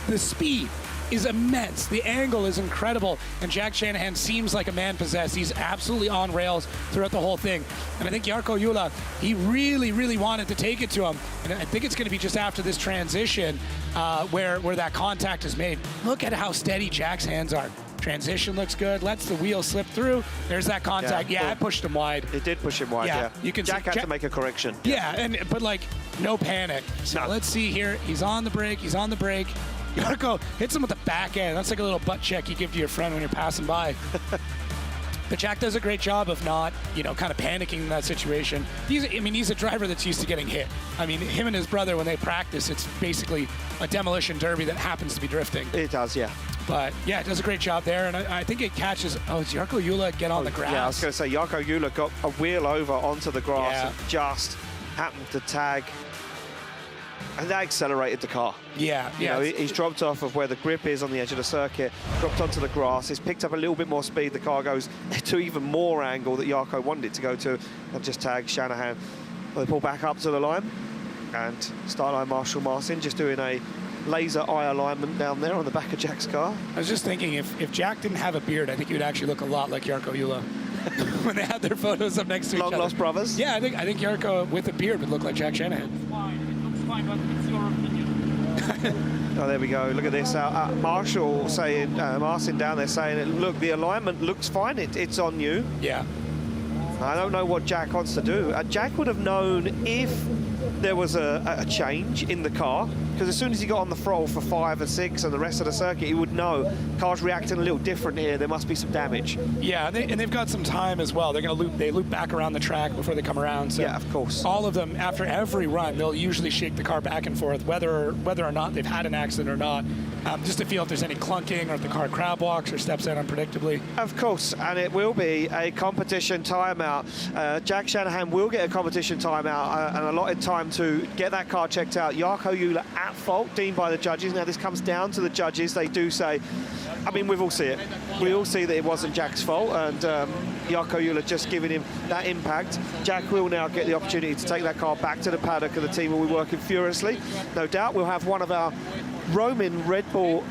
The speed is immense. The angle is incredible. And Jack Shanahan seems like a man possessed. He's absolutely on rails throughout the whole thing. And I think Jarkko Juhla, he really wanted to take it to him. And I think it's going to be just after this transition where that contact is made. Look at how steady Jack's hands are. Transition looks good, lets the wheel slip through. There's that contact. Yeah, I pushed him wide. It did push him wide, yeah. You can Jack had to make a correction. Yeah, but like, no panic. So let's see here. He's on the brake. Jarkko hits him with the back end. That's like a little butt check you give to your friend when you're passing by. But Jack does a great job of not, kind of panicking in that situation. He's a driver that's used to getting hit. I mean, him and his brother, when they practice, it's basically a demolition derby that happens to be drifting. It does, yeah. But, yeah, it does a great job there, and I think it catches... Oh, it's Jarkko Juhla get on the grass. Yeah, I was going to say, Jarkko Juhla got a wheel over onto the grass and just happened to tag, and that accelerated the car. Yeah, He's dropped off of where the grip is on the edge of the circuit, dropped onto the grass. He's picked up a little bit more speed. The car goes to even more angle that Jarkko wanted it to go to, and just tagged Shanahan. Well, they pull back up to the line, and start line Marshall Martin just doing a laser eye alignment down there on the back of Jack's car. I was just thinking, if Jack didn't have a beard, I think he would actually look a lot like Jarkko Juhla when they had their photos up next to each other. Long lost brothers? Yeah, I think Jarkko with a beard would look like Jack Shanahan. It looks fine, but it's your opinion. Oh, there we go. Look at this. Marshall saying, Martin down there saying, look, the alignment looks fine. It's on you. Yeah. I don't know what Jack wants to do. Jack would have known if there was a change in the car, because as soon as he got on the throttle for 5 and 6 and the rest of the circuit, he would know car's reacting a little different here. There must be some damage. Yeah, and they've got some time as well. They're going to loop back around the track before they come around. So yeah, of course. All of them, after every run, they'll usually shake the car back and forth, whether or not they've had an accident or not, just to feel if there's any clunking or if the car crab walks or steps out unpredictably. Of course, and it will be a competition timeout. Jack Shanahan will get a competition timeout and allotted time to get that car checked out. Jarkko Juhla at fault, deemed by the judges. Now this comes down to the judges. They do say, I mean, we all see it. We all see that it wasn't Jack's fault, and Jarkko Juhla just giving him that impact. Jack will now get the opportunity to take that car back to the paddock, and the team will be working furiously. No doubt we'll have one of our roaming Red Bull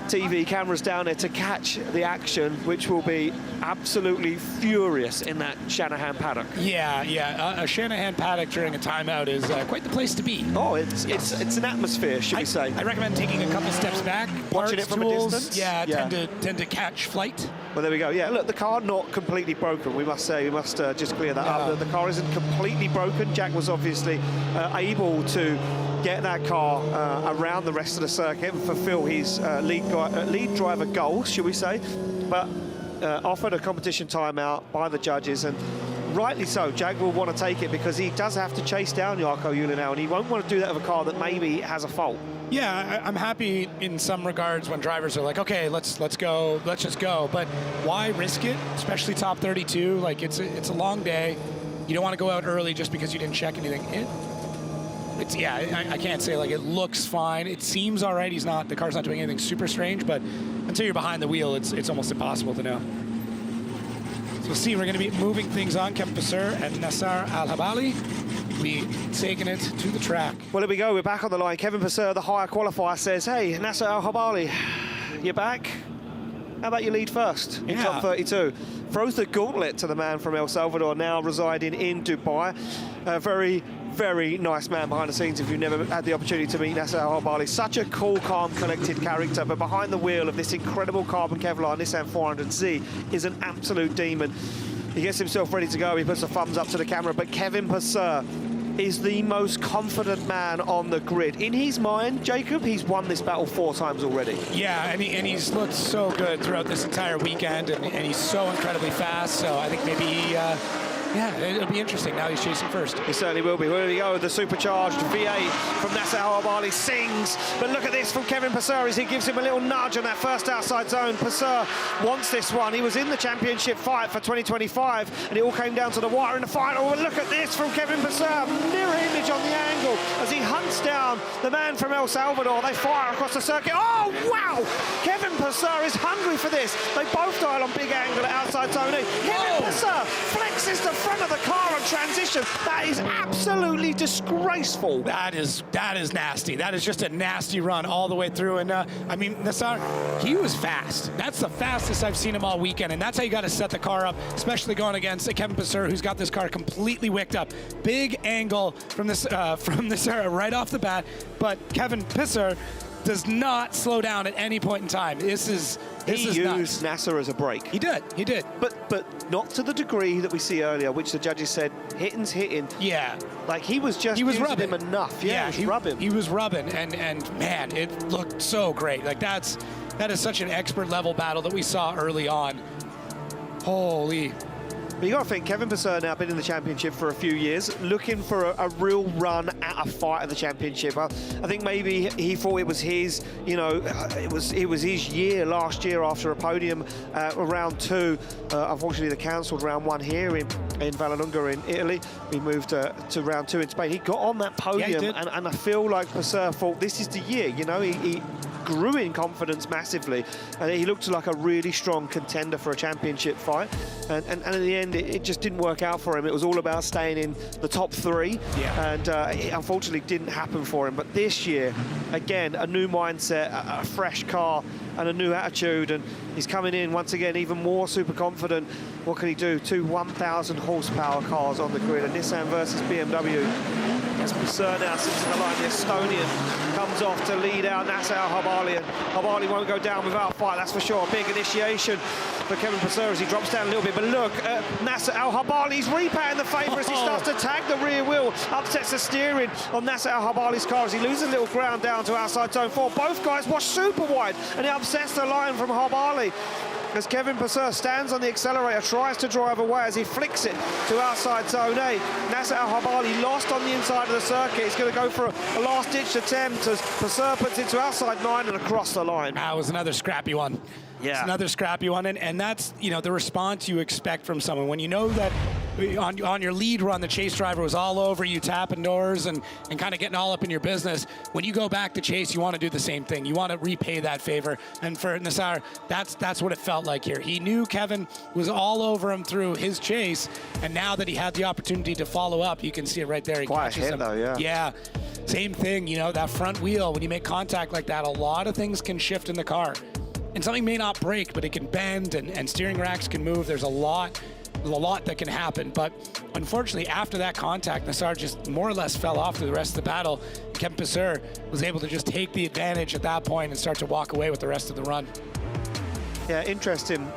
TV cameras down there to catch the action, which will be absolutely furious in that Shanahan paddock. Yeah. A Shanahan paddock during a timeout is quite the place to be. Oh, it's an atmosphere, should we say? I recommend taking a couple steps back, watching it from a distance. Yeah, tend to catch flight. Well, there we go. Yeah, look, the car not completely broken. We must just clear that up. The car isn't completely broken. Jack was obviously able to get that car around the rest of the circuit and fulfill his lead driver goals, should we say, but offered a competition timeout by the judges, and rightly so. Jack will want to take it because he does have to chase down Jarkko Juhla now, and he won't want to do that with a car that maybe has a fault. Yeah, I'm happy in some regards when drivers are like, okay, let's just go, but why risk it, especially top 32? Like, it's a long day. You don't want to go out early just because you didn't check anything. I can't say like it looks fine. It seems all right. The car's not doing anything super strange, but until you're behind the wheel, it's almost impossible to know. So we'll see. We're going to be moving things on. Kevin Passer and Nasser Al-Habali. We taking it to the track. Well, here we go. We're back on the line. Kevin Passer, the higher qualifier, says, "Hey, Nasser Al-Habali, you're back. How about you lead first in top 32?" Throws the gauntlet to the man from El Salvador, now residing in Dubai. Very very nice man behind the scenes if you've never had the opportunity to meet Nasser Al-Habali. Such a cool, calm, collected character, but behind the wheel of this incredible carbon Kevlar Nissan 400Z is an absolute demon. He gets himself ready to go, he puts a thumbs up to the camera, but Kevin Passeur is the most confident man on the grid. In his mind, Jacob, he's won this battle 4 times already. Yeah, and he's looked so good throughout this entire weekend, and he's so incredibly fast, so I think maybe he, yeah, it'll be interesting now he's chasing first. He certainly will be. Here we go, the supercharged V8 from Nasser Al-Habali sings. But look at this from Kevin Passeur as he gives him a little nudge on that first outside zone. Passeur wants this one. He was in the championship fight for 2025, and it all came down to the wire in the final. But look at this from Kevin Passeur. Mirror image on the angle as he hunts down the man from El Salvador. They fire across the circuit. Oh, wow! Kevin Passeur is hungry for this. They both dial on big angle at outside zone 8. Kevin Passeur flexes the front of the car on transition. That is absolutely disgraceful. That is nasty. That is just a nasty run all the way through. And I mean, Nasser, he was fast. That's the fastest I've seen him all weekend, and that's how you got to set the car up, especially going against Kevin Passeur, who's got this car completely wicked up. Big angle from Nasser right off the bat, but Kevin Passeur does not slow down at any point in time. He used Nasser as a brake. He did. But not to the degree that we see earlier, which the judges said hitting's hitting. Yeah. Like he was using rubbing him enough. Yeah, he was rubbing. He was rubbing, and man, it looked so great. Like that is such an expert level battle that we saw early on. Holy. But you got to think, Kevin Passeur now been in the championship for a few years, looking for a real run at a fight of the championship. I think maybe he thought it was his, it was his year last year after a podium round 2. Unfortunately, they cancelled round 1 here in Vallelunga in Italy. We moved to round 2 in Spain. He got on that podium, and I feel like Passeur thought this is the year. He grew in confidence massively, and he looked like a really strong contender for a championship fight. And in the end, it just didn't work out for him. It was all about staying in the top 3, and it unfortunately didn't happen for him. But this year, again, a new mindset, a fresh car, and a new attitude, and he's coming in once again even more super confident. What can he do? 2 1,000 horsepower cars on the grid, a Nissan versus BMW. As Passeur now sits in the line, the Estonian comes off to lead out Nasser Al-Habali, and Habali won't go down without a fight, that's for sure. A big initiation for Kevin Passeur as he drops down a little bit, but look at Nasser Al-Habali's repaying the favour as he starts to tag the rear wheel, upsets the steering on Nasser Al-Habali's car as he loses a little ground down to outside zone 4. Both guys wash super wide, and it upsets the line from Habali as Kevin Passeur stands on the accelerator, tries to drive away as he flicks it to outside zone 8. Nasser Al-Habali lost on the inside of the circuit. He's going to go for a last-ditch attempt as Passeur puts it to outside 9 and across the line. That was another scrappy one. Yeah. It's another scrappy one, and that's, the response you expect from someone. When you know that on your lead run, the chase driver was all over you, tapping doors and kind of getting all up in your business. When you go back to chase, you want to do the same thing. You want to repay that favor. And for Nasser, that's what it felt like here. He knew Kevin was all over him through his chase, and now that he had the opportunity to follow up, you can see it right there. He catches him. Though, yeah. Yeah. Same thing, that front wheel, when you make contact like that, a lot of things can shift in the car. And something may not break, but it can bend, and steering racks can move. There's a lot that can happen. But unfortunately, after that contact, Nasser just more or less fell off through the rest of the battle. Kevin Passeur was able to just take the advantage at that point and start to walk away with the rest of the run. Yeah, interesting.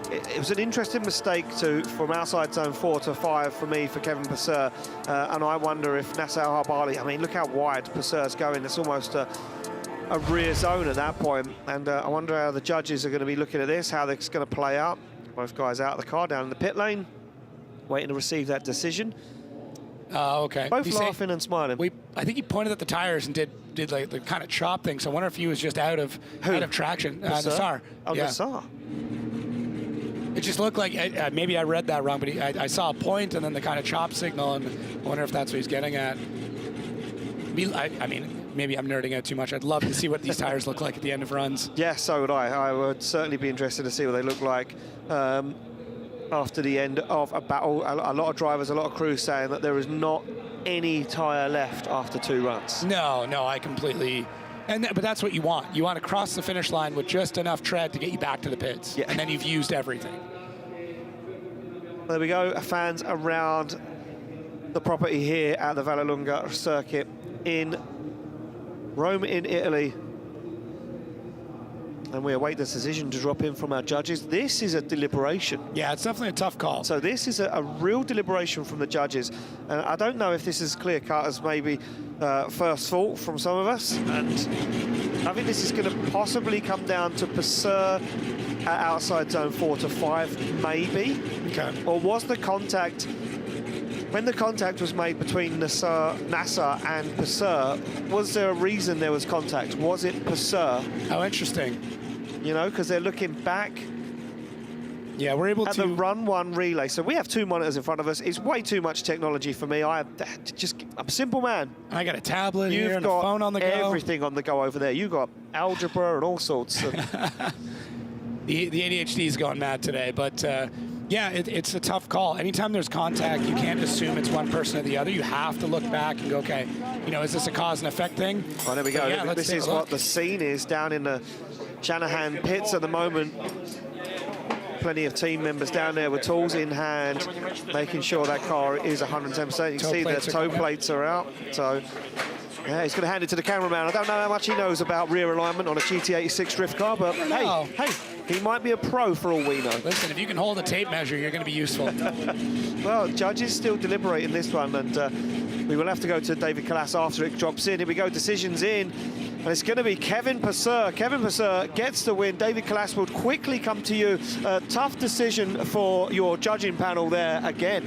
It was an interesting mistake from outside zone 4 to 5 for me, for Kevin Passeur. And I wonder if Nasser Al-Habali, I mean, look how wide Passeur's going. It's almost a rear zone at that point, and I wonder how the judges are going to be looking at this, how it's going to play out. Both guys out of the car, down in the pit lane, waiting to receive that decision. Okay. Both laughing and smiling. I think he pointed at the tires and did like the kind of chop thing. So I wonder if he was just out of traction. Nasser. Oh, yeah. Nasser. It just looked like, maybe I read that wrong, but I saw a point and then the kind of chop signal, and I wonder if that's what he's getting at. I mean, maybe I'm nerding out too much. I'd love to see what these tires look like at the end of runs. Yeah, so would I. I would certainly be interested to see what they look like after the end of a battle. A lot of drivers, a lot of crews saying that there is not any tyre left after 2 runs. No, I completely... But that's what you want. You want to cross the finish line with just enough tread to get you back to the pits. Yeah. And then you've used everything. There we go, fans around the property here at the Vallelunga circuit in Rome in Italy. And we await the decision to drop in from our judges. This is a deliberation. Yeah, it's definitely a tough call. So this is a real deliberation from the judges. And I don't know if this is clear cut as maybe first fault from some of us. And I think this is going to possibly come down to Passeur at outside zone 4 to 5, maybe. Okay. Or was the contact, when the contact was made between Nasser and Passeur, was there a reason there was contact? Was it Passeur? How interesting. You know, because they're looking back. Yeah, we're able at to... the run one relay. So we have 2 monitors in front of us. It's way too much technology for me. I'm a simple man. I got a tablet You've here and a got phone on the go. everything on the go over there. You've got algebra and all sorts. The ADHD's gone mad today, but yeah, it's a tough call. Anytime there's contact, you can't assume it's one person or the other. You have to look back and go, okay, you know, is this a cause and effect thing? Oh, there we go. Yeah, this is what the scene is down in the Shanahan pits at the moment. Plenty of team members down there with tools in hand, making sure that car is 110%. You can see the toe plates are out. So, yeah, he's going to hand it to the cameraman. I don't know how much he knows about rear alignment on a GT86 drift car, but hey, he might be a pro for all we know. Listen, if you can hold a tape measure, you're going to be useful. Well, judges still deliberating this one, and we will have to go to David Callas after it drops in. Here we go, decisions in. And it's going to be Kevin Passeur. Kevin Passeur gets the win. David Callas will quickly come to you. Tough decision for your judging panel there again.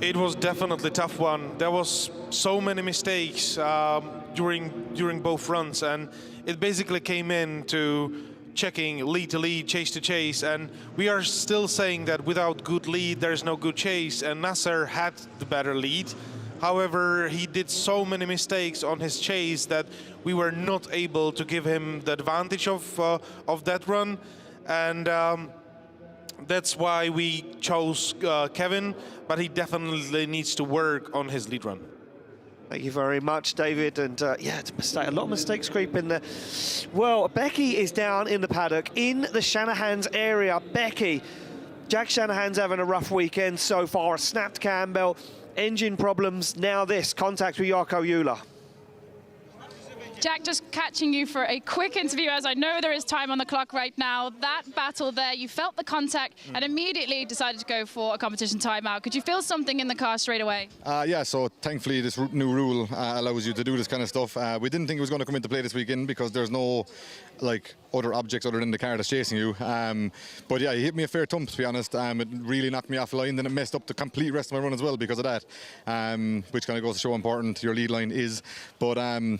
It was definitely a tough one. There was so many mistakes during both runs, and it basically came in to checking lead to lead, chase to chase, and we are still saying that without good lead, there's no good chase, and Nasser had the better lead. However, he did so many mistakes on his chase that we were not able to give him the advantage of that run, and that's why we chose Kevin, but he definitely needs to work on his lead run. Thank you very much, David. And yeah, it's a lot of mistakes creeping there. Well, Becky is down in the paddock in the Shanahan's area. Becky, Jack Shanahan's having a rough weekend so far. A snapped cam belt, engine problems, now this, contact with Jarkko Jula. Jack, just catching you for a quick interview, as I know there is time on the clock right now. That battle there, you felt the contact and immediately decided to go for a competition timeout. Could you feel something in the car straight away? Yeah, so thankfully this new rule allows you to do this kind of stuff. We didn't think it was going to come into play this weekend because there's no other objects other than the car that's chasing you. But yeah, he hit me a fair thump, to be honest. It really knocked me off the line, then it messed up the complete rest of my run as well because of that, which kind of goes to show how important your lead line is. But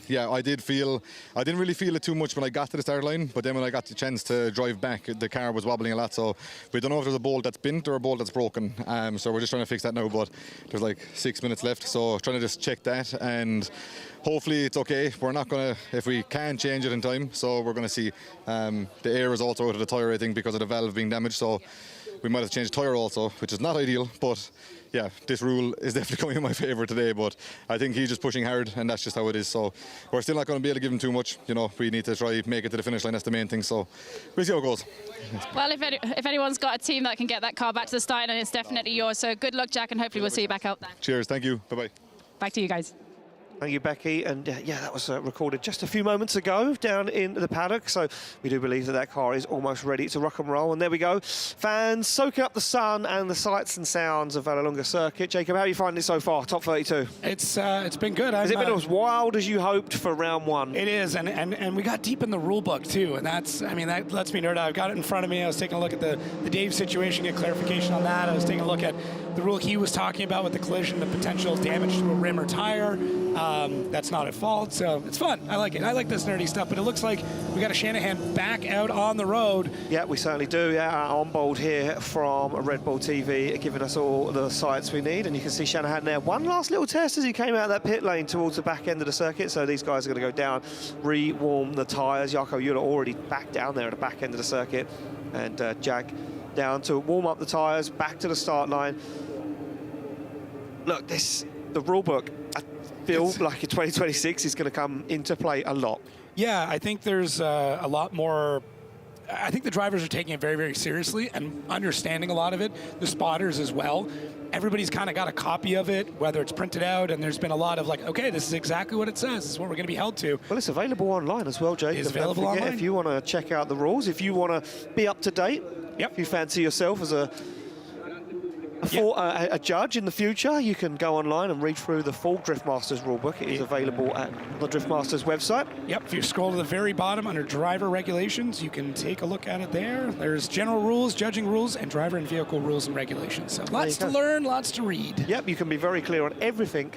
yeah, I didn't really feel it too much when I got to the start line, but then when I got the chance to drive back, the car was wobbling a lot, so we don't know if there's a bolt that's bent or a bolt that's broken. So we're just trying to fix that now, but there's like 6 minutes left, so trying to just check that, and hopefully it's okay. We're not going to, if we can't change it in time, so we're going to see. The air is also out of the tyre, I think, because of the valve being damaged, so we might have to change the tyre also, which is not ideal, but yeah, this rule is definitely going in my favour today, but I think he's just pushing hard, and that's just how it is. So we're still not going to be able to give him too much. You know, we need to try make it to the finish line. That's the main thing. So we'll see how it goes. Well, if anyone's got a team that can get that car back to the start, then it's definitely yours. So good luck, Jack, and hopefully we'll see you back out there. Cheers. Thank you. Bye-bye. Back to you guys. Thank you, Becky. And yeah, that was recorded just a few moments ago down in the paddock. So we do believe that that car is almost ready to rock and roll. And there we go. Fans soaking up the sun and the sights and sounds of Vallelunga circuit. Jacob, how are you finding it so far? Top 32. It's been good. Has it been as wild as you hoped for round one? It is, and we got deep in the rule book too, and that's, I mean, that lets me nerd out. I've got it in front of me. I was taking a look at the Dave situation, get clarification on that. I was taking a look at the rule he was talking about with the collision, the potential damage to a rim or tire. That's not at fault, so it's fun. I like it. I like this nerdy stuff, but it looks like we got a Shanahan back out on the road. Yeah, we certainly do. Yeah, on board here from Red Bull TV, giving us all the sights we need, and you can see Shanahan there. One last little test as he came out of that pit lane towards the back end of the circuit, so these guys are going to go down, re-warm the tyres. Jarkko Jula already back down there at the back end of the circuit, and Jack down to warm up the tyres, back to the start line. Look, the rule book, I feel like in 2026 is going to come into play a lot. Yeah, I think there's a lot more. I think the drivers are taking it very, very seriously and understanding a lot of it. The spotters as well. everybody's kind of got a copy of it, whether it's printed out, and there's been a lot of like, okay, this is exactly what it says. This is what we're going to be held to. Well, it's available online as well, Jake. It's available online. If you want to check out the rules, if you want to be up to date, if you fancy yourself as a judge in the future, you can go online and read through the full Driftmasters rulebook. It is available at the Driftmasters website. Yep, if you scroll to the very bottom under driver regulations, you can take a look at it there. There's general rules, judging rules, and driver and vehicle rules and regulations. So lots to learn, lots to read. Yep, you can be very clear on everything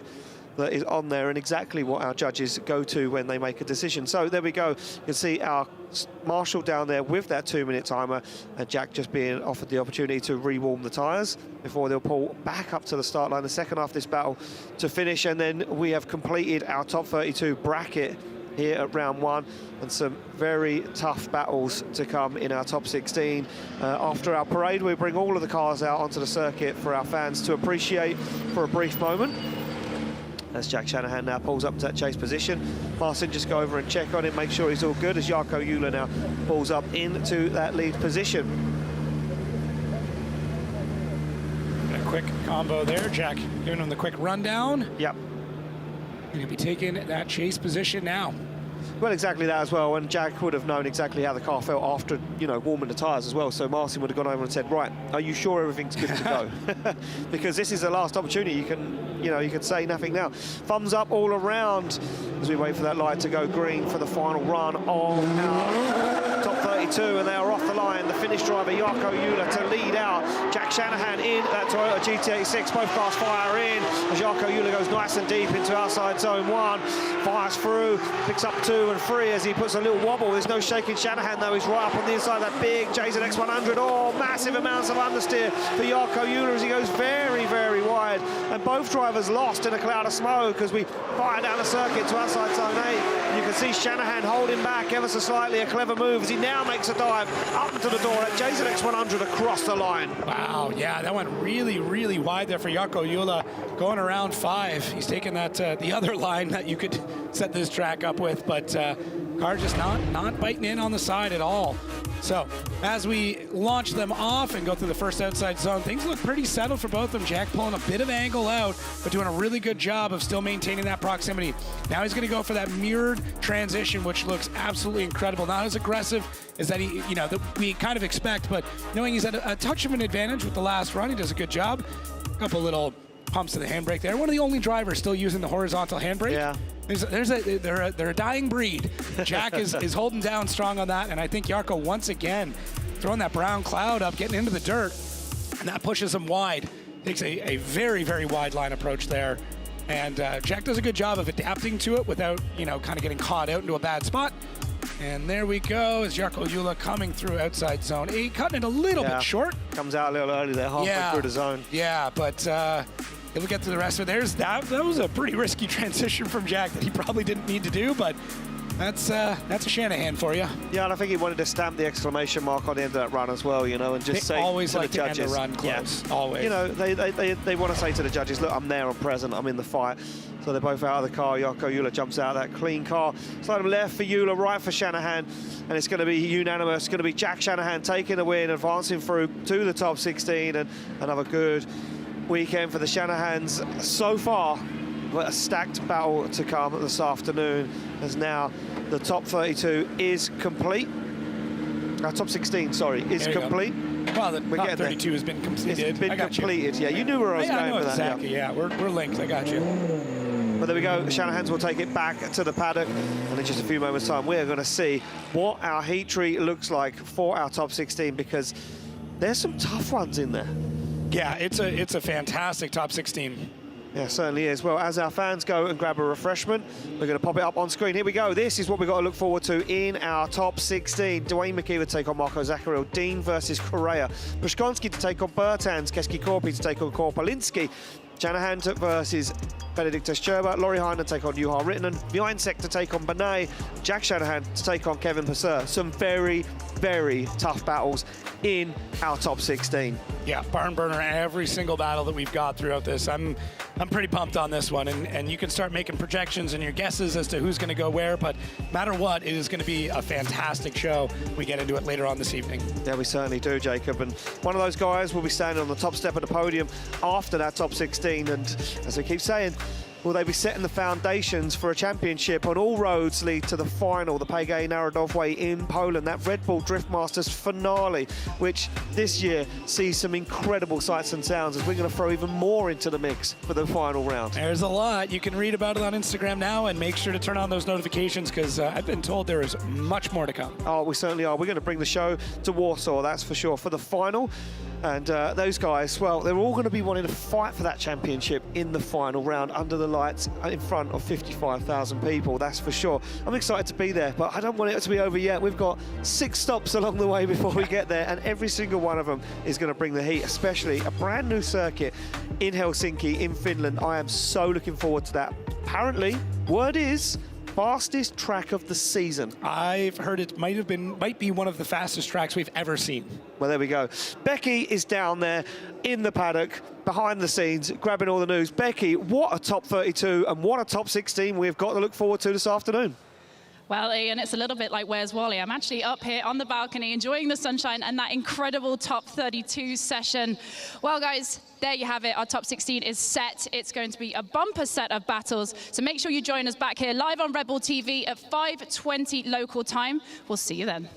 that is on there and exactly what our judges go to when they make a decision. So there we go. You can see our marshal down there with that 2-minute timer, and Jack just being offered the opportunity to rewarm the tyres before they'll pull back up to the start line, the second half of this battle to finish. And then we have completed our top 32 bracket here at round 1, and some very tough battles to come in our top 16. After our parade, we bring all of the cars out onto the circuit for our fans to appreciate for a brief moment. As Jack Shanahan now pulls up to that chase position. Marcin just go over and check on him, make sure he's all good, as Jarkko Euler now pulls up into that lead position. A quick combo there, Jack giving him the quick rundown. Yep. Going to be taking that chase position now. Well, exactly that as well, and Jack would have known exactly how the car felt after, you know, warming the tyres as well. So Marcin would have gone over and said, right, are you sure everything's good to go? Because this is the last opportunity. You can say nothing now. Thumbs up all around as we wait for that light to go green for the final run of our top 32, and they are off the line. The Finnish driver, Jarkko Euler, to lead out. Jack Shanahan in that Toyota GT86. Both cars fire in as Jarkko Euler goes nice and deep into outside zone 1. Fires through, picks up 2 and 3 as he puts a little wobble. There's no shaking Shanahan though. He's right up on the inside of that big JZX 100. Oh, massive amounts of understeer for Jarkko Euler as he goes very, very wide. And both drivers lost in a cloud of smoke as we fire down the circuit to outside zone 8. You can see Shanahan holding back ever so slightly. A clever move as he now makes a dive up into the door at JZX 100 across the line. Wow, yeah, that went really, really wide there for Jarkko Euler, going around 5. He's taking that the other line that you could set this track up with, but car just not biting in on the side at all. So as we launch them off and go through the first outside zone, things look pretty settled for both of them. Jack pulling a bit of angle out, but doing a really good job of still maintaining that proximity. Now he's going to go for that mirrored transition, which looks absolutely incredible. Not as aggressive as that that we kind of expect, but knowing he's at a touch of an advantage with the last run, he does a good job. A couple little pumps to the handbrake there. One of the only drivers still using the horizontal handbrake. Yeah. They're a dying breed. Jack is holding down strong on that, and I think Jarkko once again throwing that brown cloud up, getting into the dirt, and that pushes him wide. Takes a very, very wide line approach there, and Jack does a good job of adapting to it without kind of getting caught out into a bad spot. And there we go, as Jarkko Euler coming through outside zone 8, cutting it a little bit short. Comes out a little early there, halfway through the zone. Yeah, but we'll get to the rest of it. That was a pretty risky transition from Jack that he probably didn't need to do, but that's a Shanahan for you. Yeah, and I think he wanted to stamp the exclamation mark on the end of that run as well, and just say always to like the judges, to end the run close. Always. They want to say to the judges, look, I'm there, I'm present, I'm in the fight. So they're both out of the car. Jarkko Euler jumps out of that clean car. Side left for Euler, right for Shanahan, and it's going to be unanimous. It's going to be Jack Shanahan taking the win, advancing through to the top 16, and another good weekend for the Shanahans so far. But a stacked battle to come this afternoon, as now the top 32 is complete. Top 16, sorry, is complete. Well, the top 32 has been completed. It's been completed, yeah. You knew where I was going with that. Exactly, yeah. We're linked, I got you. But there we go, the Shanahans will take it back to the paddock, and in just a few moments' time, we're going to see what our heat tree looks like for our top 16, because there's some tough ones in there. Yeah, it's a fantastic top 16. Yeah, certainly is. Well, as our fans go and grab a refreshment, we're going to pop it up on screen. Here we go. This is what we've got to look forward to in our top 16. Dwayne McKeever take on Marco Zakouril. Deane versus Correia. Przygonski to take on Bertans. Keski-Korpi to take on Korpulinski. Shanahan versus Benedictus Cirba, Laurie Heinonen take on Juha Rittinen, Vioinsek to take on Benet, Jack Shanahan to take on Kevin Passeur. Some very, very tough battles in our top 16. Yeah, barn burner every single battle that we've got throughout this. I'm pretty pumped on this one, and you can start making projections and your guesses as to who's going to go where, but no matter what, it is going to be a fantastic show. We get into it later on this evening. Yeah, we certainly do, Jacob, and one of those guys will be standing on the top step of the podium after that top 16, and as we keep saying, will they be setting the foundations for a championship? On all roads lead to the final, the PGA Narodowy in Poland, that Red Bull Drift Masters finale, which this year sees some incredible sights and sounds as we're going to throw even more into the mix for the final round. There's a lot. You can read about it on Instagram now, and make sure to turn on those notifications because I've been told there is much more to come. Oh, we certainly are. We're going to bring the show to Warsaw, that's for sure, for the final. And those guys, well, they're all going to be wanting to fight for that championship in the final round under the lights in front of 55,000 people, that's for sure. I'm excited to be there, but I don't want it to be over yet. We've got 6 stops along the way before we get there, and every single one of them is going to bring the heat, especially a brand new circuit in Helsinki, in Finland. I am so looking forward to that. Apparently, word is, fastest track of the season. I've heard it might be one of the fastest tracks we've ever seen. Well, there we go. Becky is down there in the paddock, behind the scenes, grabbing all the news. Becky, what a top 32 and what a top 16 we've got to look forward to this afternoon. Well, Ian, it's a little bit like Where's Wally? I'm actually up here on the balcony enjoying the sunshine and that incredible top 32 session. Well, guys, there you have it. Our top 16 is set. It's going to be a bumper set of battles. So make sure you join us back here live on Red Bull TV at 5:20 local time. We'll see you then.